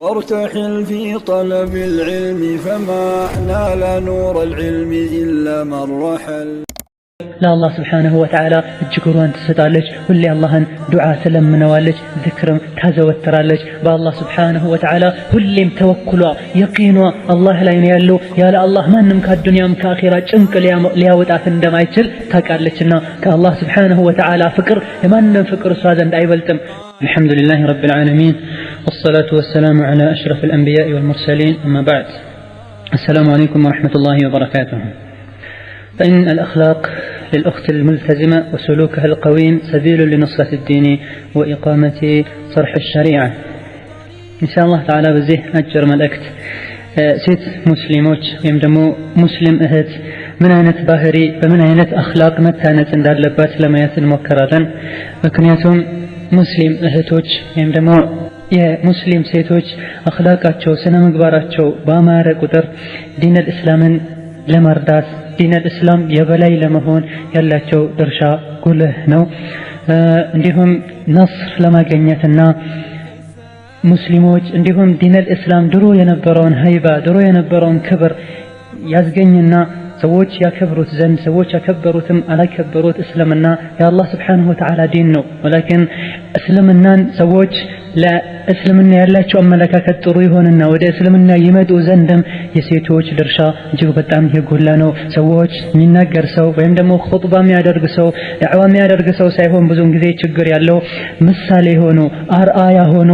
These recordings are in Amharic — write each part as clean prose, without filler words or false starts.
وارتحل في طلب العلم فما نال نور العلم إلا من رحل. لا الله سبحانه وتعالى እጅጉን ትሰጣለች ሁሌ አላህን ዱዓ ስለምነዋለች ذكرም ታዘወትራለች በአላህ سبحانه وتعالى ሁሌም ተወኩሏ የቂኗ አላህ ላይ ነው ያለው ያለ አላህ ማንንም ከዱንያም ከአኺራ ጭንቅ ሊያወጣት እንደማይችል ታውቃለችና ከአላህ سبحانه وتعالى ፍቅር የማንንም ፍቅር እሷ ዘንድ አይበልጥም الحمد لله رب العالمين والصلاة والسلام على أشرف الأنبياء والمرسلين أما بعد السلام عليكم ورحمة الله وبركاته فإن الأخلاق للأخت الملتزمة وسلوكها القويم سبيل لنصرة الدين وإقامة صرح الشريعة إن شاء الله تعالى بزيه أجر ملأكت ست مسلموች ወይም ደግሞ ሙስሊም እህት ምን አይነት ባህሪ በምን አይነት አኽላቅ መታነጽ እንዳለባት ለማየት እንሞክራለን ምክንያቱም ሙስሊም እህቶች ወይም ደግሞ የሙስሊም ሴቶች አኽላቃቸው ስነ ምግባራቸው ባማረ ቁጥር ዲን الإسلامን ለመርዳት ዲን الإسلام የበላይ ለመሆን ያላቸው ድርሻ ጉልህ ነው እንዲሁም ነስር ለማግኘትና ሙስሊሞች እንዲሁም ዲን الإسلام ድሮ የነበረውን ሀይባ ድሮ የነበረውን ክብር ያስገኝና ሰዎች ያከብሩት ዘንድ ሰዎች ያከበሩትም አላከበሩት እስልምና የአላህ Subhanahu Wa Ta'ala ዲን ነው ወላኪን እስልምናን ሰዎች ለእስልምና ያላቸው አመለካከት ጥሩ ይሆንና ወደ እስልምና ይመጡ ዘንድም የሴቶች ድርሻ እጅግ በጣም የጎላ ነው ሰዎች የሚናገር ሰው ወይም ደግሞ ኹጥባ የሚያደርግ ሰው ዳዕዋ የሚያደርግ ሰው ሳይሆን ብዙውን ጊዜ ችግር ያለው ምሳሌ ሆኖ አርአያ ሆኖ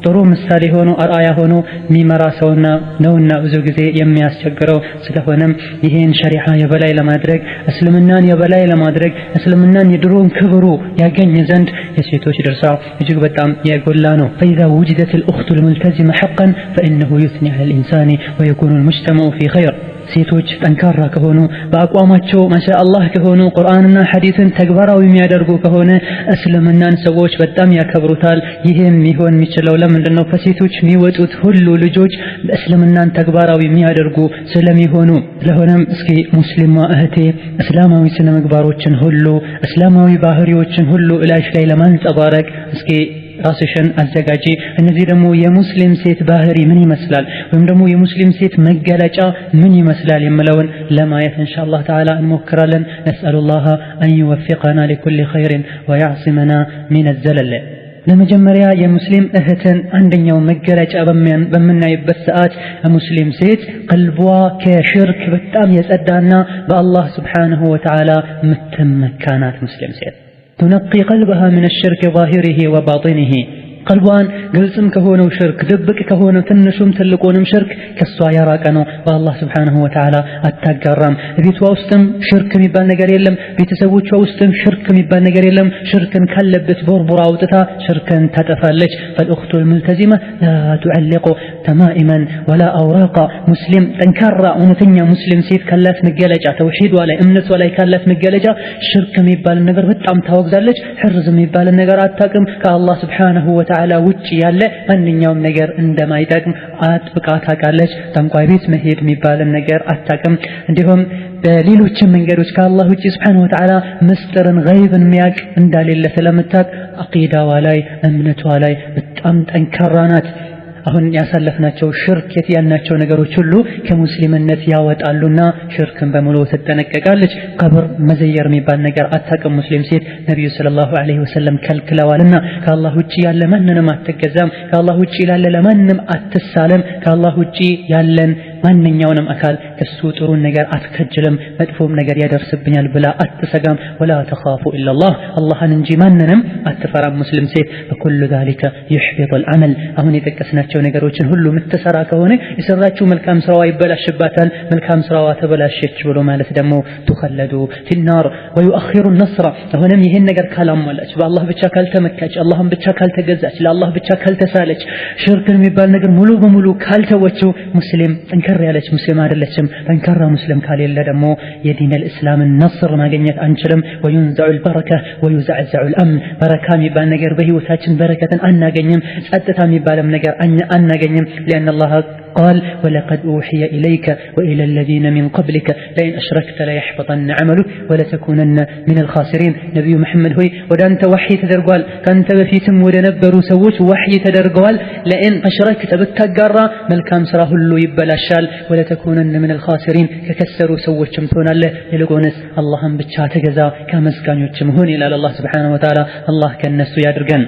ጥሩ ምሳሌ ሆኖ አርአያ ሆኖ ሚመራ ሰውና ነውና ብዙ ጊዜ የሚያስቸግረው ስለሆነም ይሄን ሸሪዓ የበላይ ለማድረግ እስልምናን የበላይ ለማድረግ እስልምናን የድሮን ክብሩ ያገኝ ዘንድ የሴቶች ድርሻ እጅግ በጣም የጎላ ነው فإذا وجدت الأخت الملتزمة حقا فإنه يثني على الإنسان ويكون المجتمع في خير ሴቶች ጠንካራ ከሆኑ በአቋማቸው ማሻአላህ ከሆኑ ቁርአንና ሐዲስን ተግባራዊ የሚያደርጉ ከሆነ እስልምናን ሰዎች በጣም ያከብሩታል ይሄም ይሆን የሚችለው ለምንድነው ከሴቶች የሚወጡት ሁሉ ልጆች እስልምናን ተግባራዊ የሚያደርጉ ስለሚሆኑ ስለሆነም እስኪ ሙስሊማ እህቴ እስላማዊ ስነ ምግባሮችን ሁሉ እስላማዊ ባህሪዎችን ሁሉ እላሽ ላይ ለማንጸባረቅ እስኪ ራስሽን አዘጋጂ እነዚህ ደግሞ የሙስሊም ሴት ባህሪ ምን ይመስላል ወይም ደግሞ የሙስሊም ሴት መገለጫ ምን ይመስላል የሚለውን ለማየት ኢንሻአላህ ተዓላ እንሞክራለን ነስአሉላህ አን ይወፍቀና ለኩል ኸይር ወያዕሲመና ሚን الزلل ለመጀመሪያ የሙስሊም እህትን አንደኛው መገለጫ በመናይበት ሰዓት ሙስሊም ሴት ቀልቧ ከሽርክ በጣም የጸዳና በአላህ Subhanahu Wa Ta'ala ምትመካናት ሙስሊም ሴት تنقي قلبها من الشرك ظاهره وباطنه قلبان ግልጽም ከሆነው ሽርክ ድብቅ ከሆነው ትንሹም ትልቁንም ሽርክ ከሷ ያራቀ ነው በአላህ Subhanahu Wa Ta'ala አታጋራም ቤቷ ውስጥም ሽርክ የሚባል ነገር የለም ቤተሰቦቿ ውስጥም ሽርክ የሚባል ነገር የለም ሽርክን ካለበት ቦርቡራ አውጥታ ሽርክን ታጠፋለች فالأخت الملتزمة لا تعلق تمائما ولا أوراقا مسلم ጠንካራ እውነተኛ ሙስሊም ሴት ካላት መገለጫ ተውሂድ ላይ እምነቷ ላይ ካላት መገለጫ ሽርክ የሚባል ነገር በጣም ታወግዛለች ሕርዝ የሚባል ነገር አታውቅም ከአላህ Subhanahu Wa Ta'ala ውጪ ያለ ማንኛውም ነገር እንደማይጠቅም አጥብቃ ታውቃለች ጠንቋይ ቤት መሄድ የሚባል ነገር አታውቅም እንዲሁም በሌሎች መንገዶች ከአላህ ውጪ Subhanahu Wa Ta'ala ምስጢርን ገይብን የሚያውቅ እንደሌለ ስለምታውቅ አቂዳዋ ላይ እምነቷ ላይ በጣም ጠንካራ ናት አሁን ያሳለፍናቸው ሽርክ ያልናቸው ነገሮች ሁሉ ከሙስሊምነት ያወጣሉና ሽርክን በሙሉ ተጠነቀቃለች ቀብር መዘየር የሚባል ነገር አታውቅም ሙስሊም ሴት ነብዩ ሰለላሁ ዐለይሂ ወሰለም ከልክለዋልና ከአላህ ውጪ ያለ ማንንም አትገዛም ከአላህ ውጪ ያለ ለማንም አትሳለም ከአላህ ውጪ ያለን ማንኛውንም አካል ከሱ ጥሩ ነገር አትከጅልም መጥፎም ነገር ያደርስብኛል ብላ አትሰጋም ወላ ተኻፉ ኢላ አላህ አላህን እንጂ ማንንም አትፈራም ሙስሊም ሴት በኩሉ ذلك يحبط العمل አሁን የተቀስናቸው ነገሮችን ሁሉ ምትሰራ ከሆነ የሰራችው መልካም ስራዋ ይበላሽባታል መልካም ስራዋ ተበላሸች ብሎ ማለት ደግሞ ተخلዱ في النار ويؤخر النصر አሁንም ይሄን ነገር ካላሟላች በአላህ ብቻ ካልተመካች አላህን ብቻ ካልተገዛች ለአላህ ብቻ ካልተሳለች ሽርክን የሚባል ነገር ሙሉ በሙሉ ካልተወችው ሙስሊም ጠንካራ ያለች ሙስሊም አይደለችም ጠንካራ ሙስሊም ካሌለ ደግሞ የዲን الإسلام النصر ማግኘት አንችልም وينزع البركة ويزعزع الأمن በረካ የሚባል ነገር በህይወታችን በረከትን አናገኝም ጸጥታ የሚባልም ነገር አናገኝም لأن الله قال ولقد أوحي إليك وإلى الذين من قبلك لئن أشركت ليحبطن عملك ولتكونن من الخاسرين نبي محمد هوي ودانت وحي تدرقوال كانت بفيتم ودنبروا سووش وحي تدرقوال لئن أشركت بتقرى ملكام سراه اللو يبلاشال ولتكونن من الخاسرين ككسروا سووش شمتون الله يلقونس اللهم بتشات جزا كمسكان يتشمهون إلى الله سبحانه وتعالى الله كالنسو يادرقن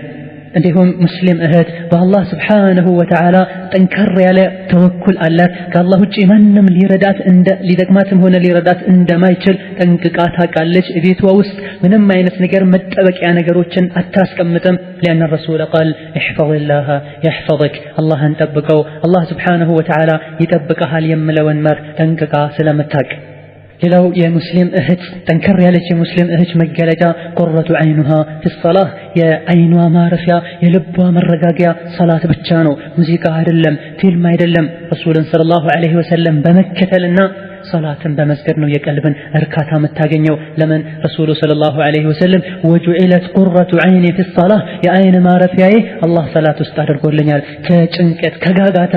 عندهم مسلم أهد بالله سبحانه وتعالى تنكر على توكل الله قال الله وجه منم ليردات عند لدقماتم هنا ليردات عند ما يشل تنكقاتها قالش بيت ووسط منم ما ينس نجر متبك يا نجروتشن أتاسكمتم لأن الرسول قال احفظ الله يحفظك الله انتبقه الله سبحانه وتعالى يتبقها اليم لون مر تنكقا سلامتك ሌላው የሙስሊም እህት ጠንከር ያለች የሙስሊም እህት መገለጫ ቁረቱ አይኑሃ ፍሰላህ የአይኗ ማረፊያ የልቧ መረጋጊያ ሰላት ብቻ ነው ሙዚቃ አይደለም ፊልም አይደለም ረሱልን ሰለላሁ ዐለይሂ ወሰለም በመከተልና ሰላትን በመስገድ ነው የቀልብን እርካታ የምታገኘው ለምን ረሱሉ ሰለላሁ ዐለይሂ ወሰለም ወጁኢለት ቁረቱ አይኒ ፍሰላህ የአይን ማረፊያዬ አላህ ሰላት ውስጥ አድርጎልኛል ከጭንቀት ከጋጋታ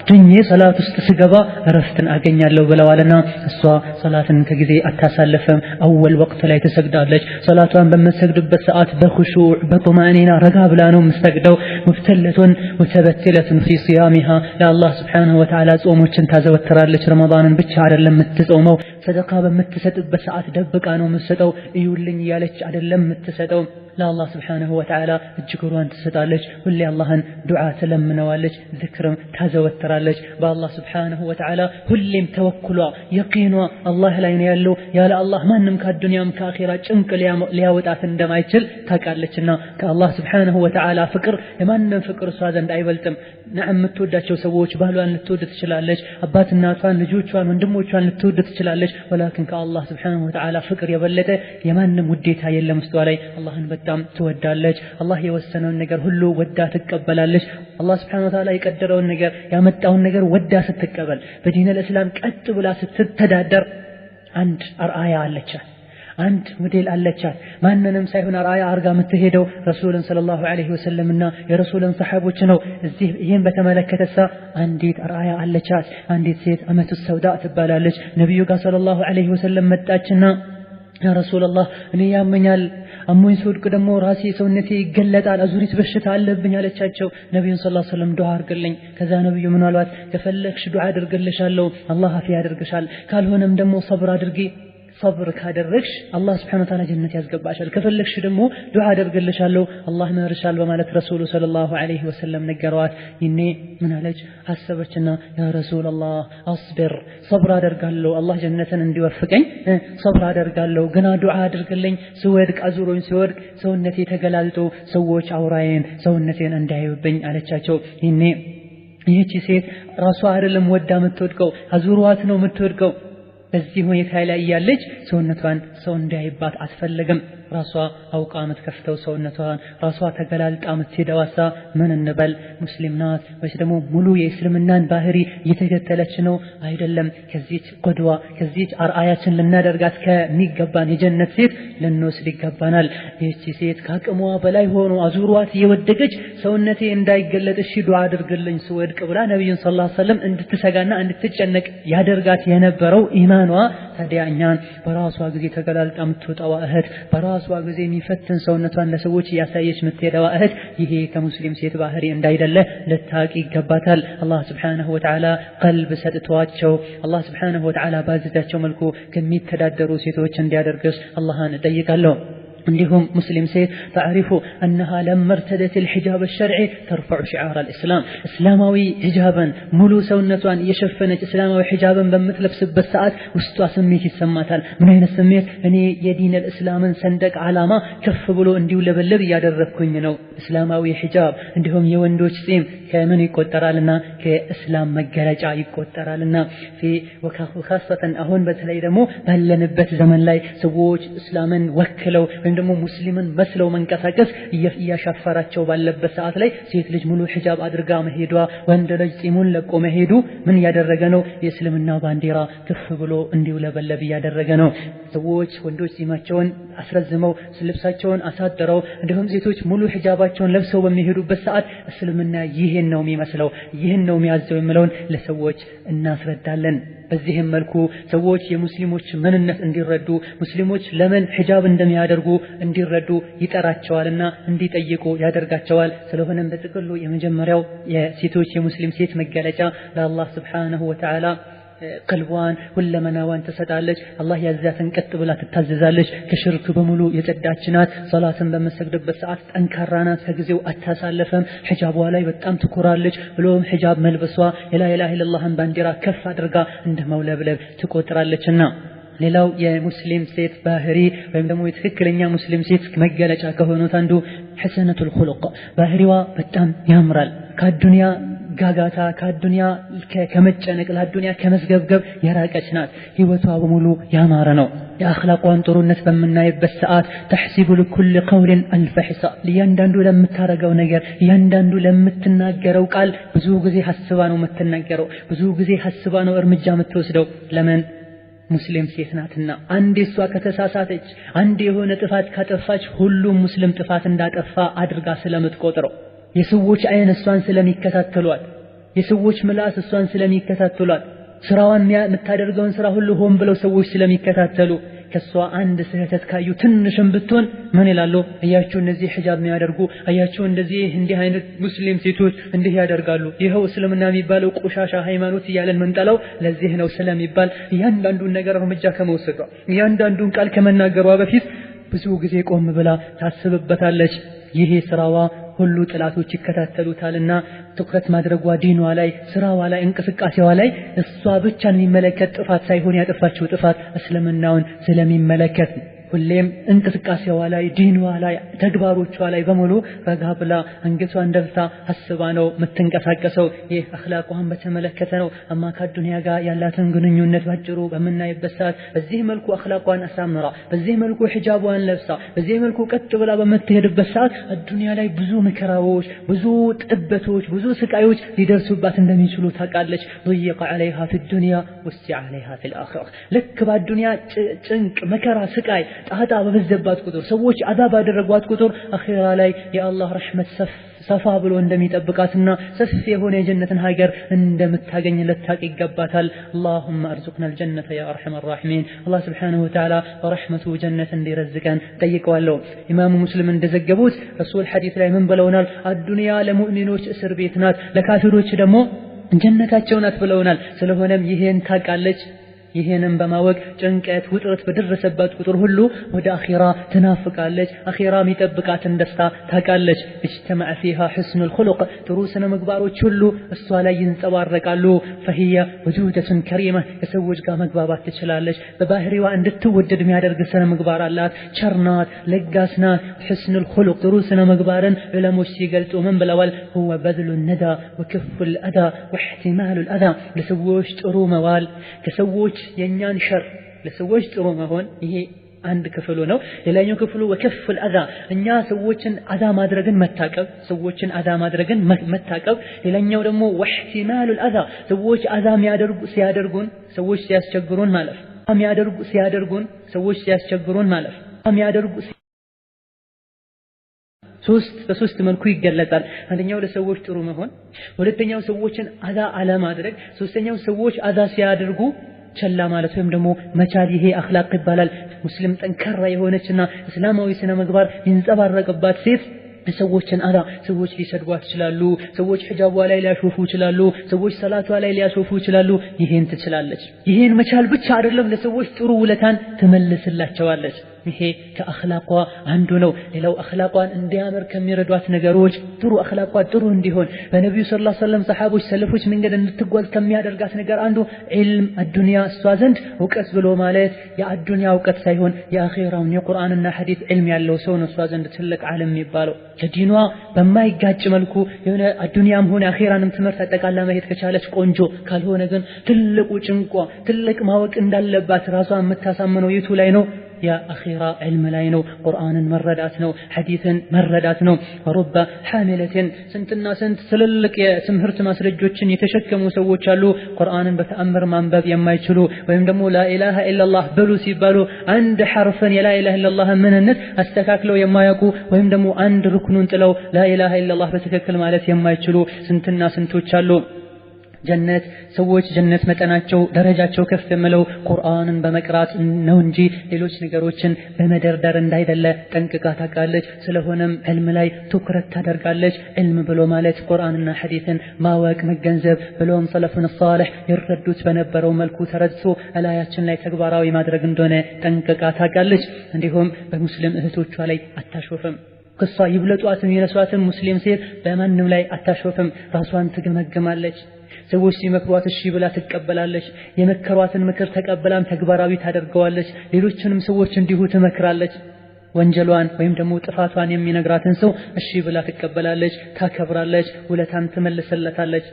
ድኜ ሰላት ውስጥ ስገባ ረፍትን አገኛለሁ ብለዋልና እሷ ሰላትን ከጊዜ አታሳልፈም አወል ወቅት ላይ ተሰግዳለች ሰላቷን በመሰግድበት ሰዓት በኹሹዕ በጡማኒና ረጋ ብላ ነው የምትሰግደው ሙፍተለቱን ወተበተለቱን في صيامها ለአላህ Subhanahu Wa Ta'ala ጾሞችን ታዘወትራለች ረመዳንን ብቻ አይደለም የምትጾመው ሰደቃ በምትሰጥበት ሰዓት ደብቃ ነው የምትሰጠው እዩልኝ ያለች አይደለም የምትሰጠው ለአላህ Subhanahu Wa Ta'ala እጅግሯን ትሰጣለች ሁሌ አላህን ዱዓ ትለምነዋለች ዝክርም ታዘወትራለች በአላህ Subhanahu Wa Ta'ala ሁሌም ተወኩሏ የቂኗ አላህ ላይ ነው ያለው ያለ አላህ ማንም ከዱንያም ከአኺራ ጭንቅ ሊያወጣት እንደማይችል ታውቃለችና ከአላህ Subhanahu Wa Ta'ala ፍቅር የማንም ፍቅር እሷ ዘንድ አይበልጥም ነዓም የምትወዳቸው ሰዎች ባሏን ልትወድ ትችላለች አባት እናቷን ልጆቿን ወንድሞቿን ልትወድ ትችላለች ወላኪን ከአላህ Subhanahu Wa Ta'ala ፍቅር የበለጠ የማንም ውዴታ የለም ውስጧ ላይ አላህን በጣም ትወዳለች አላህ የወሰነውን ነገር ሁሉ ወዳ ትቀበላለች አላህ Subhanahu Wa Ta'ala የቀደረውን ነገር ያመጣውን ነገር ወዳ ስትቀበል በዲን الاسلام ቀጥ ብላ ስትተዳደር አንድ አርአያ አለቻት አንድ ሞዴል አለቻት ማንንም ሳይሆን አርአያ አርጋ የምትሄደው ረሱልን ሰለላሁ ዐለይሂ ወሰለምና የረሱልን ሰሐቦች ነው እዚህ ይሄን በተመለከተሳ አንዲት አርአያ አለቻት አንዲት ሴት አመቱ ሰውዳ ትባላለች ነብዩ ጋር ሰለላሁ ዐለይሂ ወሰለም መጣችና ያ ረሱላህ እኔ ያመኛል አሞኝ ስወድቅ ደግሞ ራሴ ሰውነቴ ይገለጣል አዙሪት በሽታ አለብኝ አለቻቸው ነብዩን ሰለላሁ ዐለይሂ ወሰለም ዱዓ አድርግልኝ ከዛ ነብዩ ምን አሏት ከፈለክሽ ዱዓ አድርግልሻለሁ አላህ አፊያ ያድርግሻል ካልሆነም ደግሞ ሰብር አድርጊ صبر ካደረግሽ አላህ Subhanahu Wa Ta'ala ጀነት ያስገባሻል ከፈለግሽ ደግሞ ዱዓ አደርግልሻለሁ አላህ ይመርሻል በማለት ረሱሉ ሰለላሁ ዐለይሂ ወሰለም ነገሯት ይኔ ምን አለች አሰበችና ያ ረሱላህ አስብር صبر አደርጋለሁ አላህ ጀነትን እንዲወፍቀኝ صبر አደርጋለሁ ገና ዱዓ አድርግልኝ ስወድቅ አዙሮኝ ስወድቅ ሰውነቴ ተገላልጦ ሰዎች አውራዬን ሰውነቴን እንዳያዩብኝ አለቻቸው ይኔ ይህቺ ሴት ራሷ አይደለም ወዳ የምትወድቀው አዙሯት ነው የምትወድቀው በዚህ ሁኔታ ላይ ያለች ሰውነቷን ሰው እንዳይባት አትፈልግም ራሷ አውቃ የምትከፍተው ሰውነቷን ራሷ ተገላልጣ የምትሄደዋሳ ምን እንበል ሙስሊም ናት ወይስ ደግሞ ሙሉ የእስልምናን ባህሪ እየተከተለች ነው አይደለም ከዚች ቁድዋ ከዚች አርአያችን ልናደርጋት ከሚገባን የጀነት ሴት ልንወስድ ይገባናል ይህቺ ሴት ከአቅሟ በላይ ሆኖ አዙሯት የወደቀች ሰውነቴ እንዳይገለጥ እሺ ዱዓ አድርግልኝ ስወድቅ ብላ ነብዩን ሰለላሁ ዐለይሂ ወሰለም እንድትሰጋና እንድትጨነቅ ያደርጋት የነበረው ኢማኗ ታዲያ እኛን በራሷ ጊዜ ተገላልጣ የምትወጣው እህት በራሷ ጊዜ የሚፈትን ሰውነቷን ለሰዎች ያሳየች የምትሄደው እህት ይሄ ከሙስሊም ሴት ባህሪ እንዳይደለ ልታቂ ይገባታል አላህ Subhanahu Wa Ta'ala ቀልብ ሰጥቷቸው አላህ Subhanahu Wa Ta'ala ባዘዛቸው መልኩ ከሚተዳደሩ ሴቶች እንዲያደርግስ አላህን እጠይቃለሁ عندهم مسلم سيد تعرفوا أنها لما ارتدت الحجاب الشرعي ترفع شعار الإسلام إسلاموي حجابا ملو سونتوان يشفنت إسلاموي حجابا بمثل بسب الساعات واستوى سميت السماتال من هنا سميت أني يدين الإسلام سندق علامة كفبلو انديو لبلب يادربكن ينو إسلاموي حجاب عندهم يوندوش سيم كمن يقدر لنا كإسلام مجرجا يقدر لنا في وخاصة أهون بتلاقي دمو بل نبت زمن لاي سووج إسلاما وكلوا ደግሞ ሙስሊምን መስለው መንቀሳቀስ እያሻፈራቸው ባለበት ሰዓት ላይ ሴት ልጅ ሙሉ ሒጃብ አድርጋ መሄዷ ወንድ ልጅ ጺሙን ለቆ መሄዱ ምን ያደረገ ነው? የእስልምና ባንዲራ ከፍ ብሎ እንዲውለበለብ ያደረገ ነው። ሰዎች ወንዶች ጺማቸውን አስረዝመው ልብሳቸውን አሳጥረው እንዲሁም ሴቶች ሙሉ ሒጃባቸውን ለብሰው በሚሄዱበት ሰዓት እስልምና ይሄን ነው የሚመስለው ይሄን ነው የሚያዘው የሚለውን ለሰዎች እናስረዳለን። በዚህም መልኩ ሰዎች የሙስሊሞች ምንነት እንዲረዱ ሙስሊሞች ለምን ሒጃብ እንደሚያደርጉ እንዲረዱ ይጠራቸዋልና እንዲጠይቁ ያደርጋቸዋል። ስለሆነም በጥቅሉ የመጀመሪያው የሴቶች የሙስሊም ሴት መገለጫ ለአላህ Subhanahu Wa Ta'ala ቀልቧን ሁለመናዋን ተሰጣለች። አላህ ያዛትን ቀጥ ብላ ትታዘዛለች። ከሽርክ በሙሉ የጸዳች ናት። ሶላትን በመሰግድበት ሰዓት ጠንካራ ናት። ከጊዜው አታሳለፈም። ሒጃቧ ላይ በጣም ትኩራለች። ብሎም ሒጃብ መልበሷ የላ ኢላሃ ኢላላህን ባንዲራ ከፍ አድርጋ እንደመውለብለብ ትቆጥራለችና ሌላው የሙስሊም ሴት ባህሪ ወይም ደግሞ የትክክለኛ ሙስሊም ሴት መገለጫ ከሆኑት አንዱ ሐሰነቱል ኹሉቅ ባህሪዋ በጣም ያምራል። ከዱንያ ጋጋታ ከዱንያ ከመጨነቅ ለዱንያ ከመስገብገብ የራቀች ናት። ህይወቷ በሙሉ ያማረ ነው። የአኽላቋን ጥሩነት በመናይበት ሰዓት ተሕሲቡ ለኩል ቀውልን አልፈሕሳ ለእያንዳንዱ ለምታረገው ነገር እያንዳንዱ ለምትናገረው ቃል ብዙ ጊዜ ሐስባ ነው የምትናገረው። ብዙ ጊዜ ሐስባ ነው እርምጃ የምትወስደው። ለምን? ሙስሊም ሴት ናትና። አንዴ እሷ ከተሳሳተች አንዴ የሆነ ጥፋት ካጠፋች ሁሉም ሙስሊም ጥፋት እንዳጠፋ አድርጋ ስለምትቆጥረው የሰዎች አይን እሷን ስለሚከታተሏት የሰዎች ምላስ እሷን ስለሚከታተሏት ስራዋን የምታደርገውን ስራ ሁሉ ሆን ብለው ሰዎች ስለሚከታተሉ ከሷ አንድ ስህተት ካዩ ትንሽም ብትሆን ምን ይላሉ? አያችሁ እነዚህ ሒጃብ የሚያደርጉ አያችሁ እንደዚህ እንዲህ አይነት ሙስሊም ሴቶች እንዲህ ያደርጋሉ። ይሄው እስልምና የሚባለው ቆሻሻ ሃይማኖት እያለን መንጠላው ለዚህ ነው ስለሚባል እያንዳንዱን ነገር እርምጃ ከመውሰዷ እያንዳንዱን ቃል ከመናገሯ በፊት ብዙ ጊዜ ቆም ብላ ታስብበታለች። ይሄ ስራዋ ሁሉ ጥላቶች ይከታተሉታልና ትኩረት ማድረጓ ዲኗ ላይ ስራዋ ላይ እንቅስቃሴዋ ላይ እሷ ብቻን የሚመለከት ጥፋት ሳይሆን ያጠፋችው ጥፋት እስልምናውን ስለሚመለከት ሁሌም እንቅስቃሴዋ ላይ ዲኗ ላይ ተግባሮቿ ላይ በሙሉ ረጋ ብላ አንገቷን ደፍታ አስባ ነው የምትንቀሳቀሰው። ይህ አኽላቋን በተመለከተ ነው። አማ ከዱንያ ጋር ያላትን ግንኙነት ባጭሩ በምናይበት ሰዓት በዚህ መልኩ አኽላቋን አሳምራ በዚህ መልኩ ሒጃቧን ለብሳ በዚህ መልኩ ቀጥ ብላ በምትሄድበት ሰዓት ዱንያ ላይ ብዙ መከራዎች ብዙ ጥበቶች ብዙ ስቃዮች ሊደርሱባት እንደሚችሉ ታውቃለች። ضيق عليها في الدنيا وسع عليها في الآخرة ልክ በዱንያ ጭንቅ መከራ ስቃይ ጣጣ በበዘባት ቁጥር ሰዎች አዛብ ያደረጓት ቁጥር አኺራ ላይ የአላህ ረሕመት ሰፋ ብሎ እንደሚጠብቃትና ሰፊ የሆነ የጀነትን ሀገር እንደምታገኝ ልታቅ ይገባታል። اللهم ارزقنا الجنة يا ارحم الراحمين። አላህ Subhanahu Wa Ta'ala በረሕመቱ ጀነት እንዲረዝቀን ጠይቀዋለሁ። ኢማሙ ሙስሊም እንደዘገቡት ረሱል ሐዲስ ላይ ምን ብለውናል? አዱንያ ለሙእሚኖች እስር ቤት ናት፣ ለካፊሮች ደግሞ ጀነታቸው ናት ብለውናል። ስለሆነም ይሄን ታውቃለች። ይሄንን በማወቅ ጭንቀት ውጥረት በደረሰባት ቁጥር ሁሉ ወደ አኺራ ትናፍቃለች። አኺራ የሚጠብቃትን ደስታ ታውቃለች። اجتمع فيها حسن الخلق ጥሩ ስነ ምግባሮች ሁሉ እሷ ላይ ይንጸባረቃሉ። فهي وجودة كريمة ከሰዎች ጋር መግባባት ትችላለች። በባህሪዋ እንድትወደድ የሚያደርግ ስነ ምግባር አላት። ቸርናት ለጋስናት። حسن الخلق ጥሩ ስነ ምግባርን ዑለሞች ሲገልጹ ምን ብለዋል? هو بذل الندى وكف الأذى واحتمال الأذى ለሰዎች ጥሩ መዋል ከሰዎች የኛን ሸር ለሰዎች ጥሩ መሆን ይሄ አንድ ክፍሉ ነው። ሌላኛው ክፍሉ ወከፍል አዛ እኛ ሰዎችን አዛ ማድረግን መታቀብ ሰዎችን አዛ ማድረግን መታቀብ። ሌላኛው ደግሞ ወህቲማሉል አዛ ሰዎች አዛ ሲያደርጉን ሰዎች ሲያስቸግሩን ማለፍ ሲያስቸግሩን ማለፍ በሶስት መልኩ ይገለጻል። አንደኛው ለሰዎች ጥሩ መሆን፣ ሁለተኛው ሰዎችን አዛ አለማድረግ፣ ሶስተኛው ሰዎች አዛ ሲያደርጉ ቸላ ማለት ወይም ደግሞ መቻል። ይሄ አኽላቅ ይባላል። ሙስሊም ጠንካራ የሆነችና እስላማዊ ስነ ምግባር ይንጸባረቅባት ሴት ሰዎችን አዛ ሰዎች ሊሰድቧት ይችላሉ። ሰዎች ሒጃቧ ላይ ሊያሾፉ ይችላሉ። ሰዎች ሰላቷ ላይ ሊያሾፉ ይችላሉ። ይሄን ትችላለች። ይሄን መቻል ብቻ አይደለም ለሰዎች ጥሩ ውለታን ትመልስላቸዋለች። ይሄ ከአኽላቋ አንዱ ነው። ሌላው አኽላቋን እንዲያምር ከሚረዷት ነገሮች ጥሩ አኽላቋ ጥሩ እንዲሆን በነብዩ ሰለላሁ ዐለይሂ ወሰለም ሰሃቦች ሰለፎች መንገድ እንድትጓዝ ከሚያደርጋት ነገር አንዱ ዒልም አዱንያ እሷ ዘንድ እውቀት ብሎ ማለት የአዱንያ እውቀት ሳይሆን የአኺራውን የቁርአንና ሐዲስ ዒልም ያለው ሰው ነው እሷ ዘንድ ትልቅ ዓለም የሚባለው። ለዲኗ በማይጋጭ መልኩ የሆነ አዱንያም ሆነ አኺራንም ትምህርት አጠቃላ መሄድ ከቻለች ቆንጆ፣ ካልሆነ ግን ትልቁ ጭንቋ ትልቅ ማወቅ እንዳለባት ራሷ የምታሳምነው የቱ ላይ ነው? ያ አኺራ ዒልም ላይ ነው፣ ቁርአንን መረዳት ነው፣ ሐዲስን መረዳት ነው። ወሩበ ሐሚለትን ስንትና ስንት ትልልቅ የትምህርት ማስረጃዎችን የተሸከሙ ሰዎች አሉ ቁርአንን በተአምር ማንበብ የማይችሉ ወይም ደግሞ ላኢላሃ ኢላላህ በሉ ሲባሉ አንድ ሐርፍን የላኢላሃ ኢላላህ ምንነት አስተካክለው የማያውቁ ወይም ደግሞ አንድ ሩክኑን ጥለው ላኢላሃ ኢላላህ በትክክል ማለት የማይችሉ ስንትና ስንቶች አሉ። ጀነት ሰዎች ጀነት መጠናቸው ደረጃቸው ከፍ የሚለው ቁርአንን በመቅራት ነው እንጂ ሌሎች ነገሮችን በመደርደር እንዳይደለ ጠንቅቃ ታውቃለች። ስለሆነም ዒልም ላይ ትኩረት ታደርጋለች። ዒልም ብሎ ማለት ቁርአንና ሐዲስን ማወቅ መገንዘብ ብሎም ሰለፉን ሷሊህ ይረዱት በነበረው መልኩ ተረድቶ እላያችን ላይ ተግባራዊ ማድረግ እንደሆነ ጠንቅቃ ታውቃለች። እንዲሁም በሙስሊም እህቶቿ ላይ አታሾፍም። ከሷ ይብለጧትም ይነሷትም ሙስሊም ሴት በማንም ላይ አታሾፍም። ራሷን ትገመግማለች። ሰዎች ሲመክሯት እሺ ብላ ትቀበላለች። የመከሯትን ምክር ተቀበላም ተግባራዊ ታደርገዋለች። ሌሎችንም ሰዎች እንዲሁ ትመክራለች። ወንጀሏን ወይም ደግሞ ጥፋቷን የሚነግራትን ሰው እሺ ብላ ትቀበላለች፣ ታከብራለች፣ ውለታን ትመልስለታለች።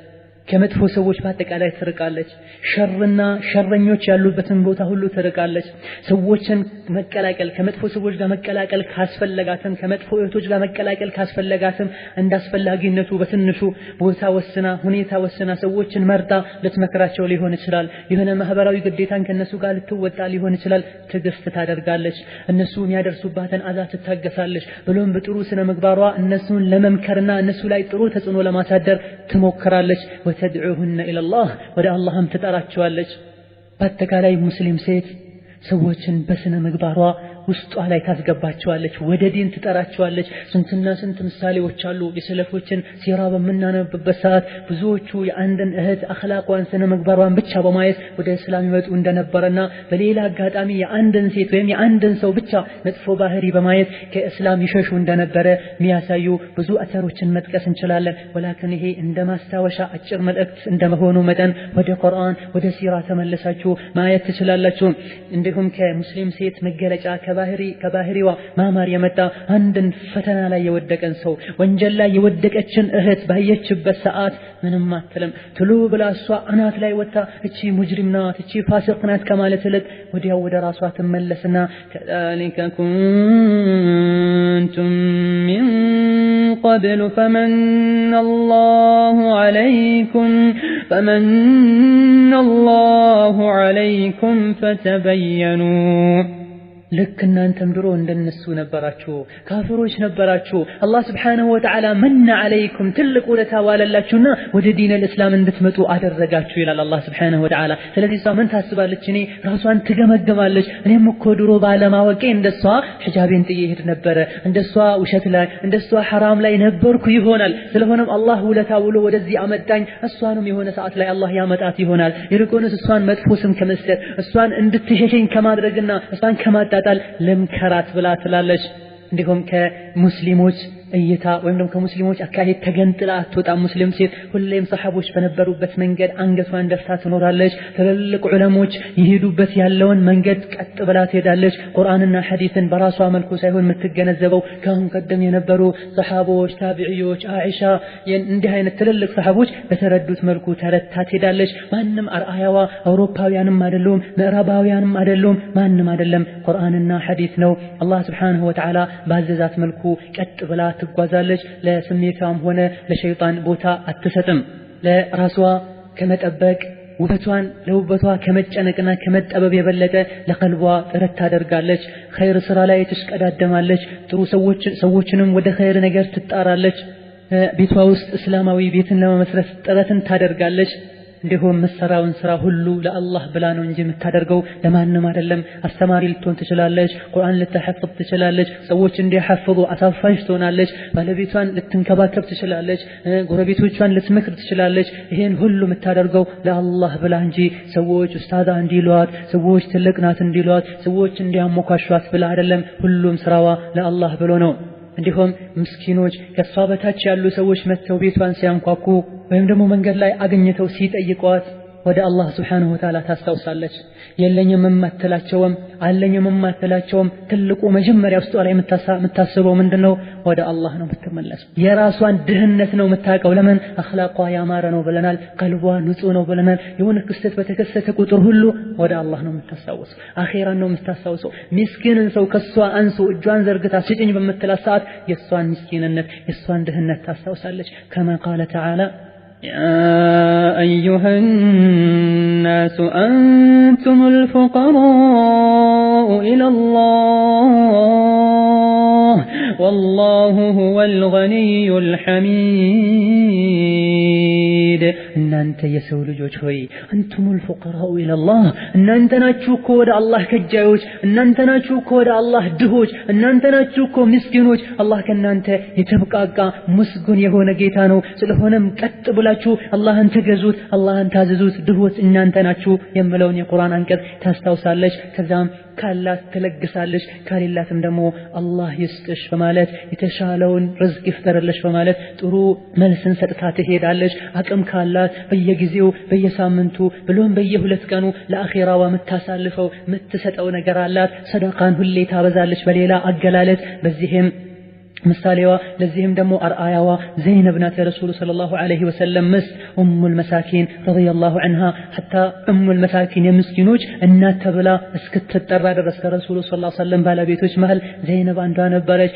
ከመጥፎ ሰዎች በአጠቃላይ ትርቃለች። ሸርና ሸረኞች ያሉበትን ቦታ ሁሉ ትርቃለች። ሰዎችን መቀላቀል ከመጥፎ ሰዎች ጋር መቀላቀል ካስፈለጋትም ከመጥፎ እህቶች ጋር መቀላቀል ካስፈለጋትም እንዳስፈላጊነቱ በትንሹ ቦታ ወስና ሁኔታ ወስና ሰዎችን መርጣ ልትመክራቸው ሊሆን ይችላል። የሆነ ማህበራዊ ግዴታን ከነሱ ጋር ልትወጣ ሊሆን ይችላል። ትዕግስት ታደርጋለች። እነሱ የሚያደርሱባትን አዛ ትታገሳለች። ብሎም በጥሩ ስነ ምግባሯ እነሱን ለመምከርና እነሱ ላይ ጥሩ ተጽዕኖ ለማሳደር ትሞክራለች። ወተድዑሁነ ኢለላህ ወደ አላህም ትጠራቸዋለች። በአጠቃላይ ሙስሊም ሴት ሰዎችን በስነ ምግባሯ ውስጧ ላይ ታስገባቸዋለች፣ ወደ ዲን ትጠራቸዋለች። ስንትና ስንት ምሳሌዎች አሉ። የሰለፎችን ሲራ በምናነብበት ሰዓት ብዙዎቹ የአንድን እህት አኽላቋን ስነ ምግባሯን ብቻ በማየት ወደ እስላም ይመጡ እንደነበረና በሌላ አጋጣሚ የአንድን ሴት ወይም የአንድን ሰው ብቻ መጥፎ ባህሪ በማየት ከእስላም ይሸሹ እንደነበረ የሚያሳዩ ብዙ አተሮችን መጥቀስ እንችላለን። ወላኪን ይሄ እንደ ማስታወሻ አጭር መልእክት እንደመሆኑ መጠን ወደ ቁርአን ወደ ሲራ ተመለሳችሁ ማየት ትችላላችሁ። እንዲሁም ከሙስሊም ሴት መገለጫ ከባህሪዋ ማማር የመጣ አንድን ፈተና ላይ የወደቀን ሰው ወንጀል ላይ የወደቀችን እህት ባየችበት ሰዓት ምንም አትልም። ትሉ ብላ እሷ አናት ላይ ወጣ እቺ ሙጅሪም ናት እቺ ፋሲቅ ናት ከማለት ይልቅ ወዲያው ወደ ራሷ ትመለስና ከዛሊከ ኩንቱም ሚን ቀብሉ ፈመነ አላሁ ዐለይኩም ፈተበየኑ ልክ እናንተም ድሮ እንደነሱ ነበራችሁ፣ ካፍሮች ነበራችሁ። አላህ Subhanahu Wa Ta'ala መነ عليكم ትልቅ ውለታ ዋለላችሁና ወደ ዲን الاسلام እንድትመጡ አደረጋችሁ ይላል አላህ Subhanahu Wa Ta'ala። ስለዚህ እሷ ምን ታስባለች? እኔ ራሷን ትገመገማለች። እኔም እኮ ድሮ ባለማወቄ እንደሷ ሒጃቤን ጥዬ ሄድ ነበር፣ እንደሷ ውሸት ላይ እንደሷ حرام ላይ ነበርኩ ይሆናል። ስለሆነም አላህ ውለታ ብሎ ወደዚህ አመጣኝ። እሷንም የሆነ ሰዓት ላይ አላህ ያመጣት ይሆናል። ይልቁንስ እሷን መጥፎ ስም ከመስጠት እሷን እንድትሸሸኝ ከማድረግና እሷን ከማጣጣል ለምከራት ብላ ትላለች። እንዲሁም ከሙስሊሞች እይታ ወይም ደግሞ ከሙስሊሞች አካሄድ ተገንጥላ አትወጣም። ሙስሊም ሴት ሁሌም ሰሃቦች በነበሩበት መንገድ አንገቷን ደፍታ ትኖራለች። ትልልቅ ዑለሞች ይሄዱበት ያለውን መንገድ ቀጥ ብላ ትሄዳለች። ቁርአንና ሐዲስን በራሷ መልኩ ሳይሆን የምትገነዘበው ካሁን ቀደም የነበሩ ሰሃቦች፣ ታቢዒዎች፣ አኢሻ እንዲህ አይነት ትልልቅ ሰሃቦች በተረዱት መልኩ ተረድታ ትሄዳለች። ማንም አርአያዋ አውሮፓውያንም አይደሉም ምዕራባውያንም አይደሉም ማንም አይደለም፣ ቁርአንና ሐዲስ ነው። አላህ Subhanahu Wa Ta'ala ባዘዛት መልኩ ቀጥ ብላ ትጓዛለች። ለስሜቷም ሆነ ለሸይጣን ቦታ አትሰጥም። ለራሷ ከመጠበቅ ውበቷን ለውበቷ ከመጨነቅና ከመጠበብ የበለጠ ለቀልቧ ጥረት ታደርጋለች። ኸይር ስራ ላይ ትሽቀዳደማለች። ጥሩ ሰዎችንም ወደ ኸይር ነገር ትጣራለች። ቤቷ ውስጥ እስላማዊ ቤትን ለመመስረት ጥረትን ታደርጋለች። እንዲሁም መሰራውን ስራ ሁሉ ለአላህ ብላ ነው እንጂ የምታደርገው ለማንም አይደለም። አስተማሪ ልትሆን ትችላለች፣ ቁርአን ልትሐፍዝ ትችላለች፣ ሰዎች እንዲሐፍዙ አሳፋሽ ትሆናለች፣ ባለቤቷን ልትንከባከብ ትችላለች፣ ጎረቤቶቿን ልትመክር ትችላለች። ይሄን ሁሉ የምታደርገው ለአላህ ብላ እንጂ ሰዎች ኡስታዛ እንዲሏት፣ ሰዎች ትልቅ ናት እንዲሏት፣ ሰዎች እንዲያሞካሿት ብላ አይደለም። ሁሉም ስራዋ ለአላህ ብሎ ነው። እንዲሁም ምስኪኖች ከሷ በታች ያሉ ሰዎች መጥተው ቤቷን ሲያንኳኩ ወይም ደግሞ መንገድ ላይ አግኝተው ሲጠይቋት ወደ አላህ ስብሓንሁ ወተዓላ ታስታውሳለች። የለኝም የማትላቸውም አለኝም የማትላቸውም ትልቁ መጀመሪያ ውስጧ ላይ የምታስበው ምንድነው? ወደ አላህ ነው የምትመለሰው። የራሷን ድህነት ነው የምታውቀው። ለምን? አኽላቋ ያማረ ነው ብለናል፣ ቀልቧ ንጹህ ነው ብለናል። የሆነ ክስተት በተከሰተ ቁጥር ሁሉ ወደ አላህ ነው የምታስታውሰው፣ አኺራን ነው የምታስታውሰው። ምስኪንን ሰው ከሷ አንሱ እጇን ዘርግታ ስጭኝ በምትላት ሰዓት የሷን ምስኪንነት የሷን ድህነት ታስታውሳለች። ከማ ቃለ ተዓላ يا أيها الناس أنتم الفقراء إلى الله والله هو الغني الحميد እናንተ የሰው ልጆች ሆይ አንቱም الفقراء إلى الله እናንተ ናችሁ እኮ ወደ አላህ ከጃዮች፣ እናንተ ናችሁ እኮ ወደ አላህ ድሆች፣ እናንተ ናችሁ እኮ ምስኪኖች። አላህ ከናንተ የተብቃቃ ምስጉን የሆነ ጌታ ነው። ስለሆነም ቀጥ ብላችሁ አላህን ተገዙት፣ አላህን ታዘዙት። ድሆች እናንተ ናችሁ የሚለውን የቁርአን አንቀጽ ታስታውሳለች። ከዛም ካላት ትለግሳለች፣ ካሌላትም ደግሞ አላህ ይስጥሽ በማለት የተሻለውን ርዝቅ ይፍጠርልሽ በማለት ጥሩ መልስን ሰጥታ ትሄዳለች። አቅም ካላት በየጊዜው በየሳምንቱ ብሎም በየሁለት ቀኑ ለአኺራዋ የምታሳልፈው የምትሰጠው ነገር አላት። ሰደቃን ሁሌ ታበዛለች በሌላ አገላለጽ። በዚህም ምሳሌዋ ለዚህም ደግሞ አርአያዋ ዘይነብ ናት የረሱሉ ሰለላሁ ዐለይሂ ወሰለም ሚስት ኡሙል መሳኪን ረዲየላሁ ዐንሃ። ሐታ ኡሙል መሳኪን የምስኪኖች እናት ተብላ እስክትጠራ ድረስ ከረሱሉ ሰለላሁ ዐለይሂ ወሰለም ባለቤቶች መሃል ዘይነብ አንዷ ነበረች።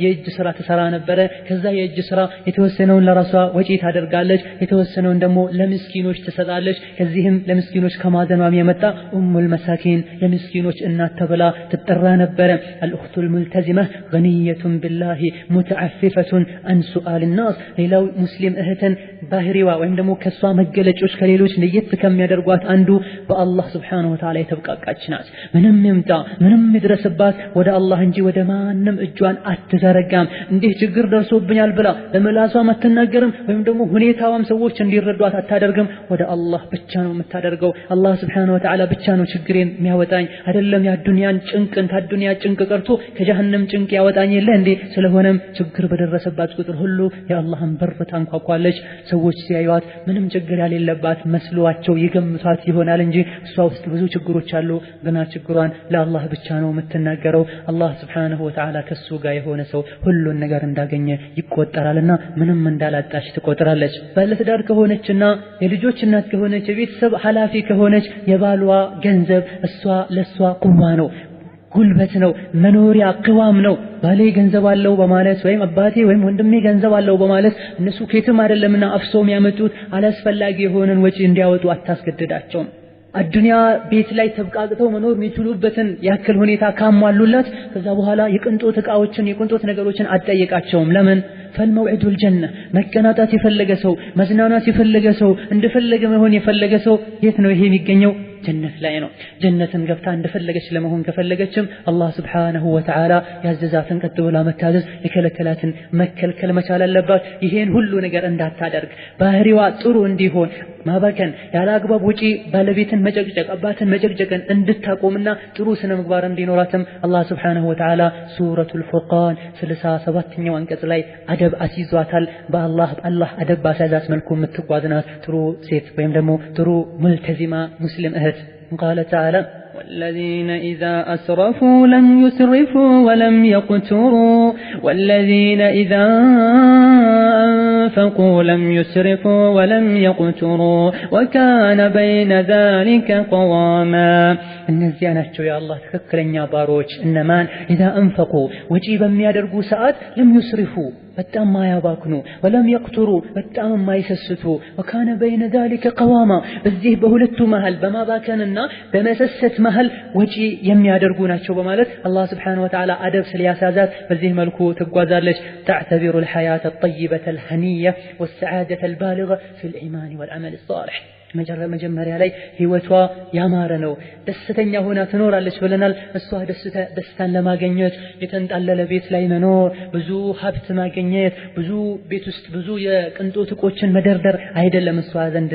የእጅ ስራ ትሰራ ነበረ። ከዛ የእጅ ስራ የተወሰነውን ለራሷ ወጪ ታደርጋለች፣ የተወሰነውን ደግሞ ለምስኪኖች ትሰጣለች። ከዚህም ለምስኪኖች ከማዘኗም የመጣ ኡሙል መሳኪን የምስኪኖች እናት ተብላ ትጠራ ነበረ። አልኡኽቱል ሙልተዚማ ገኒየቱን ቢላሂ ሙተዓፊፈቱን አን ሱአል ናስ። ሌላው ሙስሊም እህትን ባህሪዋ ወይም ደግሞ ከሷ መገለጮች ከሌሎች ለየት ከሚያደርጓት አንዱ በአላህ ስብሓነሁ ወተዓላ የተብቃቃች ናት። ምንም ይምጣ ምንም ይድረስባት ወደ አላህ እንጂ ወደ ማንም እጇን አትዘረጋም። እንዲህ ችግር ደርሶብኛል ብላ ለምላሷም አትናገርም፣ ወይም ደግሞ ሁኔታዋም ሰዎች እንዲረዷት አታደርግም። ወደ አላህ ብቻ ነው የምታደርገው። አላህ ስብሓነሁ ወተዓላ ብቻ ነው ችግሬን የሚያወጣኝ፣ አይደለም የዱንያን ጭንቅን ከዱንያ ጭንቅ ቀርቶ ከጀሃነም ጭንቅ ያወጣኝ የለ እንዴ። ስለሆነም ችግር በደረሰባት ቁጥር ሁሉ የአላህን በር ታንኳኳለች። ሰዎች ሲያዩት ምንም ችግር ያሌለባት መስሏቸው ይገምቷት ይሆናል እንጂ እሷ ውስጥ ብዙ ችግሮች አሉ። ግና ችግሯን ለአላህ ብቻ ነው የምትናገረው። አላህ ስብሓነሁ ወተዓላ ከሱ ጋር የሆነ ሰው ሁሉን ነገር እንዳገኘ ይቆጠራልና ምንም እንዳላጣች ትቆጥራለች። ባለትዳር ከሆነችና የልጆች እናት ከሆነች የቤተሰብ ኃላፊ ከሆነች የባሏ ገንዘብ እሷ ለሷ ቁዋ ነው፣ ጉልበት ነው፣ መኖሪያ ቅዋም ነው። ባሌ ገንዘብ አለው በማለት ወይም አባቴ ወይም ወንድሜ ገንዘብ አለው በማለት እነሱ ከየትም አይደለምና አፍሰው የሚያመጡት አላስፈላጊ የሆነን ወጪ እንዲያወጡ አታስገድዳቸውም። አዱንያ ቤት ላይ ተብቃቅተው መኖር የሚችሉበትን ያክል ሁኔታ ካሟሉላት ከዛ በኋላ የቅንጦት ዕቃዎችን የቅንጦት ነገሮችን አትጠይቃቸውም። ለምን? ፈልመውዒዱል ጀነ መቀናጣት የፈለገ ሰው መዝናናት የፈለገ ሰው እንደፈለገ መሆን የፈለገ ሰው የት ነው ይሄ የሚገኘው? ጀነት ላይ ነው። ጀነትን ገብታ እንደፈለገች ለመሆን ከፈለገችም አላህ ስብሓነሁ ወተዓላ ያዘዛትን ቀጥ ብላ መታዘዝ፣ የከለከላትን መከልከል መቻል አለባት። ይሄን ሁሉ ነገር እንዳታደርግ ባህሪዋ ጥሩ እንዲሆን ማባከን፣ ያለ አግባብ ውጪ ባለቤትን መጨቅጨቅ፣ አባትን መጨቅጨቅን እንድታቆምና ጥሩ ስነ ምግባር እንዲኖራትም አላህ ስብሓነሁ ወተዓላ ሱረቱል ፉርቃን 67ኛው አንቀጽ ላይ አደብ አስይዟታል። በአላህ አደብ ባስያዛት መልኩ የምትጓዝ ናት ጥሩ ሴት ወይም ደግሞ ጥሩ ሙልተዚማ ሙስሊም እህት። قال تعالى والذين إذا أسرفوا لم يسرفوا ولم يقتروا والذين إذا أنفقوا لم يسرفوا ولم يقتروا وكان بين ذلك قواما. እነዚያ ናቸው የአላህ ትክክለኛ ባሮች። እነማን? إذا أنفقوا ወጪ በሚያደርጉ ሰዓት لم يسرفوا በጣም ማያባክኑ ወለም يقتሩ በጣም ማይሰስቱ وكان بين ذلك قواما በዚህ በሁለቱ መሃል በማባከንና በመሰሰት መሃል ወጪ የሚያደርጉ ናቸው በማለት አላህ Subhanahu Wa Ta'ala አደብ ስለያሳዛት በዚህ መልኩ ትጓዛለች። تعتبر الحياة الطيبة الهنية والسعادة البالغة في الإيمان والعمل الصالح. መጀመሪያ ላይ ህይወቷ ያማረ ነው፣ ደስተኛ ሆና ትኖራለች ብለናል። እሷ ደስታን ለማግኘት የተንጣለለ ቤት ላይ መኖር፣ ብዙ ሀብት ማግኘት፣ ብዙ ቤት ውስጥ ብዙ የቅንጦት ዕቆችን መደርደር አይደለም እሷ ዘንድ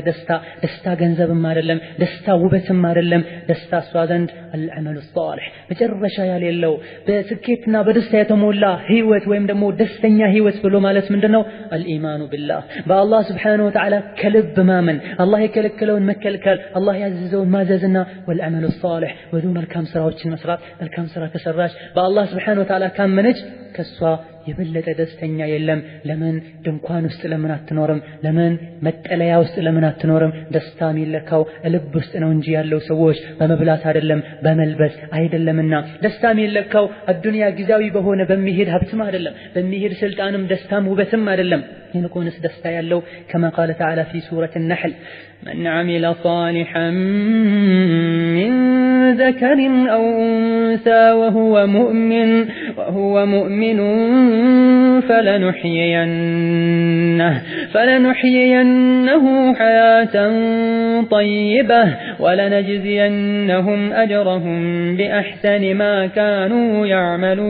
ደስታ ገንዘብም አይደለም፣ ደስታ ውበትም አይደለም። ደስታ እሷ ዘንድ አልዓመሉ ሷሊህ መጨረሻ ያሌለው በስኬትና በደስታ የተሞላ ህይወት ወይም ደግሞ ደስተኛ ህይወት ብሎ ማለት ምንድነው? አልኢማኑ ቢላህ በአላህ Subhanahu Wa Ta'ala ከልብ ማመን፣ አላህ የከለከለውን መከልከል አላህ ያዘዘውን ማዘዝና ወልአመሉ ሷሊህ ወዱ መልካም ስራዎችን መስራት መልካም ስራ ከሰራች በአላህ Subhanahu Wa Ta'ala ካመነች ከሷ የበለጠ ደስተኛ የለም ለምን ድንኳን ውስጥ ለምን አትኖርም ለምን መጠለያ ውስጥ ለምን አትኖርም ደስታ የሚለካው ልብ ውስጥ ነው እንጂ ያለው ሰዎች በመብላት አይደለም በመልበስ አይደለምና ደስታ የሚለካው አዱንያ ጊዜያዊ በሆነ በሚሄድ ሀብትም አይደለም በሚሄድ ስልጣንም ደስታም ውበትም አይደለም ይልቁንስ ደስታ ያለው كما قال تعالى في سورة النحل من عمل صالحا من ذكر أو أنثى وهو مؤمن فلنحيينه حياة طيبة ولنجزينهم أجرهم بأحسن ما كانوا يعملون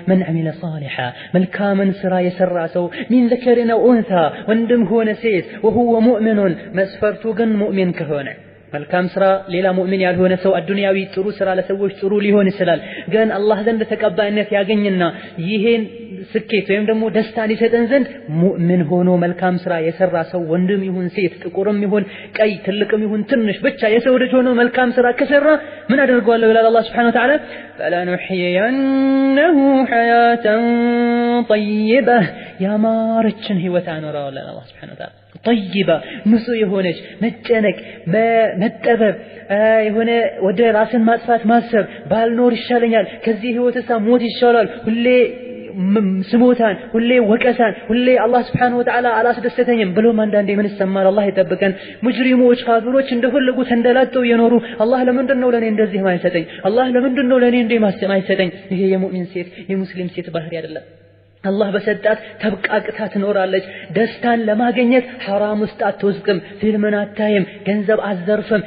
من عمل صالحا من كامن سرا يسرى سو من ذكر أو أنثى وندم هو نسيت وهو مؤمن مسفرتو جن مؤمن كهونه መልካም ስራ ሌላ ሙእሚን ያልሆነ ሰው አዱንያዊ ጥሩ ስራ ለሰዎች ጥሩ ሊሆን ይችላል ግን አላህ ዘንድ ተቀባይነት ያገኝና ይሄን ስኬት ወይም ደግሞ ደስታን ይሰጠን ዘንድ ሙእሚን ሆኖ መልካም ስራ የሰራ ሰው ወንድም ይሁን ሴት ጥቁርም ይሁን ቀይ ትልቅም ይሁን ትንሽ ብቻ የሰው ልጅ ሆኖ መልካም ስራ ከሰራ ምን አደርገዋለሁ ይላል አላህ Subhanahu Wa Ta'ala فلنحيينه حياة طيبة ያማረችን ህይወት አኖረዋለን አላህ Subhanahu Wa Ta'ala طيبة ንጹህ የሆነች መጨነቅ መጠበብ የሆነ ወደ ራስን ማጥፋት ማሰብ ባልኖር ይሻለኛል ከዚህ ህይወትሳ ሞት ይሻላል ሁሌ ስሞታን ሁሌ ወቀሳን ሁሌ አላህ Subhanahu Wa Ta'ala አላስደሰተኝም ብሎም አንዳንዴ ምን ይሰማል አላህ ይጠብቀን ሙጅሪሞች ካፊሮች እንደፈለጉ ተንደላጠው የኖሩ አላህ ለምንድነው ለኔ እንደዚህ ማይሰጠኝ አላህ ለምንድነው ለኔ እንደዚህ ማይሰጠኝ ይሄ የሙእሚን ሴት የሙስሊም ሴት ባህሪ አይደለም አላህ በሰጣት ተብቃቅታ ትኖራለች ደስታን ለማግኘት حرام ውስጥ አትወዝቅም ፊልምን አታይም ገንዘብ አዘርፍም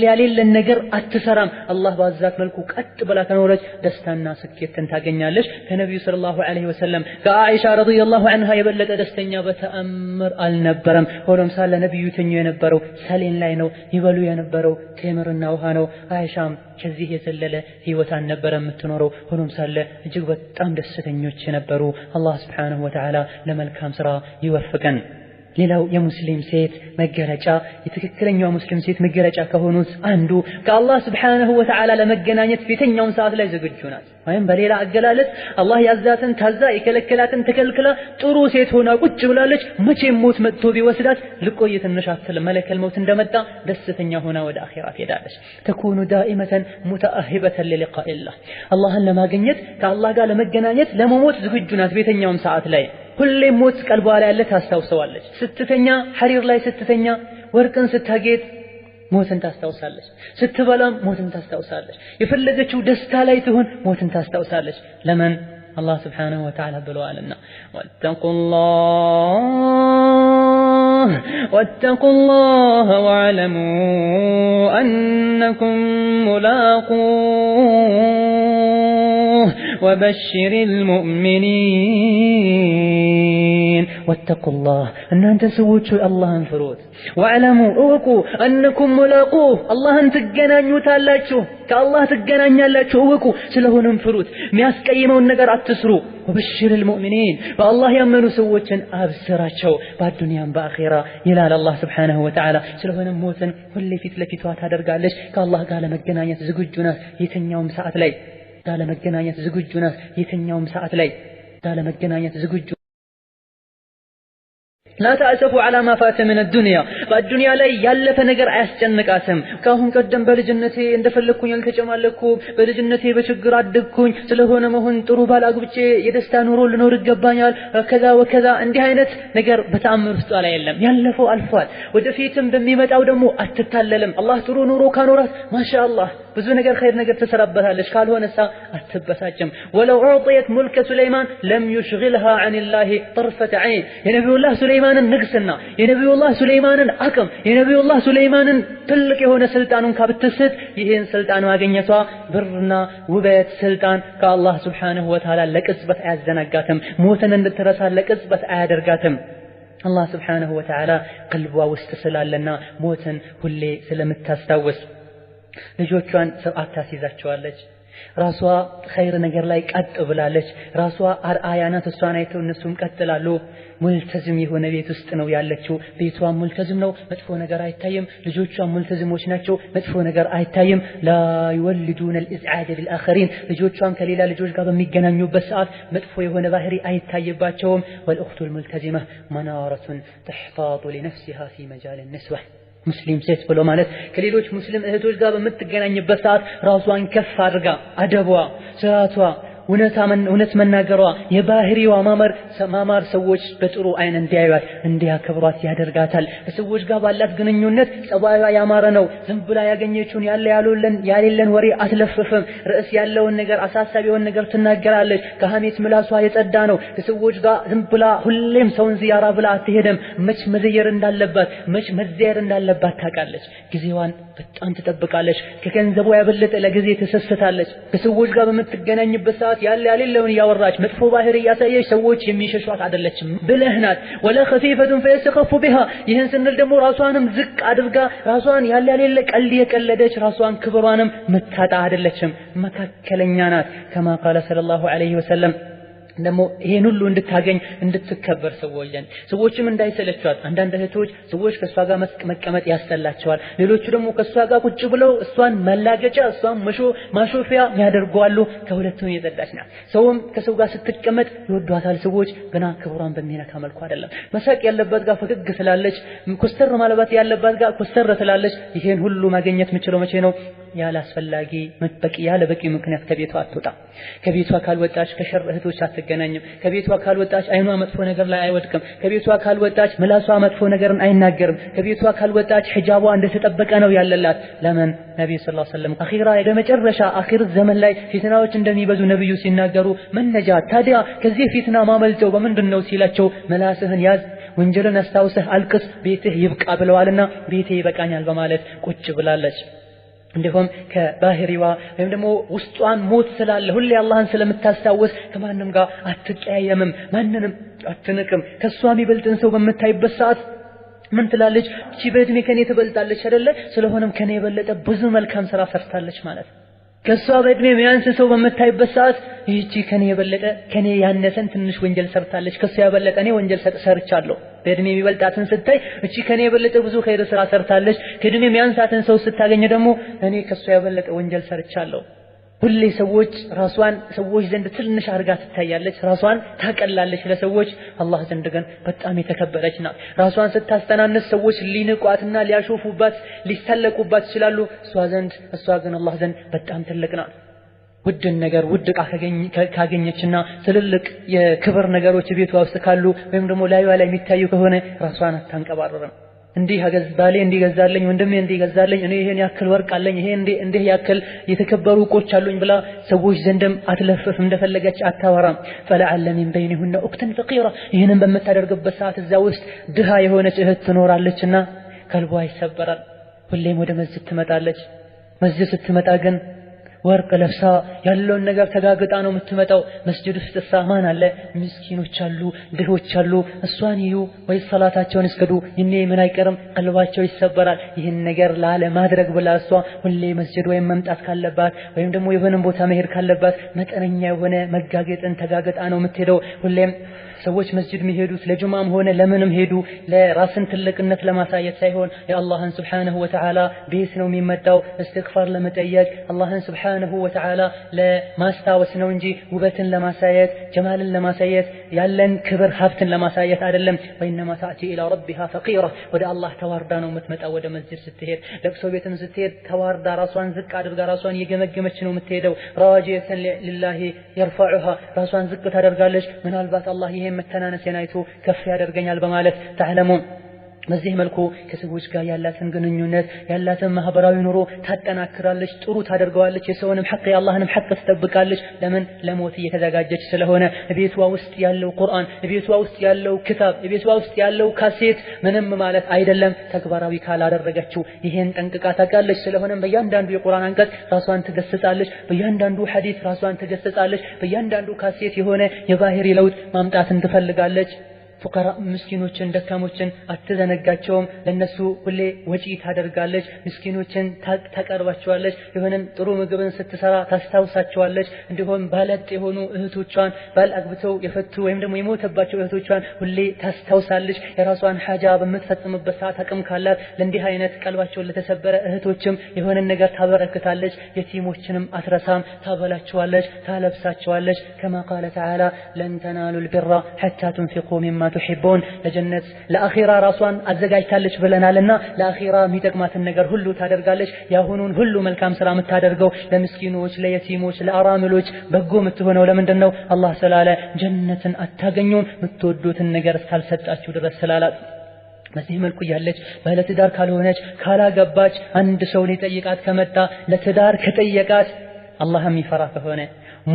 ያሌለ ነገር አትሰራም አላህ ባዛት መልኩ ቀጥ ብላ ከኖረች ደስታና ስኬትን ታገኛለች ከነብዩ ሰለላሁ ዐለይሂ ወሰለም ከአኢሻ ረዲየላሁ ዐንሃ የበለጠ ደስተኛ በተአምር አልነበረም ሆኖም ሳለ ነብዩ ተኙ የነበረው ሰሌን ላይ ነው ይበሉ የነበረው ቴምርና ውሃ ነው አይሻም ከዚህ የዘለለ ህይወት አልነበረ የምትኖረው ሆኖም ሳለ እጅግ በጣም ደስተኞች ነበሩ الله سبحانه وتعالى ለመልካም ስራ ይወፍቀን ሌላው የሙስሊም ሴት መገረጫ የተከክለኛው ሙስሊም ሴት መገረጫ ከሆኑት አንዱ ከአላህ Subhanahu Wa Ta'ala ለመገናኘት ፊተኛው ሰዓት ላይ ዝግጁ ናት ወይም በሌላ አገላለጽ አላህ ያዛትን ታዛ የከለከላትን ተከልክላ ጥሩ ሴት ሆና ቁጭ ብላለች መቼም ሞት መጥቶ ቢወስዳት ልቆይ ትንሽ አትል መለከል ሞት እንደመጣ ደስተኛ ሆና ወደ አኺራ ትሄዳለች ተኩኑ دائمة متأهبة للقاء الله አላህን ለማግኘት ከአላህ ጋር ለመገናኘት ለመሞት ዝግጁ ናት ፊተኛው ሰዓት ላይ ሁሌ ሞት ቀልቧ ላይ ያለ ታስታውሰዋለች ስትተኛ ሐሪር ላይ ስትተኛ ወርቅን ስታጌጥ ሞትን ታስታውሳለች ስትበላም ሞትን ታስታውሳለች የፈለገችው ደስታ ላይ ትሆን ሞትን ታስታውሳለች ለምን الله سبحانه وتعالى ብለዋልና واتقوا الله واعلموا أنكم ملاقوه وبشر المؤمنين واتقوا الله أن أنت سويتوا الله انفروت واعلموا اوقوا أنكم ملاقوه الله تجنانيو تالاچو كالله تجنانيالاچو اوقوا ስለሆነ እንፍሩት የሚያስቀይመውን ነገር አትስሩ وبشر المؤمنين فالله يمنوا سوتن أبصراቸው በአዱንያም በአኺራ ይላል الله سبحانه وتعالى ስለሆነ ሞትን ሁሌ ፊት ለፊቷ ታደርጋለች ከአላህ ጋር ለመገናኘት ዝግጁ ናት የትኛውም ሰዓት ላይ ጋር ለመገናኘት ዝግጁ ናት የትኛውም ሰዓት ላይ ጋር ለመገናኘት ዝግጁ لا تأسفوا على ما فات من الدنيا فالدنيا ላይ ያለፈ ነገር አያስጨንቃትም ካሁን ቀደም በልጅነቴ እንደፈለኩኝ አልተጨማለኩ በልጅነቴ በችግር አደግኩኝ ስለሆነ መሆን ጥሩ ባል አግብቼ የደስታ ኑሮ ልኖር ይገባኛል ከዛ ወከዛ እንዲህ አይነት ነገር በተአምር ውስጥ ላይ የለም ያለፈው አልፏል ወደፊትም በሚመጣው ደግሞ አትታለልም አላህ ጥሩ ኑሮ ካኖራት ማሻአላህ ብዙ ነገር ኸይር ነገር ተሰራበታለች ካልሆነሳ አትበሳጭም ولو اعطيت ملك سليمان لم يشغلها عن الله طرفة عين የነብዩ الله ሱለይማንን ንግስና የነብዩላህ ሱለይማንን አቅም የነብዩላህ ሱለይማንን ትልቅ የሆነ ስልጣኑን ካብትስት ይሄን ስልጣን ማግኘቷ ብርና ውበት ስልጣን ከአላህ Subhanahu Wa Ta'ala ለቅጽበት አያዘናጋትም ሞትን እንድትረሳ ለቅጽበት አያደርጋትም አላህ Subhanahu Wa Ta'ala ቀልቧ ውስጥ ስላለና ሞትን ሁሌ ስለምታስታውስ ልጆቿን ሰዓት ታስይዛቸዋለች ራሷ ኸይር ነገር ላይ ቀጥ ብላለች ራሷ አርአያ ናት እሷን አይተው እነሱም ቀጥላሉ ሙልተዝም የሆነ ቤት ውስጥ ነው ያለችው። ቤቷ ሙልተዝም ነው፣ መጥፎ ነገር አይታይም። ልጆቿ ሙልተዝሞች ናቸው፣ መጥፎ ነገር አይታይም። ላ ይወልዱን الإزعاج للآخرين ልጆቿም ከሌላ ልጆች ጋር በሚገናኙበት ሰዓት መጥፎ የሆነ ባህሪ አይታይባቸውም። والأخت الملتزمة منارة تحتاط لنفسها في مجال النسوة ሙስሊም ሴት ብሎ ማለት ከሌሎች ሙስሊም እህቶች ጋር በምትገናኝበት ሰዓት ራሷን ከፍ አድርጋ አደቧ፣ ስራቷ፣ እውነት መናገሯ፣ የባህሪዋ ማማር ሰዎች በጥሩ አይን እንዲያዩት እንዲያከብሯት ያደርጋታል። ከሰዎች ጋር ባላት ግንኙነት ጸባይዋ ያማረ ነው። ዝም ብላ ያገኘችውን ያሌለን ወሬ አትለፍፍም። ርዕስ ያለውን ነገር አሳሳቢውን ነገር ትናገራለች። ከሐሜት ምላሷ የጸዳ ነው። ከሰዎች ጋር ዝም ብላ ሁሌም ሰውን ዚያራ ብላ አትሄድም። መች መዘየር እንዳለባት መች መዘየር እንዳለባት ታውቃለች። ጊዜዋን በጣም ትጠብቃለች። ከገንዘቧ ያበለጠ ለጊዜ ትሰስታለች። ከሰዎች ጋር በምትገናኝበት ሰዓት ያሌለውን ያወራች መጥፎ ባህሪ ያሳየች ሰዎች የሚሸሿት አይደለችም። ብልህ ናት። ወላ ኸፊፈቱን ፈየስተኸፉ ቢሃ ይህን ስንል ደግሞ ራሷንም ዝቅ አድርጋ ራሷን ያሌለ ቀልድ የቀለደች ራሷን ክብሯንም ምታጣ አይደለችም። መካከለኛ ናት። ከማ ቃለ ሰለላሁ ዐለይሂ ወሰለም ደግሞ ይሄን ሁሉ እንድታገኝ እንድትከበር ሰዎችም እንዳይሰለቿት። አንዳንድ እህቶች ሰዎች ከሷ ጋር መቀመጥ ያስጠላቸዋል። ሌሎቹ ደግሞ ከሷ ጋር ቁጭ ብለው እሷን መላገጫ እሷን ማሾፊያ ያደርጓሉ። ከሁለቱም የጸዳች ናት። ሰውም ከሰው ጋር ስትቀመጥ ይወዷታል ሰዎች፣ ገና ክብሯን በሚነካ መልኩ አይደለም። መሳቅ ያለባት ጋር ፈገግ ትላለች፣ ኮስተር ማለት ያለባት ጋር ኮስተር ትላለች። ይሄን ሁሉ ማግኘት የምችለው መቼ ነው? ያላስፈላጊ ያለ በቂ ምክንያት ከቤቷ አትወጣ። ከቤቷ ካልወጣች ከሸር እህቶች አትገናኝም። ከቤቷ ካልወጣች አይኗ መጥፎ ነገር ላይ አይወድቅም። ከቤቷ ካልወጣች ምላሷ መጥፎ ነገርን አይናገርም። ከቤቷ ካልወጣች ሒጃቧ እንደተጠበቀ ነው ያለላት። ለምን? ነብዩ ሰለላሁ ዐለይሂ ወሰለም አኺራ የመጨረሻ አኺር ዘመን ላይ ፊትናዎች እንደሚበዙ ነብዩ ሲናገሩ መነጃ ታዲያ ከዚህ ፊትና ማመልጠው በምንድነው ሲላቸው ምላስህን ያዝ፣ ወንጀልን አስታውሰህ አልቅስ፣ ቤትህ ይብቃ ብለዋልና ቤቴ ይበቃኛል በማለት ቁጭ ብላለች። እንዲሁም ከባህሪዋ ወይም ደግሞ ውስጧን ሞት ስላለ ሁሌ አላህን ስለምታስታውስ ከማንም ጋር አትቀያየምም፣ ማንንም አትንቅም። ከሷ የሚበልጥን ሰው በምታይበት ሰዓት ምን ትላለች? እቺ በእድሜ ከኔ ትበልጣለች አይደለ? ስለሆነም ከኔ የበለጠ ብዙ መልካም ስራ ሰርታለች ማለት። ከሷ በእድሜ የሚያንስ ሰው በምታይበት ሰዓት ይህቺ ከኔ የበለጠ ከኔ ያነሰን ትንሽ ወንጀል ሰርታለች፣ ከሷ የበለጠ እኔ ወንጀል ሰርቻለሁ። በእድሜ የሚበልጣትን ስታይ እቺ ከኔ የበለጠ ብዙ ኸይር ስራ ሰርታለች። ከእድሜ የሚያንሳትን ሰው ስታገኝ ደግሞ እኔ ከሷ የበለጠ ወንጀል ሰርቻለሁ። ሁሌ ራሷን ሰዎች ዘንድ ትንሽ አድርጋ ትታያለች፣ ራሷን ታቀላለች ለሰዎች። አላህ ዘንድ ግን በጣም የተከበረች ናት። ራሷን ስታስተናነስ ሰዎች ሊንቋትና ሊያሾፉባት ሊሰለቁባት ይችላሉ። እሷ ግን አላህ ዘንድ በጣም ትልቅ ናት። ውድን ነገር ውድ ዕቃ ካገኘችና ትልልቅ የክብር ነገሮች ቤቷ ውስጥ ካሉ ወይም ደግሞ ላይዋ ላይ የሚታዩ ከሆነ ራሷን አታንቀባረርም። ባሌ እንዲገዛልኝ፣ ወንድሜ እንዲገዛልኝ፣ እኔ ይሄን ያክል ወርቅ አለኝ፣ ይሄ እንዲህ ያክል የተከበሩ ዕቆች አሉኝ ብላ ሰዎች ዘንድም አትለፍፍ፣ እንደፈለገች አታወራም። ፈለዓለ ሚን በይኒሁነ ኡክተን ፈቂራ ይህንን በምታደርግበት ሰዓት እዛ ውስጥ ድሃ የሆነች እህት ትኖራለችና ከልቧ ይሰበራል። ሁሌም ወደ መስጂድ ትመጣለች። መስጂድ ስትመጣ ግን ወርቅ ለብሳ ያለውን ነገር ተጋግጣ ነው የምትመጣው። መስጂድ ውስጥ ማን አለ? ምስኪኖች አሉ፣ ድሆች አሉ። እሷን ይዩ ወይ ሰላታቸውን እስከዱ እኔ ምን አይቀርም ቀልባቸው ይሰበራል። ይህን ነገር ላለማድረግ ብላ እሷ ሁሌ መስጂድ ወይም መምጣት ካለባት ወይም ደግሞ የሆነ ቦታ መሄድ ካለባት መጠነኛ የሆነ መጋገጥን ተጋግጣ ነው የምትሄደው። ሁሌም ሰዎች መስጂድ የሚሄዱት ለጁማም ሆነ ለምንም ሄዱ ለራስን ትልቅነት ለማሳየት ሳይሆን የአላህን ሱብሓነሁ ወተዓላ ቤት ነው የሚመጣው እስትግፋር ለመጠየቅ አላህን ሱብሓነሁ ወተዓላ ለማስታወስ ነው እንጂ ውበትን ለማሳየት ጀማልን ለማሳየት ያለን ክብር ሀብትን ለማሳየት አይደለም። ወይነማ ተእቲ ኢላ ረቢሃ ፈቂራ ወደ አላህ ተዋርዳ ነው የምትመጣው። ወደ መስጂድ ስትሄድ ለቅሶ ቤትም ስትሄድ ተዋርዳ ራሷን ዝቅ አድርጋ ራሷን እየገመገመች ነው የምትሄደው። ራዋጂየተን ሊላሂ የርፈዑሃ ራሷን ዝቅ ታደርጋለች። ምናልባት አላህ ይሄ መተናነስን አይቶ ከፍ ያደርገኛል በማለት ተዕለሙን። በዚህ መልኩ ከሰዎች ጋር ያላትን ግንኙነት ያላትን ማህበራዊ ኑሮ ታጠናክራለች፣ ጥሩ ታደርገዋለች። የሰውንም ሐቅ የአላህንም ሐቅ ትጠብቃለች። ለምን? ለሞት እየተዘጋጀች ስለሆነ። ቤቷ ውስጥ ያለው ቁርአን፣ ቤቷ ውስጥ ያለው ክታብ፣ ቤቷ ውስጥ ያለው ካሴት ምንም ማለት አይደለም ተግባራዊ ካላደረገችው። ይሄን ጠንቅቃ ታውቃለች። ስለሆነም በእያንዳንዱ የቁርአን አንቀጽ ራሷን ትገስጻለች፣ በእያንዳንዱ ሐዲስ ራሷን ትገስጻለች፣ በእያንዳንዱ ካሴት የሆነ የባህሪ ለውጥ ማምጣትን ትፈልጋለች። ፉቀራ ምስኪኖችን ደካሞችን አትዘነጋቸውም ለነሱ ሁሌ ወጪ ታደርጋለች ምስኪኖችን ታቀርባቸዋለች የሆነን ጥሩ ምግብን ስትሰራ ታስታውሳቸዋለች እንዲሁም ባለጥ የሆኑ እህቶቿን ባልአግብተው የፈቱ ወይም ደግሞ የሞተባቸው እህቶቿን ሁሌ ታስታውሳለች የራሷን ሐጃ በምትፈጽምበት ሰዓት አቅም ካላት ለእንዲህ አይነት ቀልባቸው ለተሰበረ እህቶችም የሆነን ነገር ታበረክታለች የቲሞችንም አትረሳም ታበላቸዋለች ታለብሳቸዋለች كما قال تعالى لن تنالوا البر حتى تنفقوا مما تحبون ለጀነት ለአኺራ ራሷን አዘጋጅታለች ብለናልና ለአኺራ የሚጠቅማትን ነገር ሁሉ ታደርጋለች ያሁኑን ሁሉ መልካም ስራ የምታደርገው ለምስኪኖች ለየቲሞች ለአራምሎች በጎ የምትሆነው ለምንድነው አላህ ስላለ ጀነትን አታገኙም የምትወዱትን ነገር እስካልሰጣችሁ ድረስ ስላላት በዚህ መልኩ ያለች ባለትዳር ካልሆነች ካላገባች አንድ ሰው ሊጠይቃት ከመጣ ለትዳር ከጠየቃት አላህ የሚፈራ ከሆነ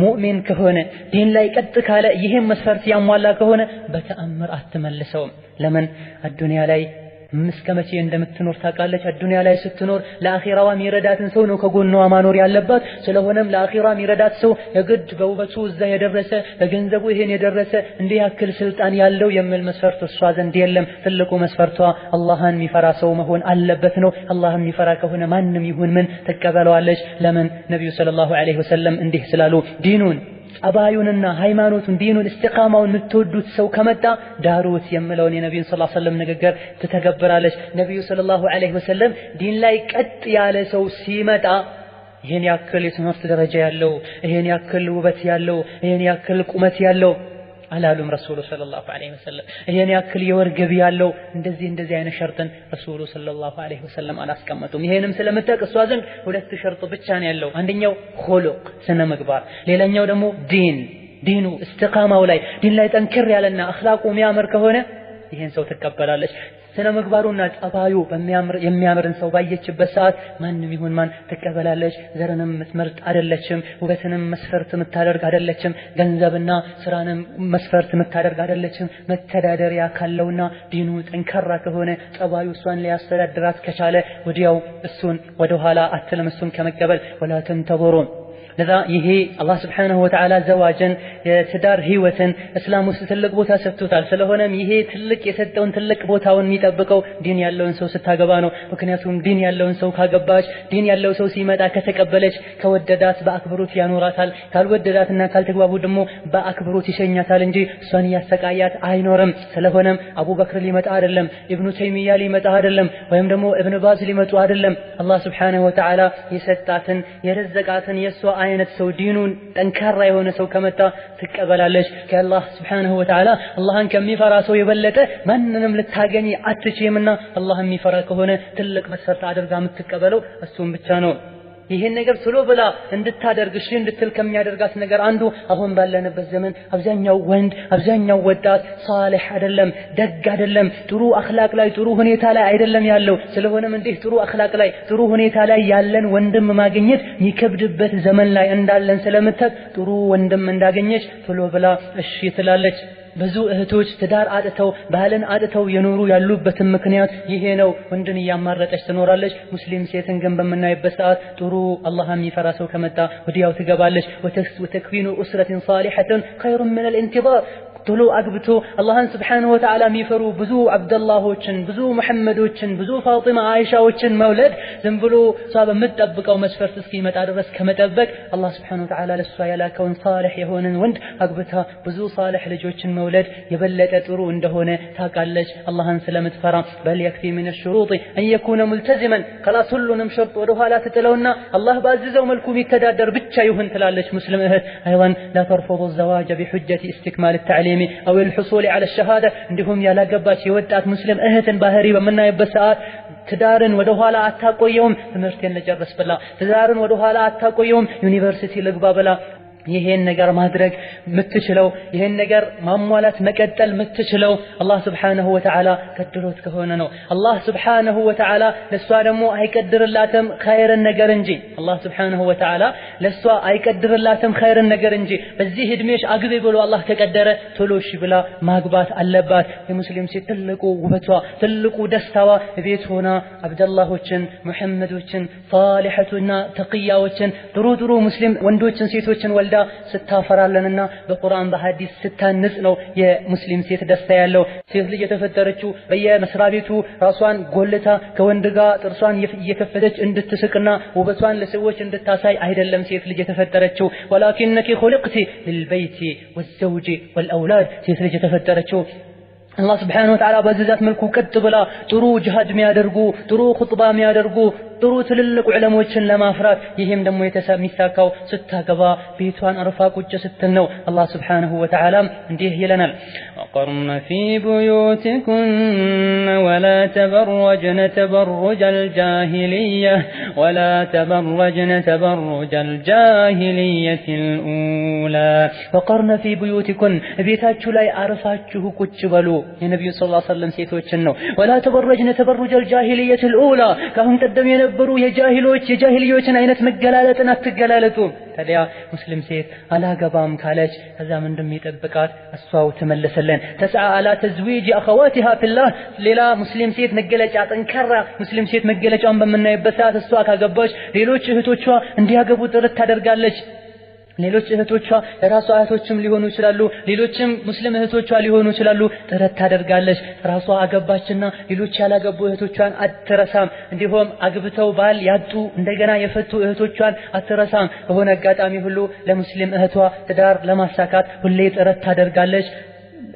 ሙእሚን ከሆነ ዲን ላይ ቀጥ ካለ ይሄን መስፈርት ያሟላ ከሆነ በተአምር አትመልሰውም ለምን አዱንያ ላይ እስከመቼ እንደምትኖር ታውቃለች አዱንያ ላይ ስትኖር ለአኺራዋ ሚረዳትን ሰው ነው ከጎኗ ማኖር ያለባት ስለሆነም ለአኺራ ሚረዳት ሰው የግድ በውበቱ እዛ የደረሰ በገንዘቡ ይሄን የደረሰ እንዲህ ያክል ስልጣን ያለው የሚል መስፈርት እሷ ዘንድ የለም ትልቁ መስፈርቷ አላህን የሚፈራ ሰው መሆን አለበት ነው አላህን የሚፈራ ከሆነ ማንንም ይሁን ምን ተቀበለዋለች ለምን ነብዩ ሰለላሁ ዐለይሂ ወሰለም እንዲህ ስላሉ ዲኑን አባዩንና ሃይማኖቱን ዲኑን እስቲቃማውን የምትወዱት ሰው ከመጣ ዳሩት የሚለውን የነብዩ ሰለላሁ ዐለይሂ ወሰለም ንግግር ትተገብራለች ነብዩ ሰለላሁ ዐለይሂ ወሰለም ዲን ላይ ቀጥ ያለ ሰው ሲመጣ ይሄን ያክል የትምህርት ደረጃ ያለው ይሄን ያክል ውበት ያለው ይሄን ያክል ቁመት ያለው አላሉም ረሱሉ ሰለላሁ ዐለይሂ ወሰለም ይሄን ያክል የወርገብ ያለው እንደዚህ አይነት ሸርጥን ረሱሉ ሰለላሁ ዐለይሂ ወሰለም አላስቀመጡም ይሄንም ስለምትጠቅሷ ዘንድ ሁለት ሸርጥ ብቻ ነው ያለው አንደኛው ኹሉቅ ስነ ምግባር ሌላኛው ደግሞ ዲኑ እስቲቃማው ላይ ዲን ላይ ጠንክር ያለና አኽላቁ የሚያምር ከሆነ ይሄን ሰው ትቀበላለች ስነ ምግባሩና ጸባዩ የሚያምርን ሰው ባየችበት ሰዓት ማንንም ይሁን ማን ትቀበላለች ዘርንም ምትመርጥ አይደለችም ውበትንም መስፈርት የምታደርግ አይደለችም ገንዘብና ስራንም መስፈርት የምታደርግ አይደለችም መተዳደሪያ ካለውና ዲኑ ጠንካራ ከሆነ ጸባዩ እሷን ሊያስተዳድራት ከቻለ ወዲያው እሱን ወደ ኋላ አትልም እሱን ከመቀበል ወላ ተንተظሩን ለዛ ይሄ አላህ Subhanahu Wa Ta'ala ዘዋጀን የትዳር ህይወትን እስላም ውስጥ ትልቅ ቦታ ሰጥቶታል ስለሆነም ይሄ ትልቅ የሰጠውን ትልቅ ቦታውን የሚጠብቀው ዲን ያለውን ሰው ስታገባ ነው ምክንያቱም ዲን ያለውን ሰው ካገባች ዲን ያለው ሰው ሲመጣ ከተቀበለች ከወደዳት በአክብሮት ያኖራታል ካልወደዳትና ካልተግባቡ ደግሞ በአክብሮት ይሸኛታል እንጂ እሷን ያሰቃያት አይኖርም ስለሆነም አቡበክር ሊመጣ አይደለም ኢብኑ ተይሚያ ሊመጣ አይደለም ወይም ደግሞ ኢብኑ ባዝ ሊመጡ አይደለም አላህ Subhanahu Wa Ta'ala የሰጣትን የረዘቃትን የሷ አይነት ሰው ዲኑን ጠንካራ የሆነ ሰው ከመጣ ትቀበላለች ከአላህ Subhanahu Wa Ta'ala አላህን ከሚፈራ ሰው የበለጠ ማንንም ልታገኝ አትችይምና አላህን የሚፈራ ከሆነ ትልቅ መስፈርት አድርጋ የምትቀበለው እሱም ብቻ ነው ይሄን ነገር ስሎ ብላ እንድታደርግ እሺ እንድትል ከሚያደርጋት ነገር አንዱ አሁን ባለንበት ዘመን አብዛኛው ወንድ አብዛኛው ወጣት ሷሊህ አይደለም ደግ አይደለም ጥሩ አኽላቅ ላይ ጥሩ ሁኔታ ላይ አይደለም ያለው ስለሆነም እንዲህ ጥሩ አኽላቅ ላይ ጥሩ ሁኔታ ላይ ያለን ወንድም ማግኘት የሚከብድበት ዘመን ላይ እንዳለን ስለምትተክ ጥሩ ወንድም እንዳገኘች ስሎ ብላ እሺ ትላለች ብዙ እህቶች ትዳር አጥተው ባልን አጥተው የኖሩ ያሉበት ምክንያት ይሄ ነው ወንድን ያማረጠች ትኖራለች ሙስሊም ሴትን ግን በመናይበት ሰዓት ጥሩ አላህን የሚፈራ ሰው ከመጣ ወዲያው ትገባለች ወተክዊኑ ኡስረትን ሷሊሐተን ኸይሩ ሚን አልኢንቲዛር ቶሎ አግብቶ አላህን Subhanahu Wa Ta'ala የሚፈሩ ብዙ አብደላሆችን ብዙ መሐመዶችን ብዙ ፋጢማ አይሻዎችን መውለድ ዝም ብሎ ሷብ የምትጠብቀው መስፈርት እስኪመጣ ድረስ ከመጠበቅ አላህ Subhanahu Wa Ta'ala ለሷ ያላከውን ሷሊህ የሆነን ወንድ አግብታ ብዙ ሷሊህ ልጆችን መውለድ የበለጠ ጥሩ እንደሆነ ታውቃለች አላህን ስለምትፈራ በል يكفي من الشروط ان يكون ملتزما خلاص ሁሉንም ሸርጥ ወደ ኋላ ትጥለውና አላህ ባዘዘው መልኩ የሚተዳደር ብቻ ይሁን ትላለች ሙስሊም እህት ايضا لا ترفض الزواج بحجة استكمال التعليم او الحصول على الشهاده እንደሁም ያላገባች የወጣት ሙስሊም እህትን ባህሪ በመናይበት ሰዓት ትዳርን ወደ ኋላ አታቆየውም ትምህርትን ለጨርስ ብላ ትዳርን ወደ ኋላ አታቆየውም ዩኒቨርሲቲ ልግባ ብላ ይሄን ነገር ማድረግ ምትችለው ይሄን ነገር ማሟላት መቀጠል ምትችለው አላህ Subhanahu Wa Ta'ala ቀድሮት ከሆነ ነው አላህ Subhanahu Wa Ta'ala ለሷ ደግሞ አይቀድርላትም ኸይርን ነገር እንጂ አላህ Subhanahu Wa Ta'ala ለሷ አይቀድርላትም ኸይርን ነገር እንጂ በዚህ እድሜሽ አግቢ ብሎ አላህ ከቀደረ ቶሎሽ ብላ ማግባት አለባት የሙስሊም ሴት ትልቁ ውበቷ ትልቁ ደስታዋ ቤት ሆና አብደላሆችን መሐመዶችን ሷሊሐቱና ተቂያዎችን ጥሩ ሙስሊም ወንዶችን ሴቶችን ወልዳ ስታፈራለንና በቁርአን በሐዲስ ስታንጽ ነው የሙስሊም ሴት ደስታ ያለው። ሴት ልጅ የተፈጠረችው በየመስሪያ ቤቱ ራሷን ጎልታ ከወንድ ጋር ጥርሷን እየከፈተች እንድትስቅና ውበቷን ለሰዎች እንድታሳይ አይደለም ሴት ልጅ የተፈጠረችው። ወላኪነኪ ኹልቅቲ ሊልበይቲ ወዘውጂ ወልአውላድ ሴት ልጅ የተፈጠረችው አላህ ስብሓነሁ ወተዓላ በዛት መልኩ ቀጥ ብላ ጥሩ ጂሃድ የሚያደርጉ ጥሩ ኹጥባ የሚያደርጉ ጥሩ ትልልቅ ዑለሞችን ለማፍራት ይሄም ደግሞ የሚሳካው ስታገባ ቤቷን አርፋ ቁጭ ስትል ነው። አላህ ስብሓነሁ ወተዓላ እንዲህ ይለናል ወቀርነ ፊ ቡዩቲኩነ ወላ ተበረጅነ ተበሩጀል ጃሂልየቲል ኡላ ወቀርነ ፊ ቡዩቲኩን ቤታችሁ ላይ አርፋችሁ ቁጭ በሉ የነብዩ ሰለላሁ ዐለይሂ ወሰለም ሴቶችን ነው። ወላ ተበረጅነ ተበሩጀል ጃሂልየቲል ኡላ ካሁን ቀደም የነበሩ የጃሂልዮችን አይነት መገላለጥን አትገላለጡ። ታዲያ ሙስሊም ሴት አላገባም ካለች ከዛ ምን እንደሚጠብቃት እሷው ትመለሰለን። ተስዓ አላ ተዝዊጅ አኸዋቲሃ ፊላህ ሌላ ሙስሊም ሴት መገለጫ ጠንካራ ሙስሊም ሴት መገለጫውን በምናይበት ሰዓት እሷ ካገባች ሌሎች እህቶቿ እንዲያገቡ ጥረት ታደርጋለች። ሌሎች እህቶቿ ራሷ እህቶችም ሊሆኑ ይችላሉ፣ ሌሎችም ሙስሊም እህቶቿ ሊሆኑ ይችላሉ። ጥረት ታደርጋለች። ራሷ አገባችና ሌሎች ያላገቡ እህቶቿን አትረሳም። እንዲሁም አግብተው ባል ያጡ እንደገና የፈቱ እህቶቿን አትረሳም። በሆነ አጋጣሚ ሁሉ ለሙስሊም እህቷ ትዳር ለማሳካት ሁሌ ጥረት ታደርጋለች።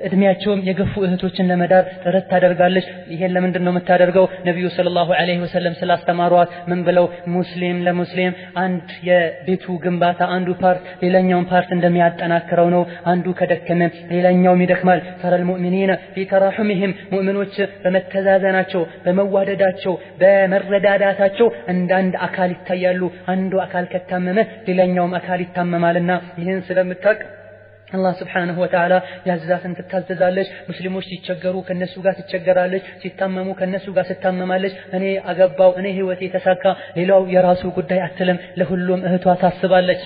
እድሜያቸውም የገፉ እህቶችን ለመዳር ጥረት ታደርጋለች። ይሄን ለምንድን ነው የምታደርገው? ነብዩ ሰለላሁ ዐለይሂ ወሰለም ስላስተማሯት ምን ብለው ሙስሊም ለሙስሊም አንድ የቤቱ ግንባታ አንዱ ፓርት ሌላኛውን ፓርት እንደሚያጠናክረው ነው። አንዱ ከደከመ ሌላኛውም ይደክማል። ተረል ሙእሚኒነ ፊ ተራሑሚሂም ሙእሚኖች በመተዛዘናቸው በመዋደዳቸው በመረዳዳታቸው እንዳንድ አካል ይታያሉ። አንዱ አካል ከታመመ ሌላኛውም አካል ይታመማልና ይህን ስለምታውቅ አላህ ስብሓነሁ ወተዓላ ያዘዛትን ትታዘዛለች። ሙስሊሞች ሲቸገሩ ከነሱ ጋር ትቸገራለች፣ ሲታመሙ ከነሱ ጋር ትታመማለች። እኔ አገባው እኔ ህይወቴ ተሳካ ሌላው የራሱ ጉዳይ አትልም፣ ለሁሉም እህቷ ታስባለች።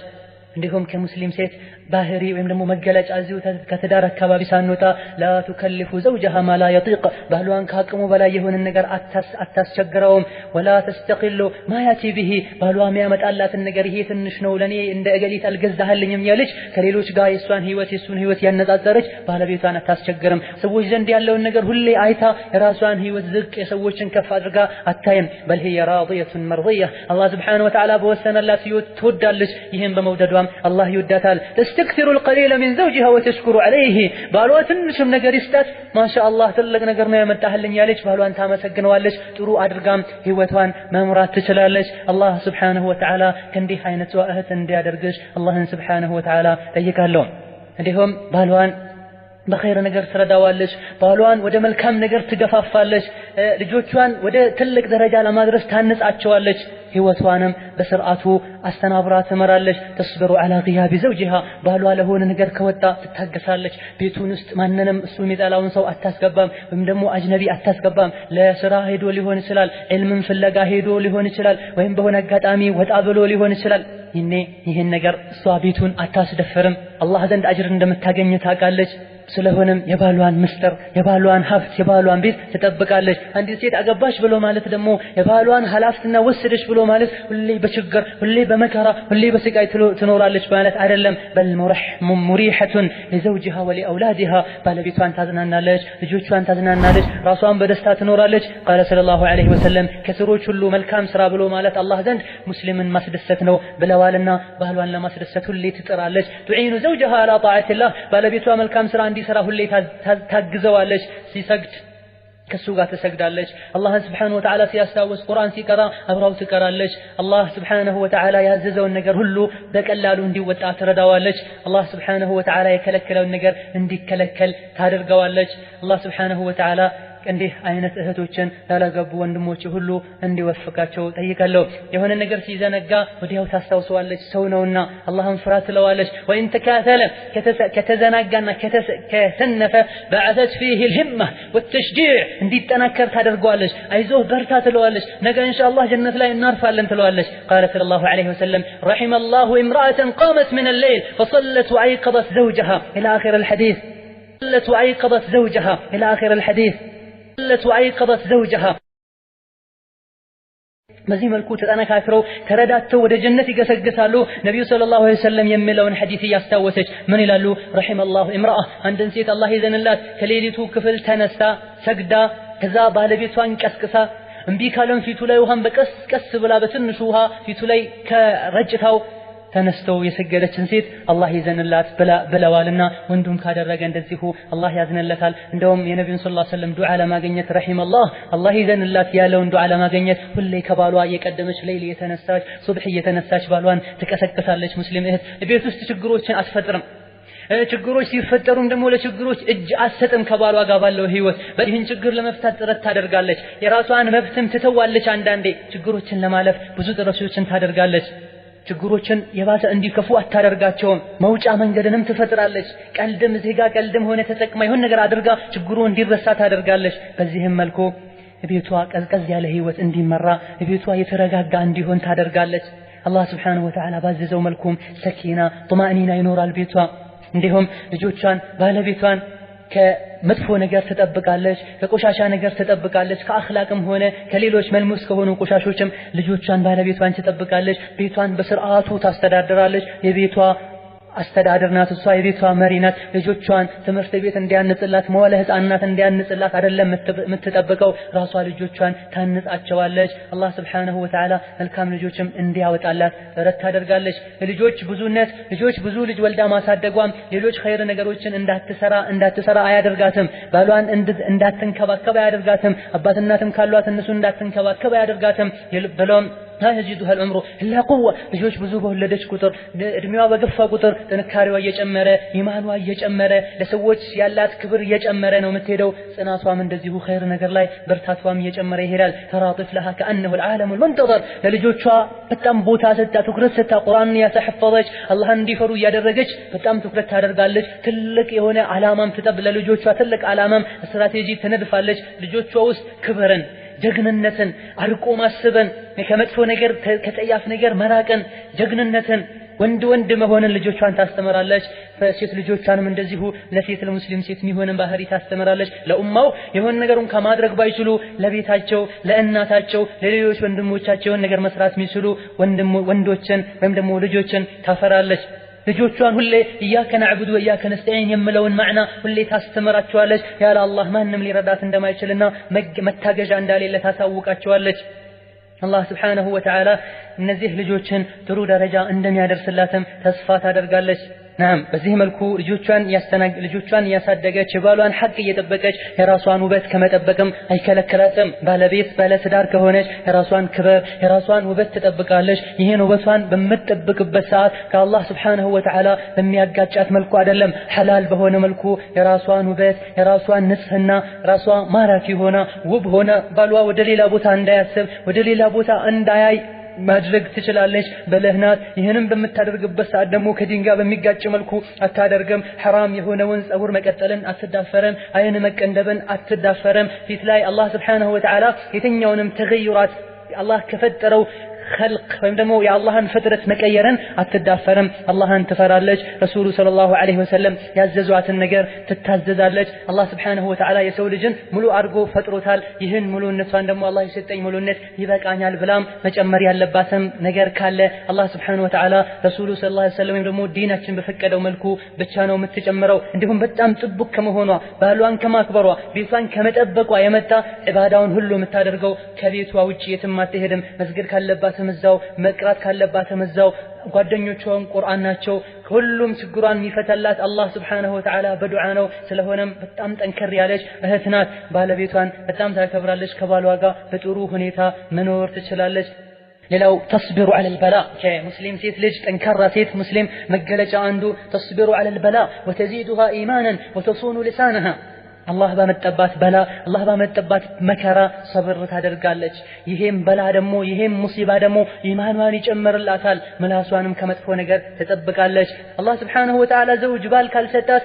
እንዲሁም ከሙስሊም ሴት ባህሪ ወይም ደግሞ መገለጫ እዚሁ ከትዳር አካባቢ ሳንወጣ ላ ቱከልፉ ዘውጀሃ ማ ላ የጢቅ ባህሏን ከአቅሙ በላይ የሆነ ነገር አታስቸግረውም። ወላ ተስተቂሉ ማ ያቲ ቢሂ ባህሏ የሚያመጣላትን ነገር ይሄ ትንሽ ነው ለኔ እንደ እገሊት አልገዛህልኝም ያለች ከሌሎች ጋር የእሱን ህይወት ያነጻጸረች ባለቤቷን አታስቸግርም። ሰዎች ዘንድ ያለውን ነገር ሁሌ አይታ የራሷን ህይወት ዝቅ የሰዎችን ከፍ አድርጋ አታይም። በል ሂየ ራዲየቱን መርዲያ አላህ ሱብሓነሁ ወተዓላ በወሰነላት ህይወት ትወዳለች። ይህም በመውደዷም አላህ ይወዳታል። تستكثر القليل من زوجها وتشكر عليه ባሏ ትንሽም ነገር ይስጣት ማሻአላህ ትልቅ ነገር ነው ያመጣህልኝ ያለች ባሏን ታመሰግነዋለች። ጥሩ አድርጋም ህይወቷን መምራት ትችላለች። አላህ ሱብሓነሁ ወተዓላ ከእንዲህ አይነቷ እህት እንዲያደርግሽ አላህን ሱብሓነሁ ወተዓላ ጠይቃለሁ። እንዲሁም ባሏን በኸይር ነገር ትረዳዋለች። ባሏን ወደ መልካም ነገር ትገፋፋለች። ልጆቿን ወደ ትልቅ ደረጃ ለማድረስ ታነጻቸዋለች። ህይወቷንም በስርዓቱ አስተናብራ ትመራለች። ተስበሩ አላ ጊያቢ ዘውጂሃ ባሏ ለሆነ ነገር ከወጣ ትታገሳለች። ቤቱን ውስጥ ማንንም እሱ የሚጠላውን ሰው አታስገባም፣ ወይም ደግሞ አጅነቢ አታስገባም። ለስራ ሄዶ ሊሆን ይችላል፣ ዕልምን ፍለጋ ሄዶ ሊሆን ይችላል፣ ወይም በሆነ አጋጣሚ ወጣ ብሎ ሊሆን ይችላል። ይህን ነገር እሷ ቤቱን አታስደፍርም። አላህ ዘንድ አጅር እንደምታገኝ ታውቃለች። ስለሆነም የባሏን ምስጢር የባሏን ሀብት የባሏን ቤት ትጠብቃለች። አንዲት ሴት አገባች ብሎ ማለት ደግሞ የባሏን ኃላፊነት ወሰደች ብሎ ማለት ሁሌ በችግር ሁሌ በመከራ ሁሌ በስቃይ ትኖራለች ማለት አይደለም። በል ሙሪሐቱን ለዘውጂሃ ወለአውላዲሃ ባለቤቷን ታዝናናለች፣ ልጆቿን ታዝናናለች፣ ራሷን በደስታ ትኖራለች። ቃለ ሰለላሁ ዐለይሂ ወሰለም ከስሮች ሁሉ መልካም ስራ ብሎ ማለት አላህ ዘንድ ሙስሊምን ማስደሰት ነው ብለዋልና ባሏን ለማስደሰት ሁሌ ትጥራለች። ቱዒኑ ዘውጂሃ አላ ጣዓቲላህ ባለቤቷ መልካም ስራ እንዲሰራ ሁሌ ታግዘዋለች። ሲሰግድ ከሱ ጋር ትሰግዳለች። አላህን ስብሓነሁ ወተዓላ ሲያስታውስ ቁርአን ሲቀራ አብራው ትቀራለች። አላህ ስብሓነሁ ወተዓላ ያዘዘውን ነገር ሁሉ በቀላሉ እንዲወጣ ትረዳዋለች። አላህ ስብሓነሁ ወተዓላ የከለከለውን ነገር እንዲከለከል ታደርገዋለች። አላህ ስብሓነሁ ወተዓላ እንዲህ አይነት እህቶችን ላላገቡ ወንድሞች ሁሉ እንዲወፍቃቸው ጠይቃለሁ። የሆነ ነገር ሲዘነጋ ወዲያው ታስታውሰዋለች፣ ሰው ነውና አላህን ፍራ ትለዋለች። ወይን ተካተለ ከተዘናጋና ከተሰነፈ በዐተት ፊህ الهمة والتشجيع እንዲጠናከር ታደርገዋለች። አይዞህ በርታ ትለዋለች። ነገ ኢንሻአላህ ጀነት ላይ እናርፋለን ትለዋለች። قال صلى الله عليه وسلم رحم الله امرأة قامت من الليل فصلت وأيقظت زوجها إلى آخر الحديث صلت وأيقظت زوجها إلى آخر الحديث صلت وأيقظت زوجها በዚህ መልኩ ተጠናክረው ተረዳተው ወደ ጀነት ይገሰግሳሉ። ነብዩ ሰለላሁ ዐለይሂ ወሰለም የሚለውን ሐዲስ ያስታወሰች ምን ይላሉ? ረሂመላሁ ኢምራአ አንድን ሴት አላህ ይዘንላት ከሌሊቱ ክፍል ተነስታ ሰግዳ ከዛ ባለቤቷን ቀስቅሳ እምቢ ካለም ፊቱ ላይ ውሃን በቀስ ብላ በትንሹ ውሃ ፊቱ ላይ ከረጭታው ተነስተው የሰገደችን ሴት አላህ ይዘንላት ብለዋልና ወንዱም ካደረገ እንደዚሁ አላህ ያዝንለታል። እንደውም የነብዩን ሰለላሁ ዐለይሂ ወሰለም ዱዓ ለማግኘት ረሂመላህ አላህ ይዘንላት ያለውን ዱዓ ለማግኘት ሁሌ ከባሏ የቀደመች ሌሊት የተነሳች ሱብህ የተነሳች ባሏን ትቀሰቅሳለች። ሙስሊም እህት ቤት ውስጥ ችግሮችን አትፈጥርም። ችግሮች ሲፈጠሩም ደግሞ ለችግሮች እጅ አትሰጥም። ከባሏ ጋር ባለው ህይወት ይህን ችግር ለመፍታት ጥረት ታደርጋለች። የራሷን መብትም ትተዋለች። አንዳንዴ ችግሮችን ለማለፍ ብዙ ጥረቶችን ታደርጋለች። ችግሮችን የባሰ እንዲከፉ አታደርጋቸውም። መውጫ መንገድንም ትፈጥራለች። ቀልድም ዜጋ ቀልድም ሆነ ተጠቅማ ይሁን ነገር አድርጋ ችግሩ እንዲረሳ ታደርጋለች። በዚህም መልኩ ቤቷ ቀዝቀዝ ያለ ህይወት እንዲመራ ቤቷ የተረጋጋ እንዲሆን ታደርጋለች። አላህ Subhanahu Wa Ta'ala ባዘዘው መልኩም ሰኪና ጡማእኒና ይኖራል ቤቷ። እንዲሁም ልጆቿን ባለቤቷን ከመጥፎ ነገር ተጠብቃለች፣ ከቆሻሻ ነገር ተጠብቃለች። ከአኽላቅም ሆነ ከሌሎች መልሙስ ከሆኑ ቆሻሾችም ልጆቿን ባለቤቷን ተጠብቃለች። ቤቷን በስርዓቱ ታስተዳድራለች። የቤቷ አስተዳደር ናት። እሷ የቤቷ መሪ ናት። ልጆቿን ትምህርት ቤት እንዲያንጽላት መዋለ ህፃናት እንዲያንጽላት አይደለም የምትጠብቀው፣ ራሷ ልጆቿን ታንጻቸዋለች። አላህ Subhanahu Wa Ta'ala መልካም ልጆችም እንዲያወጣላት ጥረት ታደርጋለች። ልጆች ብዙነት ልጆች ብዙ ልጅ ወልዳ ማሳደጓም ሌሎች ኸይር ነገሮችን እንዳትሰራ አያደርጋትም። ባሏን እንዳትንከባከብ አያደርጋትም። አባት እናትም ካሏት እነሱ እንዳትንከባከብ አያደርጋትም። በሎም يزيدها العمر إلا قوة ልጆች ብዙ በወለደች ቁጥር እድሜዋ በገፋ ቁጥር ጥንካሬዋ እየጨመረ ኢማኗ እየጨመረ ለሰዎች ያላት ክብር እየጨመረ ነው የምትሄደው። ጽናቷም እንደዚሁ ኸይር ነገር ላይ በርታቷም እየጨመረ ይሄዳል። ተራጥፍ لها كأنه العالم المنتظر ለልጆቿ በጣም ቦታ ሰጣ ትኩረት ሰጣ ቁርአንን ያተሐፈዘች አላህን እንዲፈሩ ያደረገች በጣም ትኩረት ታደርጋለች። ትልቅ የሆነ ዓላማም ትጠብ ለልጆቿ ትልቅ ዓላማም ስትራቴጂ ትነድፋለች። ልጆቿ ውስጥ ክብርን ጀግንነትን አርቆ ማስበን ከመጥፎ ነገር ከጸያፍ ነገር መራቅን ጀግንነትን ወንድ መሆንን ልጆቿን ታስተምራለች። ሴት ልጆቿንም እንደዚሁ ለሴት ለሙስሊም ሴት የሚሆንን ባህሪ ታስተምራለች። ለኡማው የሆነ ነገሩን ከማድረግ ባይችሉ ለቤታቸው ለእናታቸው ለሌሎች ወንድሞቻቸው ነገር መስራት የሚችሉ ወንዶችን ወይም ደግሞ ልጆችን ታፈራለች። ልጆቿን ሁሌ ኢያከ ነዕቡዱ ወኢያከ ነስተዒን የሚለውን ማዕና ሁሌ ታስተምራቸዋለች። ያለ አላህ ማንም ሊረዳት እንደማይችልና መታገዣ እንደሌለ ታሳውቃቸዋለች። አላህ Subhanahu Wa Ta'ala እነዚህ ልጆችን ጥሩ ደረጃ እንደሚያደርስላትም ተስፋ ታደርጋለች። ናም በዚህ መልኩ ልጆቿን ያሳደገች ባሏን ሐቅ እየጠበቀች የራሷን ውበት ከመጠበቅም አይከለከላትም። ባለትዳር ከሆነች የራሷን ክብር የራሷን ውበት ትጠብቃለች። ይሄን ውበቷን በምትጠብቅበት ሰዓት ከአላህ Subhanahu Wa Ta'ala በሚያጋጫት መልኩ አይደለም፣ ሐላል በሆነ መልኩ የራሷን ውበት የራሷን ንጽህና ራሷ ማራኪ ሆና ውብ ሆና ባሏ ወደ ሌላ ቦታ እንዳያስብ ወደ ሌላ ቦታ እንዳያይ ማድረግ ትችላለች። በለህናት ይሄንን በምታደርግበት ሰዓት ደግሞ ከዲንጋ በሚጋጭ መልኩ አታደርግም። حرام የሆነውን ጸጉር መቀጠልን አትዳፈረም። አይን መቀንደብን አትዳፈረም። ፊት ላይ አላህ Subhanahu Wa Ta'ala የተኛውንም ተገይራት አላህ ከፈጠረው خلق ወይም ደግሞ የአላህን ፍጥረት መቀየርን አትዳፈርም። አላህን ትፈራለች። ረሱሉ ሰለላሁ ዐለይሂ ወሰለም ያዘዟትን ነገር ትታዘዛለች። አላህ Subhanahu Wa Ta'ala የሰው ልጅን ሙሉ አድርጎ ፈጥሮታል። ይህን ሙሉነቷን ደግሞ አላህ የሰጠኝ ሙሉነት ይበቃኛል ብላም መጨመር ያለባትም ነገር ካለ አላህ Subhanahu Wa Ta'ala ረሱሉ ሰለላሁ ዐለይሂ ወሰለም ደግሞ ዲናችን በፈቀደው መልኩ ብቻ ነው የምትጨምረው። እንዲሁም በጣም ጥብቅ ከመሆኗ ባሏን ከማክበሯ ቤቷን ከመጠበቋ የመጣ ኢባዳውን ሁሉ የምታደርገው ከቤቷ ውጪ የትም አትሄድም። መስጊድ ካለባት እዛው መቅራት ካለባት እዛው ጓደኞቿን ቁርአን ናቸው። ሁሉም ችግሯን የሚፈታላት አላህ Subhanahu Wa Ta'ala በዱዓ ነው። ስለሆነም በጣም ጠንከር ያለች እህት ናት። ባለቤቷን በጣም ታከብራለች። ከባሏ ጋር በጥሩ ሁኔታ መኖር ትችላለች። ሌላው ተስቢሩ على البلاء ከሙስሊም ሴት ልጅ ጠንካራ ሴት ሙስሊም መገለጫ አንዱ ተስቢሩ على البلاء وتزيدها ايمانا وتصون لسانها አላህ ባመጣባት በላ አላህ ባመጣባት መከራ ሰብር ታደርጋለች። ይሄም በላ ደግሞ ይሄም ሙሲባ ደግሞ ኢማኗን ይጨምርላታል። ምላሷንም ከመጥፎ ነገር ተጠብቃለች። አላህ Subhanahu Wa Ta'ala ዘውጅ ባል ካልሰጣት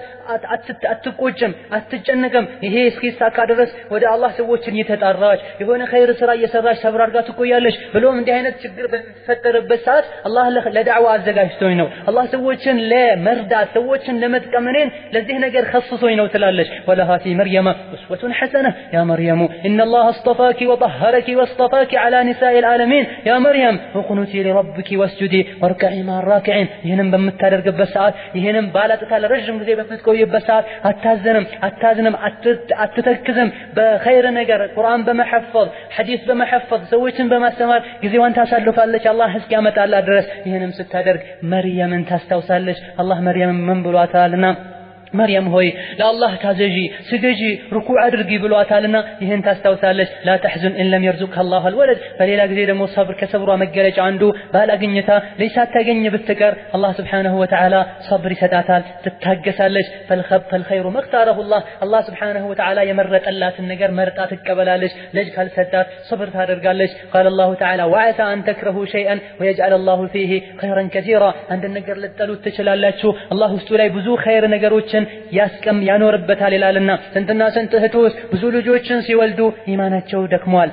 አትቆጭም አትጨነቅም። ይሄ እስኪሳካ ድረስ ወደ አላህ ሰዎችን እየተጣራች የሆነ ኸይር ስራ እየሰራች ሰብር አድርጋ ትቆያለች። ብሎም እንዲህ አይነት ችግር በተፈጠረበት ሰዓት አላህ ለዳዕዋ አዘጋጅቶኝ ነው አላህ ሰዎችን ለመርዳት ሰዎችን ለመጥቀም እኔን ለዚህ ነገር خصصوኝ ነው ትላለች። ወላሂ في مريم أسوة حسنة يا مريم إن الله اصطفاك وطهرك واصطفاك على نساء العالمين يا مريم اقنتي لربك واسجدي واركعي مع الراكعين ይሄንን በመታደርግበት ሰዓት ይሄንን ባላጥታ ለረጅም ጊዜ በምትቆይበት ሰዓት አታዝንም አትተክዝም በኸይር ነገር ቁርአን በመሐፈዝ ሐዲስ በመሐፈዝ ሰዎችን በማስተማር ጊዜዋን ታሳልፋለች አላህ እስኪያመጣላት ድረስ ይሄንን ስታደርግ መርየምን ታስታውሳለች አላህ መርየምን ምን ብሏታልና مريم هوي لا الله تازجي سجي ركوع أدرجي بلواتالنا يهن تستوثالش لا تحزن إن لم يرزقها الله الولد فليلا قدير مو صبر كسبر ومجلج عنده بالا قنيتا ليس تجني بالتكر الله سبحانه وتعالى صبر ستاتال تتهجسالش فالخير ما اختاره الله سبحانه وتعالى يمرت اللات النجر مرتات الكبلالش لجك السدات صبر تادرقالش قال الله تعالى وعسى أن تكرهوا شيئا ويجعل الله فيه خيرا كثيرا عند النجر للتلو تشلالاتشو الله استولي بزو خير نجروتش ያስቀም ያኖርበታል ይላልና ስንትና ስንት እህቶች ብዙ ልጆችን ሲወልዱ ኢማናቸው ደክሟል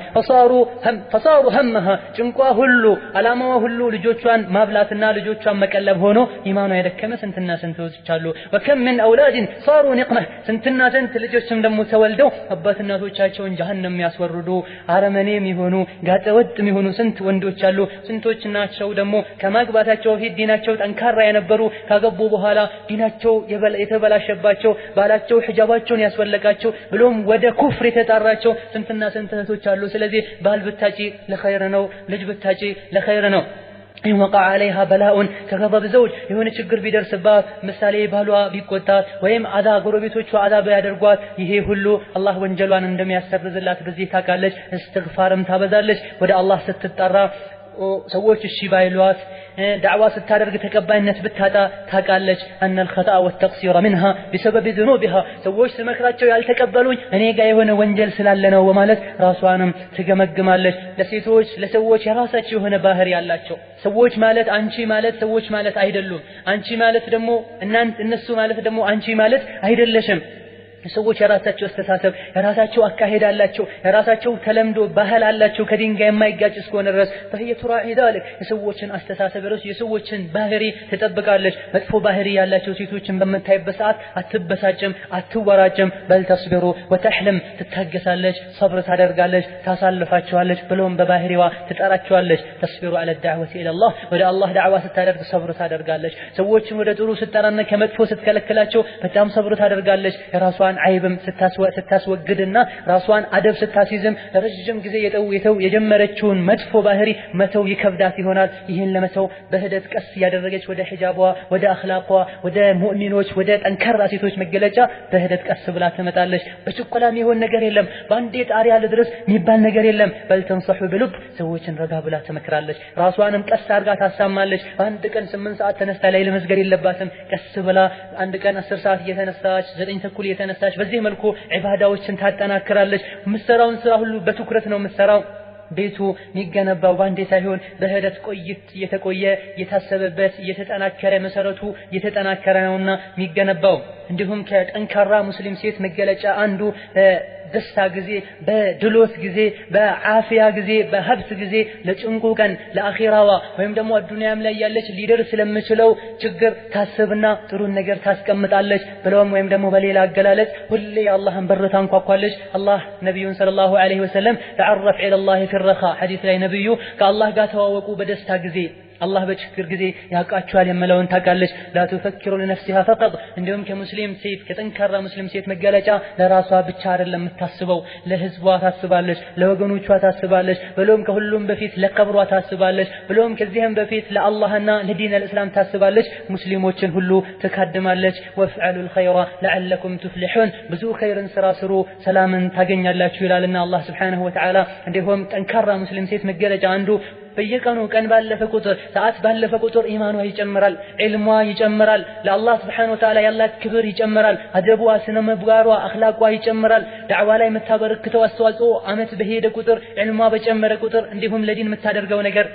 ፈሳሩ همها ጭንቋ ሁሉ አላማዋ ሁሉ ልጆቿን ማብላትና ልጆቿን መቀለብ ሆኖ ኢማኗ የደከመ ስንትና ስንት ልጆች አሉ وكم من اولاد صاروا نقمه ስንትና ስንት ልጆችም ደግሞ ተወልደው አባት እናቶቻቸውን ጀሃነም ያስወርዱ አረመኔም ይሆኑ ጋጠወጥ የሚሆኑ ስንት ወንዶች አሉ ስንቶች ናቸው ደግሞ ከማግባታቸው ፊት ዲናቸው ጠንካራ የነበሩ ካገቡ በኋላ ዲናቸው የተበላሸባቸው ባላቸው ሒጃባቸውን ያስወለቃቸው ብሎም ወደ ኩፍር የተጣራቸው ስንትና ስንት እህቶች አሉ ስለዚህ ባል ብታጪ ለኸይር ነው ልጅ ብታጪ ለኸይር ነው إن وقع عليها بلاء كغضب زوج يهون ችግር ቢደርስባት ምሳሌ ባሏ ቢቆጣት ወይም አዳ ጎረቤቶቿ አዳ ቢያደርጓት ይሄ ሁሉ አላህ ወንጀሏን እንደሚያሰርዝላት በዚህ ታውቃለች እስትግፋርም ታበዛለች ወደ አላህ ስትጠራ ሰዎች እሺ ባይሏት ዳዕዋ ስታደርግ ተቀባይነት ብታጣ ታውቃለች ان الخطا والتقصير منها بسبب ذنوبها ሰዎች ስመክራቸው ያልተቀበሉኝ እኔ ጋር የሆነ ወንጀል ስላለ ነው በማለት ራሷንም ትገመግማለች ለሴቶች ለሰዎች የራሳቸው የሆነ ባህሪ ያላቸው ሰዎች ማለት አንቺ ማለት ሰዎች ማለት አይደሉም አንቺ ማለት ደግሞ እነሱ ማለት ደግሞ አንቺ ማለት አይደለሽም ሰዎች የራሳቸው አስተሳሰብ የራሳቸው አካሄድ አላቸው የራሳቸው ተለምዶ ባህል አላቸው ከድንጋይ የማይጋጭ እስከሆነ ድረስ فهي تراعي ذلك የሰዎችን አስተሳሰብ የሰዎችን ባህሪ ትጠብቃለች መጥፎ ባህሪ ያላቸው ሴቶችን በመታይበት ሰዓት አትበሳጭም አትወራጭም بل تصبر وتحلم ትታገሳለች صبر ታደርጋለች ታሳልፋቸዋለች ብሎም በባህሪዋ ትጠራቸዋለች تصبر على الدعوه الى الله ወደ አላህ ዳዕዋ ስታደርግ صبر ታደርጋለች ሰዎችን ወደ ጥሩ ስጠራና ከመጥፎ ስትከለክላቸው በጣም صبر ታደርጋለች የራሷን አይብም ስታስወግድና ራሷን አደብ ስታስይዝም ለረጅም ጊዜ የጀመረችውን መጥፎ ባህሪ መተው ይከብዳት ይሆናል ይሄን ለመተው በህደት ቀስ ያደረገች ወደ ሒጃቧ ወደ አኽላቋ ወደ ሙእሚኖች ወደ ጠንካራ ሴቶች መገለጫ በህደት ቀስ ብላ ትመጣለች በችኮላ የሚሆን ነገር የለም ባንዴ ጣሪያ ለድረስ የሚባል ነገር የለም በል ተንصح بلب ሰዎችን ረጋ ብላ ትመክራለች ራሷንም ቀስ አድርጋ ታሳማለች አንድ ቀን 8 ሰዓት ተነስታ ላይ ለመስገድ የለባትም ቀስ ብላ አንድ ቀን 10 ሰዓት እየተነሳች 9 ተኩል እየተነሳች በዚህ መልኩ ዒባዳዎችን ታጠናክራለች ምሰራውን ስራ ሁሉ በትኩረት ነው ምሰራው ቤቱ የሚገነባው ባንዴ ሳይሆን በህደት ቆይት የተቆየ የታሰበበት የተጠናከረ መሰረቱ የተጠናከረ ነውና የሚገነባው እንዲሁም ከጠንካራ ሙስሊም ሴት መገለጫ አንዱ ደስታ ጊዜ በድሎት ጊዜ በአፊያ ጊዜ በሀብት ጊዜ ለጭንቁ ቀን ለአኺራዋ ወይም ደግሞ አዱንያም ላይ ያለች ሊደርስ ስለምችለው ችግር ታስብና ጥሩ ነገር ታስቀምጣለች ብለውም ወይም ደግሞ በሌላ አገላለጽ ሁሌ አላህን በር ታንኳኳለች አላህ ነብዩን ሰለላሁ ዐለይሂ ወሰለም ተዓረፍ ኢላ አላህ في الرخاء حديث ላይ ነብዩ ከአላህ ጋር ተዋወቁ በደስታ ጊዜ الله በችግር ጊዜ ያቃቸዋል የመለውን ታቃለች لا تفكر لنفسها فقط እንደውም ከሙስሊም ሴት ከጠንካራ ሙስሊም ሴት መገለጫ ለራሷ ብቻ አይደለም የምታስበው ለህዝቧ ታስባለች ለወገኖቿ ታስባለች ብሎም ከሁሉም በፊት ለቀብሯ ታስባለች ብሎም ከዚህም በፊት ለአላህና ለዲን الاسلام ታስባለች ሙስሊሞችን ሁሉ ተካድማለች وافعلوا الخير لعلكم تفلحون ብዙ ኸይርን ስራ ስሩ ሰላምን ታገኛላችሁ ይላልና አላህ Subhanahu Wa Ta'ala እንደውም ጠንካራ ሙስሊም ሴት መገለጫ አንዱ በየቀኑ ቀን ባለፈ ቁጥር ሰዓት ባለፈ ቁጥር ኢማኗ ይጨምራል ዒልሟ ይጨምራል ለአላህ Subhanahu Wa Ta'ala ያላት ክብር ይጨምራል አደቧ ስነ ምግባሯ አኽላቋ ይጨምራል ዳዕዋ ላይ የምታበረክተው አስተዋጽኦ አመት በሄደ ቁጥር ዒልሟ በጨመረ ቁጥር እንዲሁም ለዲን የምታደርገው ነገር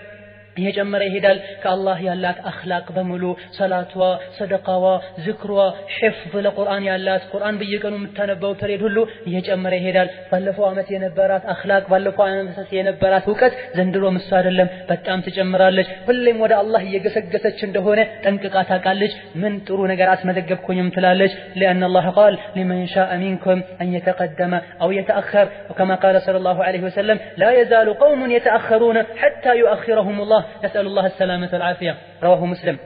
እየጨመረ ይሄዳል ከአላህ ያላት አኽላቅ በሙሉ ሰላቷ ሰደቃዋ ዝክሯ ሒፍዝ ለቁርአን ያላት ቁርአን በየቀኑ የምታነበው ተሬድ ሁሉ እየጨመረ ይሄዳል ባለፈው አመት የነበራት አኽላቅ ባለፈው አመት የነበራት ዕውቀት ዘንድሮ ምሳ አይደለም በጣም ትጨምራለች ሁሌም ወደ አላህ እየገሰገሰች እንደሆነ ጠንቅቃ ታውቃለች ምን ጥሩ ነገር አስመዘገብኩኝም ትላለች لأن الله قال لمن شاء منكم أن يتقدم أو يتأخر وكما قال صلى الله عليه وسلم لا يزال قوم يتأخرون حتى يؤخرهم الله نسأل الله السلامة والعافية رواه مسلم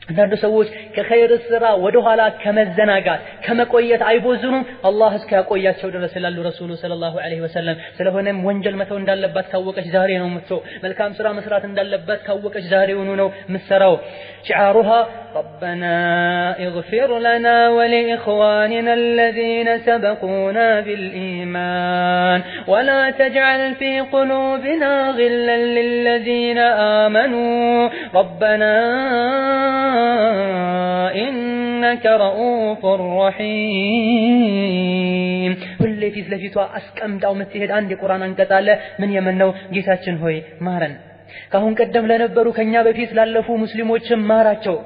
አንዳንድ ሰዎች ከኸይር ስራ ወደ ኋላ ከመዘናጋት ከመቆየት አይቦዝኑም አላህ እስኪያቆያቸው ድረስ ይላሉ ረሱሉ ሰለላሁ ዐለይሂ ወሰለም ስለሆነም ወንጀል መተው እንዳለባት ካወቀች ዛሬ ነው የምትተው መልካም ስራ መስራት እንዳለባት ካወቀች ዛሬውኑ ነው የምትሰራው شعارها ربنا اغفر لنا ولإخواننا الذين سبقونا بالإيمان ولا تجعل في قلوبنا غلا للذين آمنوا ربنا إنك رؤوف رحيم كل في لفيتوا أسكمتوا متهد عندي قرآن አንቀጣለ ምን የመነው ጌታችን ሆይ ማረን ካሁን ቀደም ለነበሩ ከኛ በፊት ላለፉ ሙስሊሞችም ማራቸው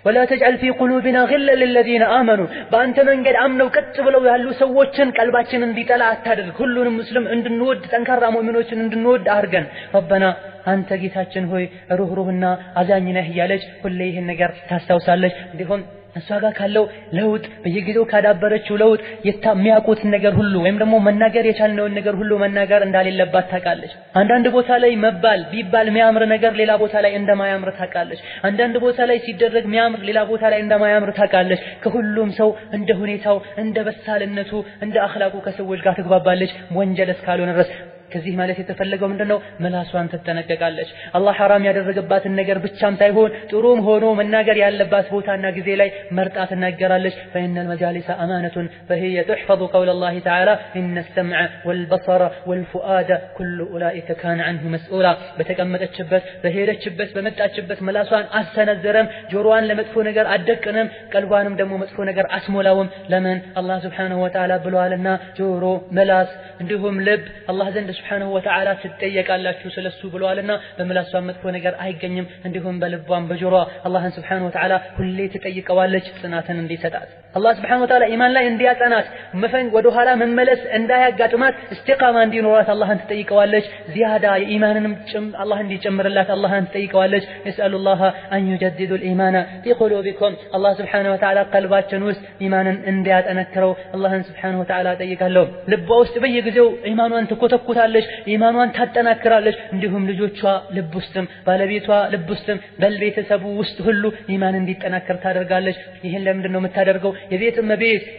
ولا تجعل في قلوبنا غلا للذين آمنوا በአንተ መንገድ አምነው ቀጥ ብለው ያሉ ሰዎችን ቀልባችን እንዲጠላ አታድርግ ሁሉንም ሙስሊም እንድንወድ ጠንካራ ሙእሚኖችን እንድንወድ አድርገን ربنا አንተ ጌታችን ሆይ ሩህሩህና አዛኝ ነህ ያለች ሁሌ ይሄን ነገር ታስታውሳለች እንዲሁም እሷ ጋር ካለው ለውጥ በየጊዜው ካዳበረችው ለውጥ የሚያውቁት ነገር ሁሉ ወይም ደግሞ መናገር የቻልነውን ነገር ሁሉ መናገር እንዳሌለባት ታውቃለች አንዳንድ ቦታ ላይ መባል ቢባል የሚያምር ነገር ሌላ ቦታ ላይ እንደማያምር ታውቃለች አንዳንድ ቦታ ላይ ሲደረግ የሚያምር ሌላ ቦታ ላይ እንደማያምር ታውቃለች ከሁሉም ሰው እንደ ሁኔታው እንደ በሳልነቱ እንደ አኽላቁ ከሰዎች ጋር ትግባባለች ወንጀል እስካልሆነ ድረስ ከዚህ ማለት የተፈለገው ምንድነው መላሷን ተጠነቀቃለች አላህ حرام ያደረገባትን ነገር ብቻም ሳይሆን ጥሩም ሆኖ መናገር ያለባት ቦታና ጊዜ ላይ መርጣ ትናገራለች فإن المجالس أمانة فهي تحفظ قول الله تعالى إن السمع والبصر والفؤاد كل أولئك كان عنه مسؤولا በተቀመጠችበት በሄደችበት በመጣችበት መላሷን አሰነዘረም ጆሮዋን ለመጥፎ ነገር አደቅንም ቀልቧንም ደግሞ መጥፎ ነገር አስሞላውም ለምን አላህ Subhanahu Wa Ta'ala ብሏልና ጆሮ መላስ እንዲሁም ልብ አላህ ዘንድ سبحانه وتعالى تتيقالاችሁ ስለሱ ብለዋልና በመላሷ መጥፎ ነገር አይገኝም እንዲሁም በልቧም በጆሮዋ አላህን سبحانه وتعالى ሁሌ ትጠይቀዋለች ጽናትን እንዲሰጣት አላህ سبحانه وتعالى ኢማን ላይ እንዲያጸናት መፈንግ ወደ ኋላ መመለስ እንዳያጋጥማት استقامة እንዲኖራት አላህን ትጠይቀዋለች ዚያዳ የኢማንንም አላህ እንዲጨምርላት አላህን ትጠይቀዋለች يسأل الله أن يجدد الإيمان في قلوبكم الله سبحانه وتعالى ቀልባችን ውስጥ ኢማንን እንዲያጠነክረው አላህን سبحانه وتعالى ጠይቃለሁ ልቧ ውስጥ በየጊዜው ኢማኗን ትኮተኩታለች ኢማኗን ታጠናክራለች እንዲሁም ልጆቿ ልብ ውስጥም ባለቤቷ ልብ ውስጥም በልቤተሰቡ ውስጥ ሁሉ ኢማን እንዲጠናከር ታደርጋለች ይሄን ለምንድን ነው የምታደርገው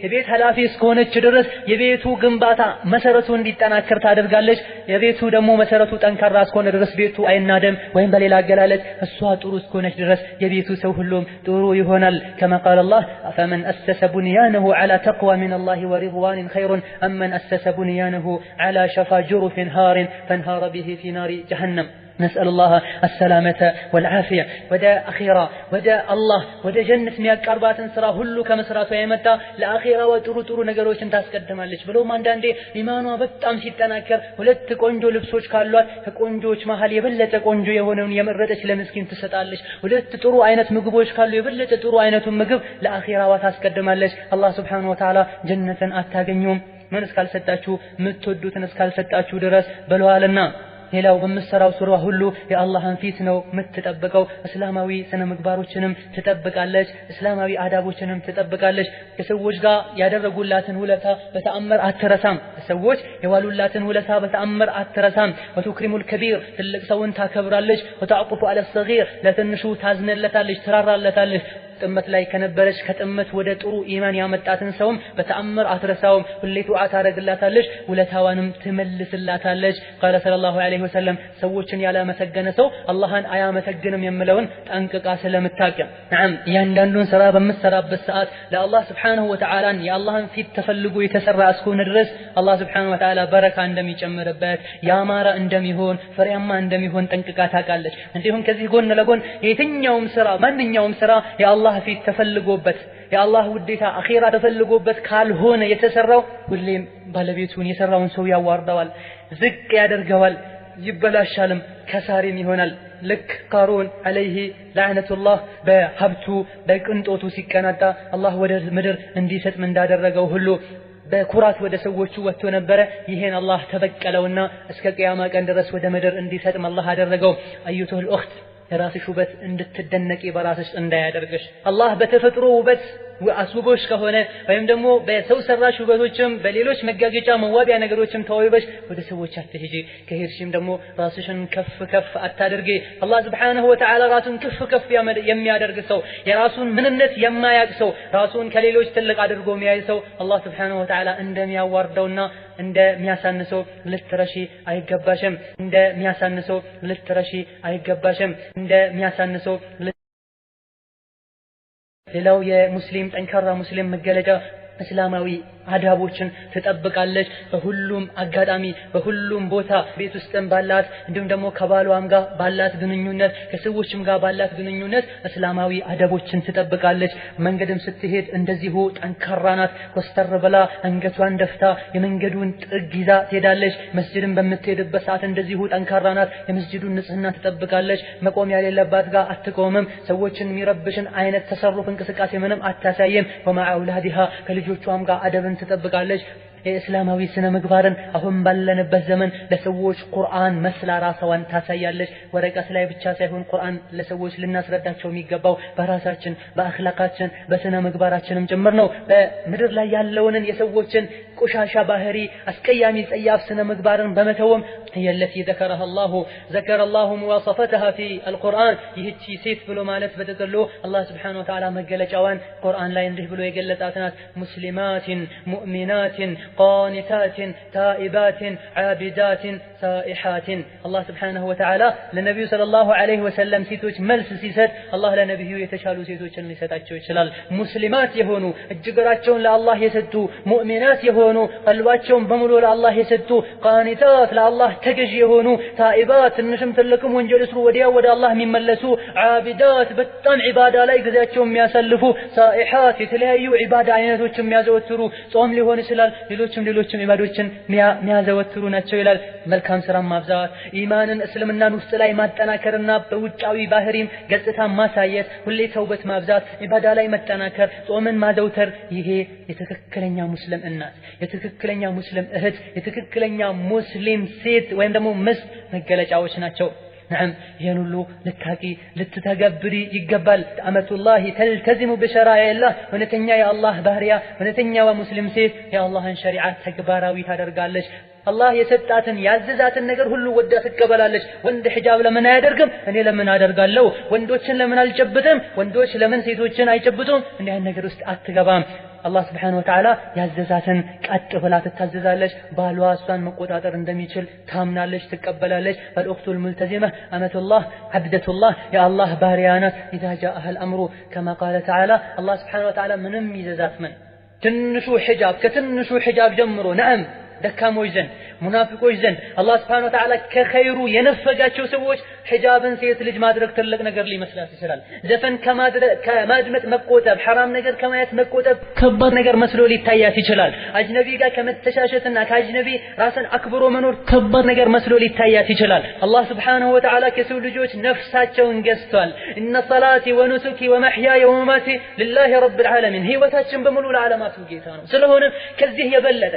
የቤት ኃላፊ እስከሆነች ድረስ የቤቱ ግንባታ መሰረቱ እንዲጠናከር ታደርጋለች የቤቱ ደግሞ መሰረቱ ጠንካራ እስከሆነ ድረስ ቤቱ አይናደም ወይም በሌላ አገላለጽ እሷ ጥሩ እስከሆነች ድረስ የቤቱ ሰው ሁሉም ጥሩ ይሆናል كما قال الله فمن أسس بنيانه على تقوى من الله ورضوان خير أم من أسس بنيانه على شفا جرف هار فانهار به في نار جهنم نسأل الله السلامة والعافية ودا أخيرا ودا الله ودا جنة ميقربات سرا هلو كمسرات ويمتا لأخيرا وطرو نقروشن تاسقدمالش بلو ماندان دي إيمانوا بطام سيتناكر ولت قنجو لبسوش كالوات كقنجوش محل يبلت قنجو يهونون يمردش لمسكين تستالش ولت طرو عينة مقبوش كالو يبلت طرو عينة مقب لأخيرا وتاسقدمالش الله سبحانه وتعالى جنة أتاقنيوم من اسكال ستاتشو متودوتن اسكال ستاتشو درس بلوالنا ሌላው በመሰራው ሱራ ሁሉ የአላህን ፊት ነው የምትጠብቀው እስላማዊ ስነ ምግባሮችንም ትጠብቃለች እስላማዊ አዳቦችንም ትጠብቃለች ከሰዎች ጋር ያደረጉላትን ውለታ በተአምር አትረሳም ሰዎች የዋሉላትን ውለታ በተአምር አትረሳም ወትክሪሙል ከቢር ትልቅ ሰውን ታከብራለች ወተዕቁፉ አለ الصغير ለትንሹ ታዝነለታለች ትራራለታለች ጥመት ላይ ከነበረች ከጥመት ወደ ጥሩ ኢማን ያመጣትን ሰውም በተአምር አትረሳውም ሁሌ ዱዓ ታደርግላታለች ውለታዋንም ትመልስላታለች قال صلى الله عليه وسلم ሰዎችን ያላመሰገነ ሰው አላህን አያመሰግንም የሚለውን ጠንቅቃ ስለምታውቅ نعم ያንዳንዱን ስራ በመሰራበት ሰዓት ለአላህ Subhanahu Wa Ta'ala የአላህን ፊት ተፈልጎ የተሰራ እስከሆነ ድረስ አላህ Subhanahu Wa Ta'ala በረካ እንደሚጨምርበት ያማረ እንደሚሆን ፍሬያማ እንደሚሆን ጠንቅቃ ታውቃለች እንዲሁም ከዚህ ጎን ለጎን የትኛውም ስራ ማንኛውም ስራ የአላህ ፊት ተፈልጎበት የአላህ ውዴታ አኺራ ተፈልጎበት ካልሆነ የተሰራው ሁሌም ባለቤቱን የሰራውን ሰው ያዋርደዋል ዝቅ ያደርገዋል ይበላሻልም ከሳሪም ይሆናል ልክ ቃሩን አለይሂ ለዕነቱላህ በሀብቱ በቅንጦቱ ሲቀናጣ አላህ ወደ ምድር እንዲሰጥም እንዳደረገው ሁሉ በኩራት ወደ ሰዎቹ ወጥቶ ነበረ። ይሄን አላህ ተበቀለውና እስከ ቂያማ ቀን ድረስ ወደ ምድር እንዲሰጥም አላህ አደረገው። አዩቱል ኡኽት የራስሽ ውበት እንድትደነቂ በራስሽ እንዳያደርግሽ አላህ በተፈጥሮ ውበት አስውቦሽ ከሆነ ወይም ደግሞ በሰው ሰራሽ ውበቶችም በሌሎች መጋገጫ መዋቢያ ነገሮችም ተዋይበሽ ወደ ሰዎች አትሄጂ። ከሄድሽም ደግሞ ራስሽን ከፍ ከፍ አታድርጊ። አላህ Subhanahu Wa Ta'ala ራሱን ከፍ ከፍ የሚያደርግ ሰው የራሱን ምንነት የማያውቅ ሰው ራሱን ከሌሎች ትልቅ አድርጎ የሚያይ ሰው አላህ Subhanahu Wa Ta'ala እንደሚያዋርደውና እንደሚያሳንሰው ልትረሺ አይገባሽም። እንደሚያሳንሰው ልትረሺ አይገባሽም። እንደሚያሳንሰው ሌላው የሙስሊም ጠንካራ ሙስሊም መገለጫ እስላማዊ አዳቦችን ትጠብቃለች። በሁሉም አጋጣሚ በሁሉም ቦታ ቤት ውስጥም ባላት እንዲሁም ደግሞ ከባሏም ጋር ባላት ግንኙነት ከሰዎችም ጋር ባላት ግንኙነት እስላማዊ አዳቦችን ትጠብቃለች። መንገድም ስትሄድ እንደዚሁ ጠንካራ ናት። ኮስተር ብላ አንገቷን ደፍታ የመንገዱን ጥግ ይዛ ትሄዳለች። መስጂድም በምትሄድበት ሰዓት እንደዚሁ ጠንካራ ናት። የመስጂዱን ንጽህና ትጠብቃለች። መቆም ያሌለባት ጋር አትቆምም። ሰዎችን የሚረብሽን አይነት ተሰሩፍ እንቅስቃሴ ምንም አታሳይም። ወማዓ አውላዲሃ ከልጆቿም ጋር አደብን ትጠብቃለች። የእስላማዊ ስነ ምግባርን አሁን ባለንበት ዘመን ለሰዎች ቁርአን መስላ ራስዋን ታሳያለች። ወረቀት ላይ ብቻ ሳይሆን ቁርአን ለሰዎች ልናስረዳቸው የሚገባው በራሳችን በአኽላቃችን በስነ ምግባራችንም ጭምር ነው። በምድር ላይ ያለውን የሰዎችን ቆሻሻ ባህሪ አስቀያሚ ጸያፍ ስነ ምግባርን በመተውም የለቲ ذكرها الله ذكر الله مواصفتها في القرآن ይህቺ ሴት ብሎ ማለት በተቀሎ አላህ Subhanahu Wa Ta'ala መገለጫዋን ቁርአን ላይ እንዲህ ብሎ የገለጻት ናት። ሙስሊማትን ሙእሚናትን قانتات تائبات عابدات سائحات الله سبحانه وتعالى للنبي صلى الله عليه وسلم ሴቶች መልስ ሲሰጥ አላህ ለነብዩ የተሻሉ ሴቶችን ሊሰጣቸው ይችላል። ሙስሊማት የሆኑ እጅግራቸውን ለአላህ የሰጡ ሙእሚናት የሆኑ ቀልባቸውን በሙሉ ለአላህ የሰጡ ቃኒታት ለአላህ ተገዥ የሆኑ ታኢባት ትንሽም ትልቅም ወንጀል እስሩ ወዲያው ወደ አላህ የሚመለሱ ዓቢዳት በጣም ዒባዳ ላይ ጊዜያቸውን የሚያሳልፉ ሳኢሓት የተለያዩ ዒባዳ አይነቶችን የሚያዘወትሩ ጾም ሊሆን ይችላል ሌሎችም ኢባዶችን የሚያዘወትሩ ናቸው ይላል። መልካም ስራ ማብዛት ኢማንን እስልምናን ውስጥ ላይ ማጠናከርና በውጫዊ ባህሪም ገጽታ ማሳየት ሁሌ ተውበት ማብዛት ኢባዳ ላይ መጠናከር ጾምን ማዘውተር ይሄ የትክክለኛ ሙስሊም እናት የትክክለኛ ሙስሊም እህት የትክክለኛ ሙስሊም ሴት ወይም ደግሞ ምስት መገለጫዎች ናቸው። نعم ينولو لتاكي لتتقبري يقبل أمة الله تلتزم بشرائع الله ونتنيا يا الله بهريا ونتنيا ومسلم سيف يا الله ان شريعات تكبارا ويتادر قالش الله يسطاتن ያዘዛትን ነገር ሁሉ ወዳ ትቀበላለች። ወንድ ሒጃብ ለምን አያደርግም? እኔ ለምን አደርጋለሁ? ወንዶችን ለምን አልጨብጥም? ወንዶች ለምን ሴቶችን አይጨብጡም? እንዲህ አይነት ነገር ውስጥ አትገባም። አላህ Subhanahu Wa Ta'ala ያዘዛትን ቀጥ ብላ ትታዘዛለች። ባሏ እሷን መቆጣጠር እንደሚችል ታምናለች፣ ትቀበላለች። فالأخت الملتزمة أمة الله عبدة الله يا الله ባሪያ ናት። إذا جاءها الأمر كما قال تعالى الله Subhanahu Wa Ta'ala ምንም ይዘዛት ምን ትንሹ ሒጃብ ከትንሹ ሒጃብ ጀምሮ ነዓም ደካሞች ዘንድ ሙናፊቆች ዘንድ አላህ Subhanahu Wa Ta'ala ከኸይሩ የነፈጋቸው ሰዎች ሒጃብን ሴት ልጅ ማድረግ ትልቅ ነገር ሊመስላት ይችላል። ዘፈን ከማድመጥ መቆጠብ ሐራም ነገር ከማየት መቆጠብ ከባድ ነገር መስሎ ሊታያት ይችላል። አጅነቢ ጋር ከመተሻሸትና ከአጅነቢ ራስን አክብሮ መኖር ከባድ ነገር መስሎ ሊታያት ይችላል። አላህ Subhanahu Wa Ta'ala ከሰው ልጆች ነፍሳቸውን ገዝቷል። ኢነ ሰላቲ ወኑሱኪ ወመሕያየ ወመማቲ ሊላሂ ረቢል ዓለሚን ህይወታችን በሙሉ ለዓለማቱ ጌታ ነው። ስለሆነ ከዚህ የበለጠ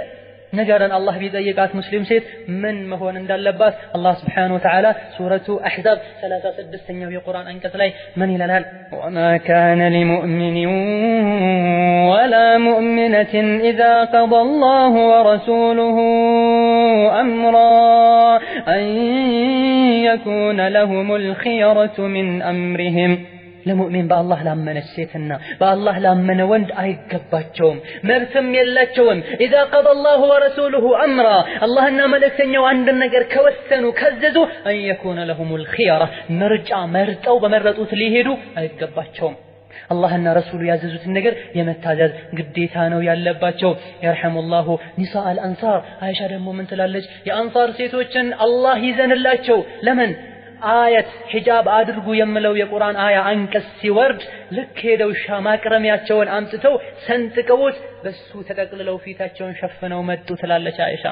ነገርን አላህ ቢጠይቃት ሙስሊም ሴት ምን መሆን እንዳለባት አላህ Subhanahu Wa Ta'ala ሱረቱ አሕዛብ 36ኛው የቁርአን አንቀጽ ላይ ምን ይላል? ወማ ካነ ሊሙእሚኒን ወላ ሙእሚነትን ኢዛ ቀደ አላሁ ወረሱሉሁ አምራ አን የኩነ ለሁሙል ኺየረቱ ሚን አምሪሂም ለሙእሚን በአላህ ላመነች ሴትና በአላህ ላመነ ወንድ አይገባቸውም መብትም የላቸውም። ኢዛ ቀደ አላሁ ወረሱሉሁ አምራ አላህና መልእክተኛው አንድን ነገር ከወሰኑ ካዘዙ አን የኩነ ለሁሙል ኺየራ ምርጫ መርጠው በመረጡት ሊሄዱ አይገባቸውም። አላህና ረሱሉ ያዘዙትን ነገር የመታዘዝ ግዴታ ነው ያለባቸው። የርሐሙላሁ ኒሳእ አልአንሳር አይሻ ደግሞ ምን ትላለች? የአንሳር ሴቶችን አላህ ይዘንላቸው። ለምን አያት ሒጃብ አድርጉ የሚለው የቁርአን አያ አንቀጽ ሲወርድ ልክ ሄደው ማቅረሚያቸውን አምጥተው ሰንጥቀውት በሱ ተጠቅልለው ፊታቸውን ሸፍነው መጡ ትላለች አይሻ።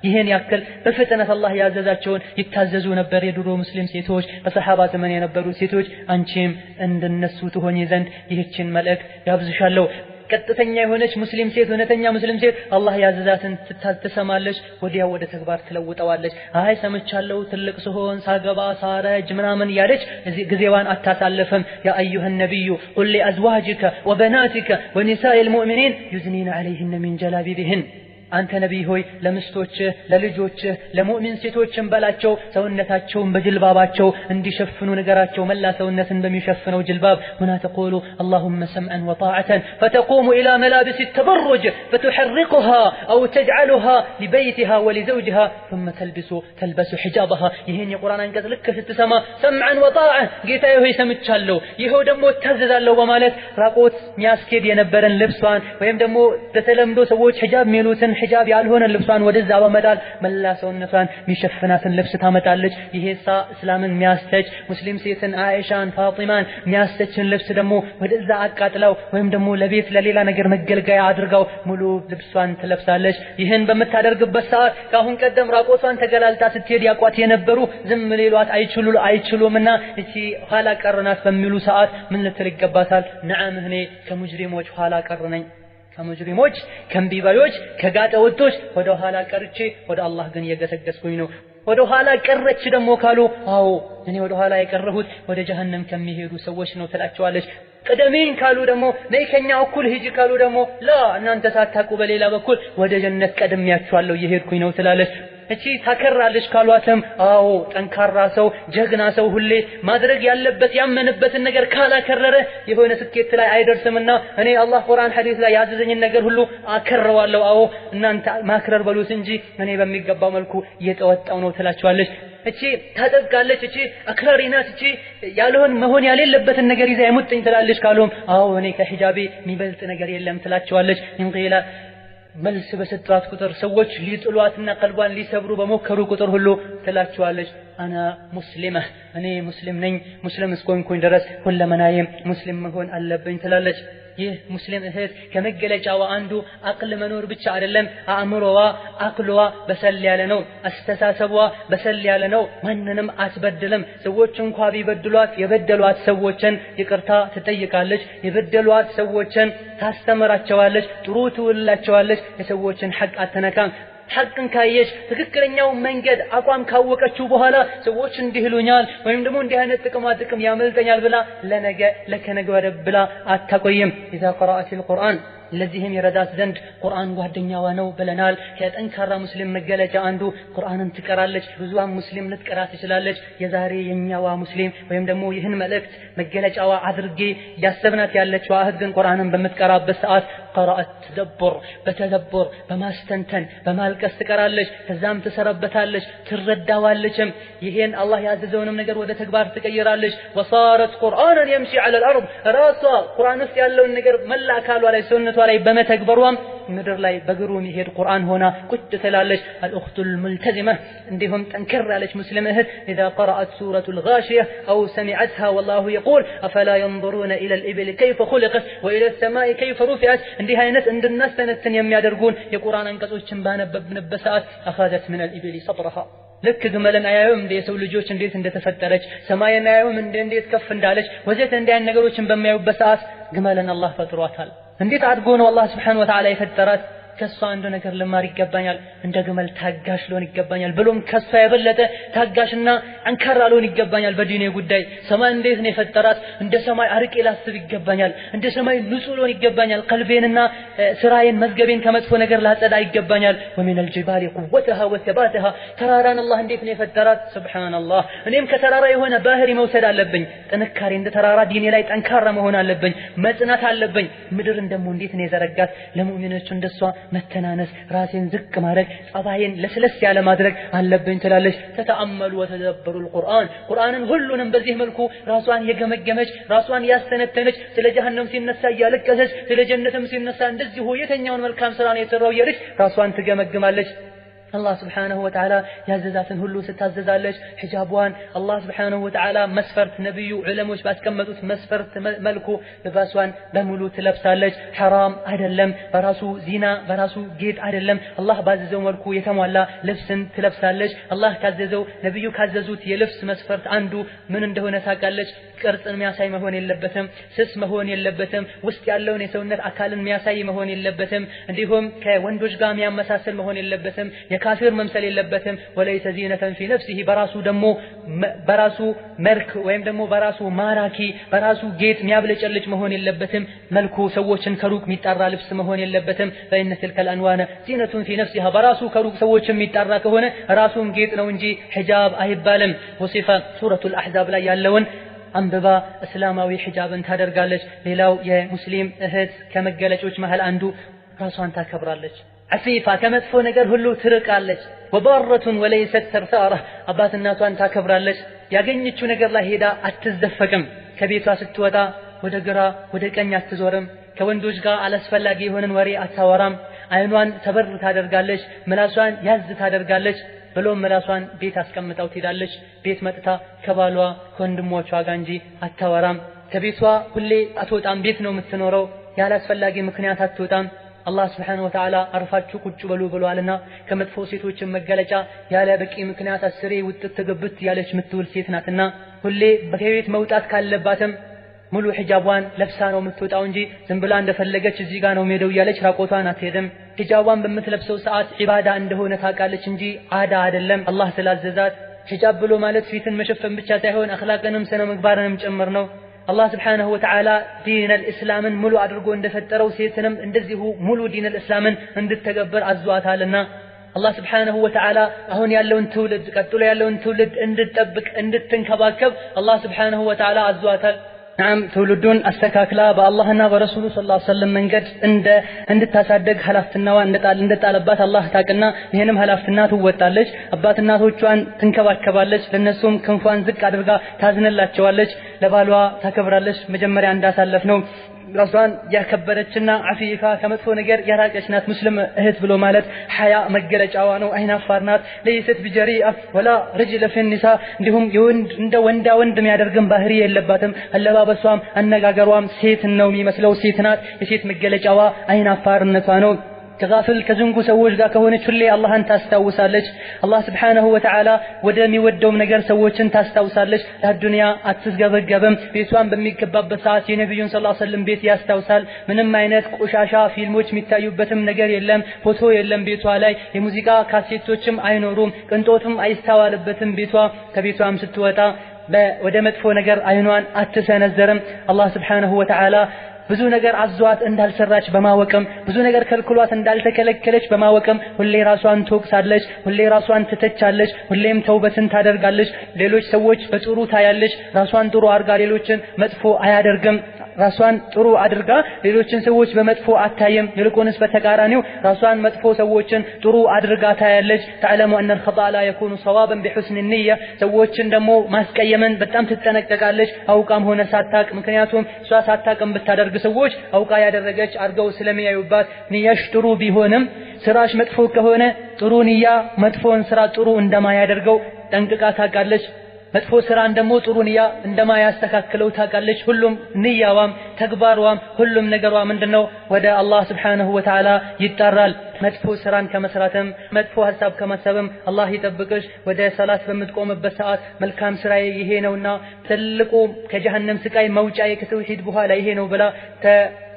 ይሄን ያክል በፍጥነት አላህ ያዘዛቸውን ይታዘዙ ነበር የድሮ ሙስሊም ሴቶች በሰሃባ ዘመን የነበሩ ሴቶች አንቺም እንደነሱ ትሆኚ ዘንድ ይህችን መልእክት ያብዝሻለሁ ቀጥተኛ የሆነች ሙስሊም ሴት እውነተኛ ሙስሊም ሴት አላህ ያዘዛትን ትሰማለች ወዲያው ወደ ተግባር ትለውጣዋለች አይ ሰምቻለሁ ትልቅ ስሆን ሳገባ ሳረጅ ምናምን ያለች ጊዜዋን አታሳልፍም ያ አዩሃ ነብዩ ቁል ለአዝዋጅከ ወበናቲከ ወኒሳኢል ሙእሚኒን ዩዝኒና ዐለይሂን ሚን ጀላቢቢሂን አንተ ነብይ ሆይ ለምስቶችህ ለልጆችህ ለሙእሚን ሴቶችም በላቸው ሰውነታቸውን በጅልባባቸው እንዲሸፍኑ ነገራቸው መላ ሰውነትን በሚሸፍነው ጅልባብ ونا تقول اللهم سمعا وطاعة فتقوم إلى ملابس التبرج فتحرقها أو تجعلها لبيتها ولزوجها ثم تلبس حجابها ይሄን የቁርአን አንቀጽ ልክ ስትሰማ سمعا وطاعة ጌታዬ ሆይ ሰምቻለሁ ይሄው ደግሞ ታዘዛለሁ በማለት ራቆት ሚያስኬድ የነበረን ልብሷን ወይም ደግሞ በተለምዶ ሰዎች ሒጃብ ሚሉትን ሒጃብ ያልሆነ ልብሷን ወደዛ በመጣል መላ ሰውነቷን ሚሸፍናትን ልብስ ታመጣለች ይሄሳ እስላምን ሚያስተች ሙስሊም ሴትን አይሻን ፋጢማን ሚያስተችን ልብስ ደግሞ ወደዛ አቃጥለው ወይም ደግሞ ለቤት ለሌላ ነገር መገልገያ አድርጋው ሙሉ ልብሷን ትለብሳለች ይሄን በመታደርግበት ሰዓት ካሁን ቀደም ራቆቷን ተገላልጣ ስትሄድ ያቋት የነበሩ ዝም ሊሏት አይችሉምና እቺ ኋላ ቀርናት በሚሉ ሰዓት ምን ልትል ይገባታል ነዓም እኔ ከሙጅሪሞች ኋላ ቀርነኝ ከሙጅሪሞች ከንቢባዮች ከጋጠወጦች ወደ ኋላ ቀርቼ ወደ አላህ ግን የገሰገስኩኝ ነው ወደ ኋላ ቀረች ደግሞ ካሉ አዎ እኔ ወደ ኋላ የቀረሁት ወደ ጀሃነም ከሚሄዱ ሰዎች ነው ትላቸዋለች ቀደሜን ካሉ ደግሞ ነይ ከኛ እኩል ሂጂ ካሉ ደግሞ ላ እናንተ ሳታቁ በሌላ በኩል ወደ ጀነት ቀድሜያችኋለሁ እየሄድኩኝ ነው ትላለች እቺ ታከራለች ካሏትም አዎ ጠንካራ ሰው ጀግና ሰው ሁሌ ማድረግ ያለበት ያመነበትን ነገር ካላከረረ የሆነ ስኬት ላይ አይደርስምና እኔ አላህ ቁርአን ሐዲስ ላይ ያዘዘኝን ነገር ሁሉ አከረዋለሁ አዎ እናንተ ማክረር በሉት እንጂ እኔ በሚገባው መልኩ እየተወጣው ነው ትላቸዋለች እቺ ታጠብቃለች እቺ አክራሪናት እቺ ያልሆን መሆን ያለበትን ነገር ይዛ የሙጥኝ ትላለች ካሉም አዎ እኔ ከሂጃቤ የሚበልጥ ነገር የለም ትላቸዋለች እንግላ መልስ በሰጣት ቁጥር ሰዎች ሊጥሏትና ቀልቧን ሊሰብሩ በመከሩ ቁጥር ሁሉ ትላቸዋለች አና ሙስሊማ እኔ ሙስሊም ነኝ ሙስሊም እስኮንኩኝ ድረስ ሁለመናዬም ሙስሊም መሆን አለብኝ ትላለች ይህ ሙስሊም እህት ከመገለጫዋ አንዱ አቅል መኖር ብቻ አይደለም አእምሮዋ አቅሏ በሰል ያለ ነው አስተሳሰቧ በሰል ያለ ነው ማንንም አትበድልም ሰዎች እንኳን ቢበድሏት የበደሏት ሰዎችን ይቅርታ ትጠይቃለች የበደሏት ሰዎችን ታስተምራቸዋለች ጥሩ ትውላቸዋለች የሰዎችን ሐቅ አትነካም ሐቅን ካየች ትክክለኛው መንገድ አቋም ካወቀችው በኋላ ሰዎች እንዲህሉኛል ወይም ደግሞ እንዲህ አይነት ጥቅም ያመልጠኛል ብላ ለከነገ ወደ ብላ አታቆይም اذا قرأت القرآن ለዚህም ይረዳት ዘንድ ቁርአን ጓደኛዋ ነው ብለናል ከጠንካራ ሙስሊም መገለጫ አንዱ ቁርአንን ትቀራለች ብዙም ሙስሊም ልትቀራ ትችላለች የዛሬ የኛዋ ሙስሊም ወይም ደግሞ ይህን መልእክት መገለጫዋ አድርጌ ያሰብናት ያለችው አህድ ግን ቁርአንን በመትቀራበት ሰዓት قرأت በተደብር በማስተንተን በማልቀስ ትቀራለች ከዛም ትሰረበታለች ትረዳዋለችም ይሄን አላህ ያዘዘውንም ነገር ወደ ተግባር ትቀይራለች وصارت قرآنا يمشي على الارض ራሷ ቁርአን ውስጥ ያለውን ነገር መላ አካሏ ላይ ሰውነቷ ላይ በመተግበሯም ምድር ላይ በግሩ የሚሄድ ቁርአን ሆና ቁጭ ትላለች الأخت الملتزمة እንዲሁም ጠንከር ያለች ሙስሊም እህት إذا قرأت سورة الغاشية أو سمعتها والله يقول أفلا ينظرون إلى الإبل كيف خلقت وإلى السماء كيف رفعت እንዲህ አይነት እንድናስተነትን የሚያደርጉን የቁርአን አንቀጾችን ባነበብንበት ሰዓት أخذت من الإبل صبرها ልክ ግመልን አያዩም እንደ የሰው ልጆች እንዴት እንደተፈጠረች ሰማይን አያዩም እንዴት ከፍ እንዳለች ወዘተ እንዲያን ነገሮችን በሚያዩበት ሰዓት ግመልን አላህ ፈጥሯታል እንዴት አድርጎ ነው አላህ Subhanahu Wa Ta'ala የፈጠራት ከሷ አንድ ነገር ለማር ይገባኛል እንደ ግመል ታጋሽ ሊሆን ይገባኛል ብሎም ከሷ የበለጠ ታጋሽና አንካራ ሊሆን ይገባኛል በዲኔ ጉዳይ ሰማይ እንዴት ነው የፈጠራት እንደ ሰማይ አርቄ ላስብ ይገባኛል እንደ ሰማይ ንጹህ ሊሆን ይገባኛል ቀልቤንና ስራዬን መዝገቤን ከመጥፎ ነገር ላጸዳ ይገባኛል ومن الجبال قوتها وثباتها ተራራን አላህ እንዴት ነው የፈጠራት ሱብሃንአላህ እኔም ከተራራ የሆነ ባህሪ መውሰድ አለብኝ ጥንካሬ እንደ ተራራ ዲኔ ላይ ጠንካራ መሆን አለብኝ መጽናት አለብኝ ምድርን ደግሞ እንዴት ነው የዘረጋት ለሙእሚኖች እንደሷ መተናነስ ራሴን ዝቅ ማድረግ ጸባዬን ለስለስ ያለ ማድረግ አለብኝ ትላለች ተተአመሉ ወተደበሩ القرآن ቁርአንን ሁሉንም በዚህ መልኩ ራሷን የገመገመች ራሷን ያስተነተነች ስለ ጀሃነም ሲነሳ ያለቀሰች ስለ ጀነትም ሲነሳ እንደዚህ የተኛውን መልካም ስራ ነው የሰራው ያለች ራሷን ትገመግማለች አላህ Subhanahu Wa Ta'ala ያዘዛትን ሁሉ ስታዘዛለች ሒጃቧን አላህ Subhanahu Wa Ta'ala መስፈርት ነብዩ ዑለሞች ባስቀመጡት መስፈርት መልኩ ልባሷን በሙሉ ትለብሳለች ሐራም አይደለም በራሱ ዚና በራሱ ጌጥ አይደለም አላህ ባዘዘው መልኩ የተሟላ ልብስን ትለብሳለች አላህ ካዘዘው ነብዩ ካዘዙት የልብስ መስፈርት አንዱ ምን እንደሆነ ታውቃለች ቅርጽን የሚያሳይ መሆን የለበትም ስስ መሆን የለበትም ውስጥ ያለውን የሰውነት አካልን የሚያሳይ መሆን የለበትም እንዲሁም ከወንዶች ጋር የሚያመሳስል መሆን የለበትም የካፊር መምሰል የለበትም ወለይሰ ዚነተን ፊ ነፍሲሂ በራሱ መልክ ወይም ደግሞ በራሱ ማራኪ በራሱ ጌጥ የሚያብለጨልጭ መሆን የለበትም መልኩ ሰዎችን ከሩቅ የሚጣራ ልብስ መሆን የለበትም فإن تلك الألوان زينة في نفسها በራሱ ከሩቅ ሰዎችን የሚጣራ ከሆነ ራሱን ጌጥ ነው እንጂ ሒጃብ አይባልም ወሲፋ ሱረቱል አሕዛብ ላይ ያለውን አንብባ እስላማዊ ሒጃብን ታደርጋለች ሌላው የሙስሊም እህት ከመገለጮች መሃል አንዱ ራሷን ታከብራለች አፊፋ ከመጥፎ ነገር ሁሉ ትርቃለች ወባረቱን ወለይሰት ተርታራ አባት እናቷን ታከብራለች ያገኘችው ነገር ላይ ሄዳ አትዘፈቅም ከቤቷ ስትወጣ ወደ ግራ ወደ ቀኝ አትዞርም ከወንዶች ጋር አላስፈላጊ የሆነን ወሬ አታወራም አይኗን ተበር ታደርጋለች ምላሷን ያዝ ታደርጋለች ብሎም ምላሷን ቤት አስቀምጣው ትሄዳለች ቤት መጥታ ከባሏ ከወንድሞቿ ጋር እንጂ አታወራም ከቤቷ ሁሌ አትወጣም ቤት ነው የምትኖረው ያላስፈላጊ ምክንያት አትወጣም አላህ Subhanahu Wa Ta'ala አርፋችሁ ቁጭ በሉ ብሏልና ከመጥፎ ሴቶች መገለጫ ያለ በቂ ምክንያት አስሬ ውጥት ተገብት ያለች ምትውል ሴት ናትና ሁሌ በቤት መውጣት ካለባትም ሙሉ ሒጃቧን ለብሳ ነው የምትወጣው እንጂ ዝም ብላ እንደፈለገች እዚህ ጋር ነው ሄደው ያለች ራቆቷን አትሄድም ሒጃቧን በምትለብሰው ሰዓት ዒባዳ እንደሆነ ታውቃለች እንጂ አዳ አይደለም አላህ ስላዘዛት ሒጃብ ብሎ ማለት ፊትን መሸፈን ብቻ ሳይሆን አኽላቅንም ስነ ምግባርንም ጭምር ነው አላህ Subhanahu Wa Ta'ala ዲን الاسلامን ሙሉ አድርጎ እንደፈጠረው ሴትንም እንደዚሁ ሙሉ ዲን الاسلامን እንድትተገብር አዟታልና አላህ Subhanahu Wa Ta'ala አሁን ያለውን ትውልድ ቀጥሎ ያለውን ትውልድ እንድትጠብቅ እንድትንከባከብ አላህ Subhanahu Wa Ta'ala አዟታል نعم ትውልዱን አስተካክላ በአላህና በረሱሉ ሰለላሁ ዐለይሂ ወሰለም መንገድ እንድታሳደግ ሐላፍትናዋ እንደጣለባት አላህ ታቅና ይሄንም ሐላፍትና ትወጣለች አባት እናቶቿን ትንከባከባለች ለነሱም ክንፏን ዝቅ አድርጋ ታዝንላቸዋለች ለባሏ ታከብራለች መጀመሪያ እንዳሳለፍ ነው ራሷን ያከበረችና አፊፋ ከመጥፎ ነገር ያራቀች ናት ሙስሊም እህት ብሎ ማለት ሐያ መገለጫዋ ነው አይናፋር ናት ለይሰት ቢጀሪአ ወላ رجل في النساء እንዲሁም እንደ ወንድ የሚያደርግም ባህሪ የለባትም አለባበሷም አነጋገሯም ሴት ነው የሚመስለው ሴት ናት የሴት መገለጫዋ አይናፋርነቷ ነው ከጋፍል ከዝንጉ ሰዎች ጋር ከሆነች ሁሌ አላህን ታስታውሳለች አላህ Subhanahu Wa Ta'ala ወደሚወደው ነገር ሰዎችን ታስታውሳለች ለዱንያ አትስገበገብም ቤቷን በሚገባበት ሰዓት የነብዩን ሰለላሁ ዐለይሂ ወሰለም ቤት ያስታውሳል ምንም አይነት ቆሻሻ ፊልሞች የሚታዩበትም ነገር የለም ፎቶ የለም ቤቷ ላይ የሙዚቃ ካሴቶችም አይኖሩም ቅንጦትም አይስተዋልበትም ቤቷ ከቤቷም ስትወጣ ወደ መጥፎ ነገር አይኗን አትሰነዘርም አላህ Subhanahu Wa Ta'ala ብዙ ነገር አዟት እንዳልሰራች በማወቅም ብዙ ነገር ከልክሏት እንዳልተከለከለች በማወቅም ሁሌ ራሷን ትወቅሳለች ሁሌ ራሷን ትተቻለች ሁሌም ተውበትን ታደርጋለች ሌሎች ሰዎች በጥሩ ታያለች ራሷን ጥሩ አድርጋ ሌሎችን መጥፎ አያደርግም ራሷን ጥሩ አድርጋ ሌሎችን ሰዎች በመጥፎ አታየም ይልቁንስ በተቃራኒው ራሷን መጥፎ ሰዎችን ጥሩ አድርጋ ታያለች تعلم ان الخطا لا يكون صوابا بحسن النيه ሰዎችን ደግሞ ማስቀየምን በጣም ትጠነቀቃለች አውቃም ሆነ ሳታቅ ምክንያቱም እሷ ሳታቅም ብታደርግ ሰዎች አውቃ ያደረገች አርገው ስለሚያዩባት ንያሽ ጥሩ ቢሆንም ስራሽ መጥፎ ከሆነ ጥሩ ንያ መጥፎን ስራ ጥሩ እንደማያደርገው ጠንቅቃ ታውቃለች መጥፎ ስራን ደግሞ ጥሩ ንያ እንደማያስተካክለው ታውቃለች ሁሉም ንያዋም ተግባሯም ሁሉም ነገሯ ምንድነው ወደ አላህ Subhanahu Wa Ta'ala ይጣራል መጥፎ ስራን ከመስራትም መጥፎ ሐሳብ ከማሰብም አላህ ይጠብቅሽ ወደ ሰላት በምትቆምበት ሰዓት መልካም ስራዬ ይሄ ነውና ትልቁ ከጀሃነም ስቃይ መውጫዬ ከተውሂድ በኋላ ይሄ ነው ብላ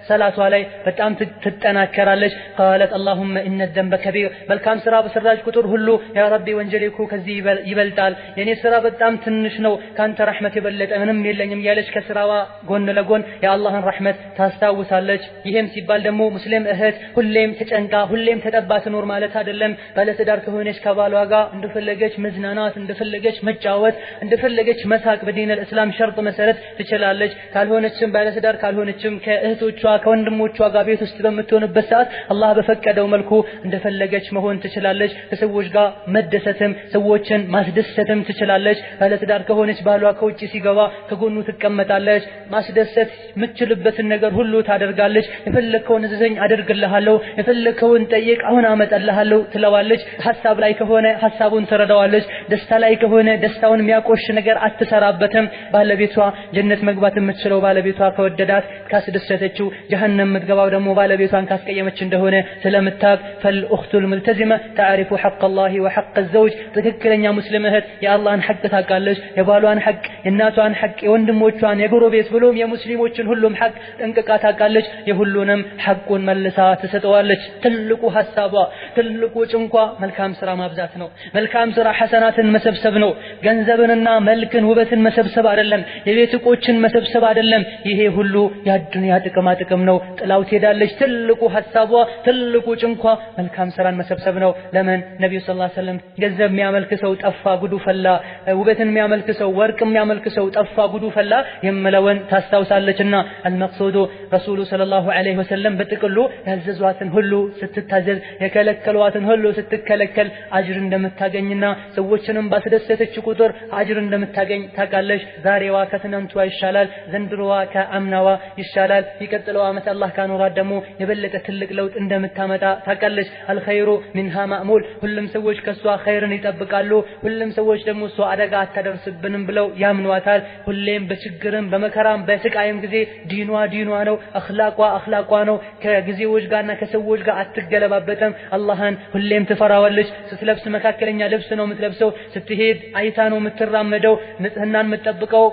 ሰላቷ ላይ በጣም ትጠናከራለች قالت اللهم ان الذنب كبير መልካም ስራ በሰራች ቁጥር ሁሉ ያ ረቢ ወንጀሌ እኮ ከዚህ ይበልጣል የኔ ስራ በጣም ትንሽ ነው ካንተ ረህመት የበለጠ ምንም የለኝም ያለች ከስራዋ ጎን ለጎን የአላህን ረህመት ታስታውሳለች ይሄም ሲባል ደግሞ ሙስሊም እህት ሁሌም ተጨንቃ ሁሌም ተጠባ ትኖር ማለት አይደለም ባለትዳር ከሆነች ከባሏ ጋር እንደፈለገች መዝናናት እንደፈለገች መጫወት እንደፈለገች መሳቅ በዲን الاسلام ሸርጥ መሰረት ትችላለች ካልሆነችም ባለትዳር ካልሆነችም ከእህቶቿ ከወንድሞቿ ጋር ቤት ውስጥ በምትሆንበት ሰዓት አላህ በፈቀደው መልኩ እንደፈለገች መሆን ትችላለች። ከሰዎች ጋር መደሰትም ሰዎችን ማስደሰትም ትችላለች። ባለትዳር ከሆነች ባሏ ከውጪ ሲገባ ከጎኑ ትቀመጣለች። ማስደሰት የምትችልበትን ነገር ሁሉ ታደርጋለች። የፈለከውን እዘዘኝ አደርግልሃለሁ፣ የፈለከውን ጠይቅ አሁን አመጣልሃለሁ ትለዋለች። ሐሳብ ላይ ከሆነ ሐሳቡን ትረዳዋለች። ደስታ ላይ ከሆነ ደስታውን የሚያቆሽ ነገር አትሰራበትም። ባለቤቷ ጀነት መግባት የምትችለው ባለቤቷ ከወደዳት ካስደሰተችው፣ ጀሃነም የምትገባው ደግሞ ባለቤቷን ካስቀየመች እንደሆነ ስለምታውቅ ፈልኡኽቱል ሙልተዚመ ተዕሪፉ ሐቅ አላህ ወሐቅ ዘውጅ ትክክለኛ ሙስሊም እህት የአላህን ሐቅ ታውቃለች። የባሏን ሐቅ፣ የእናቷን ሐቅ፣ የወንድሞቿን፣ የጎረቤት ብሎም የሙስሊሞችን ሁሉም ሐቅ ጠንቅቃ ታውቃለች። የሁሉንም ሐቁን መልሳ ትሰጠዋለች። ትልቁ ሐሳቧ ትልቁ ጭንቋ መልካም ስራ ማብዛት ነው። መልካም ስራ ሐሰናትን መሰብሰብ ነው። ገንዘብንና መልክን ውበትን መሰብሰብ አይደለም። የቤት ዕቆችን መሰብሰብ አይደለም። ይሄ ሁሉ የዱንያ ጥቅም ነው። ጥላው ትሄዳለች። ትልቁ ሐሳቧ ትልቁ ጭንቋ መልካም ስራን መሰብሰብ ነው። ለምን ነብዩ ሰለላሁ ዐለይሂ ወሰለም ገንዘብ የሚያመልክ ሰው ጠፋ ጉዱ ፈላ፣ ውበትን የሚያመልክ ሰው ወርቅ የሚያመልክ ሰው ጠፋ ጉዱ ፈላ የምለውን ታስታውሳለችና አልመቅሱዱ ረሱሉ ሰለላሁ ዐለይሂ ወሰለም በጥቅሉ ያዘዟትን ሁሉ ስትታዘዝ የከለከሏትን ሁሉ ስትከለከል አጅር እንደምታገኝና ሰዎችንም ባስደሰተች ቁጥር አጅር እንደምታገኝ ታውቃለች። ዛሬዋ ከትናንቷ ይሻላል፣ ዘንድሮዋ ከአምናዋ ይሻላል። ይቀጥለው ዓመት አላህ ካኖራት ደግሞ የበለጠ ትልቅ ለውጥ እንደምታመጣ ታውቃለች። አልኸይሩ ሚንሃ ማእሙል ሁሉም ሰዎች ከሷ ኸይርን ይጠብቃሉ። ሁሉም ሰዎች ደግሞ እሷ አደጋ አታደርስብንም ብለው ያምኗታል። ሁሌም በችግርም በመከራም በስቃይም ጊዜ ዲኗ ነው፣ አኽላቋ ነው። ከጊዜዎች ጋርና ከሰዎች ጋር አትገለባበጥም። አላህን ሁሌም ትፈራዋለች። ስትለብስ መካከለኛ ልብስ ነው የምትለብሰው። ስትሄድ አይታ ነው የምትራመደው። ንጽህናን የምትጠብቀው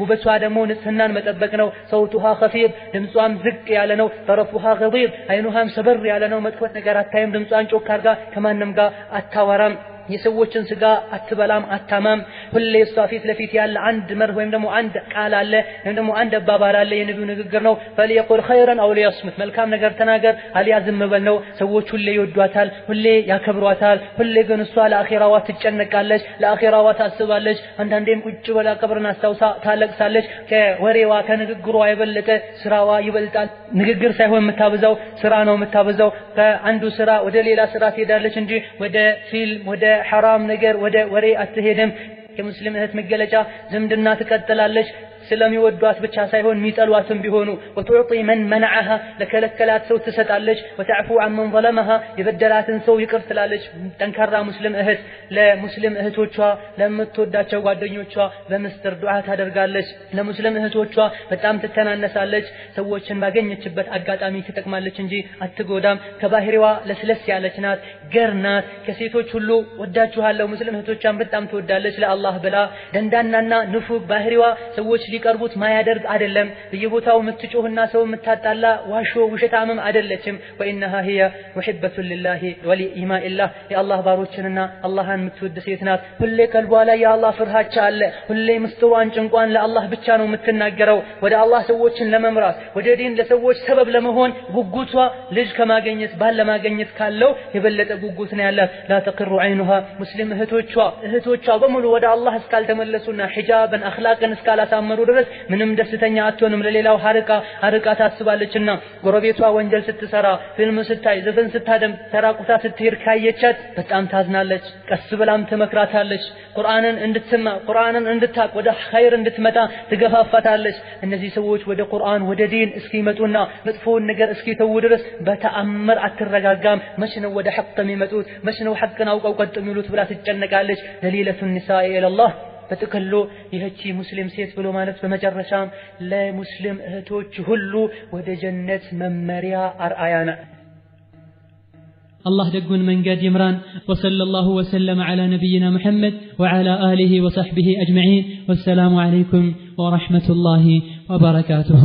ውበቷ ደግሞ ንጽህናን መጠበቅ ነው። ሰውቱሃ ኸፊድ ድምጿም ዝቅ ያለ ነው። ጠረፉሃ ገዲር አይኑሃም ሰበር ያለ ነው። መጥፎ ነገር አታይም። ድምጿን ጮክ አድርጋ ከማንም ጋር አታወራም። የሰዎችን ስጋ አትበላም አታማም። ሁሌ እሷ ፊት ለፊት ያለ አንድ መርህ ወይም ደግሞ አንድ ቃል አለ ወይም ደግሞ አንድ አባባል አለ። የነቢዩ ንግግር ነው። ፈሊየቁል ኸይረን አው ሊየስሙት መልካም ነገር ተናገር አልያ ዝም በል ነው። ሰዎች ሁሌ ይወዷታል፣ ሁሌ ያከብሯታል። ሁሌ ግን እሷ ለአኺራዋ ትጨነቃለች፣ ለአኺራዋ ታስባለች። አንዳንዴም ቁጭ ብላ ቀብርን አስታውሳ ታለቅሳለች። ከወሬዋ ከንግግሯ የበለጠ ስራዋ ይበልጣል። ንግግር ሳይሆን የምታበዛው ስራ ነው የምታበዛው። ከአንዱ ስራ ወደ ሌላ ስራ ትሄዳለች እንጂ ወደ ፊልም ወደ حرام ነገር ወደ ወሬ አትሄድም። የሙስሊም እህት መገለጫ ዝምድና ትቀጥላለች። ስለሚወዷት ብቻ ሳይሆን የሚጠሏትም ቢሆኑ ወትዕጢ መን መንዐሃ ለከለከላት ሰው ትሰጣለች። ወተዕፉ ዐን መን ظለመሃ የበደላትን ሰው ይቅር ትላለች። ጠንካራ ሙስሊም እህት ለሙስሊም እህቶቿ ለምትወዳቸው ጓደኞቿ በምስጢር ዱዓ ታደርጋለች። ለሙስሊም እህቶቿ በጣም ትተናነሳለች። ሰዎችን ባገኘችበት አጋጣሚ ትጠቅማለች እንጂ አትጎዳም። ከባህሪዋ ለስለስ ያለች ናት፣ ገር ናት። ከሴቶች ሁሉ ወዳችኋለሁ ሙስሊም እህቶቿን በጣም ትወዳለች ለአላህ ብላ። ደንዳናና ንፉግ ባህሪዋ ሰዎች ሊቀርቡት ማያደርግ አይደለም። በየቦታው የምትጮህና ሰው የምታጣላ ዋሾ ውሸታምም አይደለችም። ወኢነሃ ሂየ ሙሂበቱን ሊላሂ ወሊኢማኢላህ የአላህ ባሮችንና አላህን የምትወድ ሴት ናት። ሁሌ ቀልቧ ላይ የአላህ ፍርሃቻ አለ። ሁሌ ምስጢሯን ጭንቋን ለአላህ ብቻ ነው የምትናገረው። ወደ አላህ ሰዎችን ለመምራት ወደ ዲን ለሰዎች ሰበብ ለመሆን ጉጉቷ ልጅ ከማገኘት ባል ለማገኘት ካለው የበለጠ ጉጉት ነው ያላት። ላ ተቅሩ ዐይኑሃ ሙስሊም እህቶቿ በሙሉ ወደ አላህ እስካልተመለሱና ሒጃብን አኽላቅን እስካላሳመሩ ድረስ ምንም ደስተኛ አትሆንም። ለሌላው አርቃ ታስባለችና ጎረቤቷ ወንጀል ስትሰራ፣ ፊልም ስታይ፣ ዘፈን ስታደም፣ ተራቁታ ስትሄድ ካየቻት በጣም ታዝናለች። ቀስ ብላም ትመክራታለች። ቁርአንን እንድታቅ ወደ ኸይር እንድትመጣ ትገፋፋታለች። እነዚህ ሰዎች ወደ ቁርአን ወደ ዲን እስኪመጡና መጥፎውን ነገር እስኪተው ድረስ በተአምር አትረጋጋም። መች ነው ወደ ሐቅ የሚመጡት? መች ነው ሐቅን አውቀው ቀጥ የሚሉት ብላ ትጨነቃለች። ደሊለቱ ኒሳኢ ኢለላህ በጥቅሉ ይህቺ ሙስሊም ሴት ብሎ ማለት በመጨረሻም ለሙስሊም እህቶች ሁሉ ወደ ጀነት መመሪያ አርአያ ናት። الله دقون من قد يمران وصلى الله وسلم على نبينا محمد وعلى آله وصحبه أجمعين والسلام عليكم ورحمة الله وبركاته.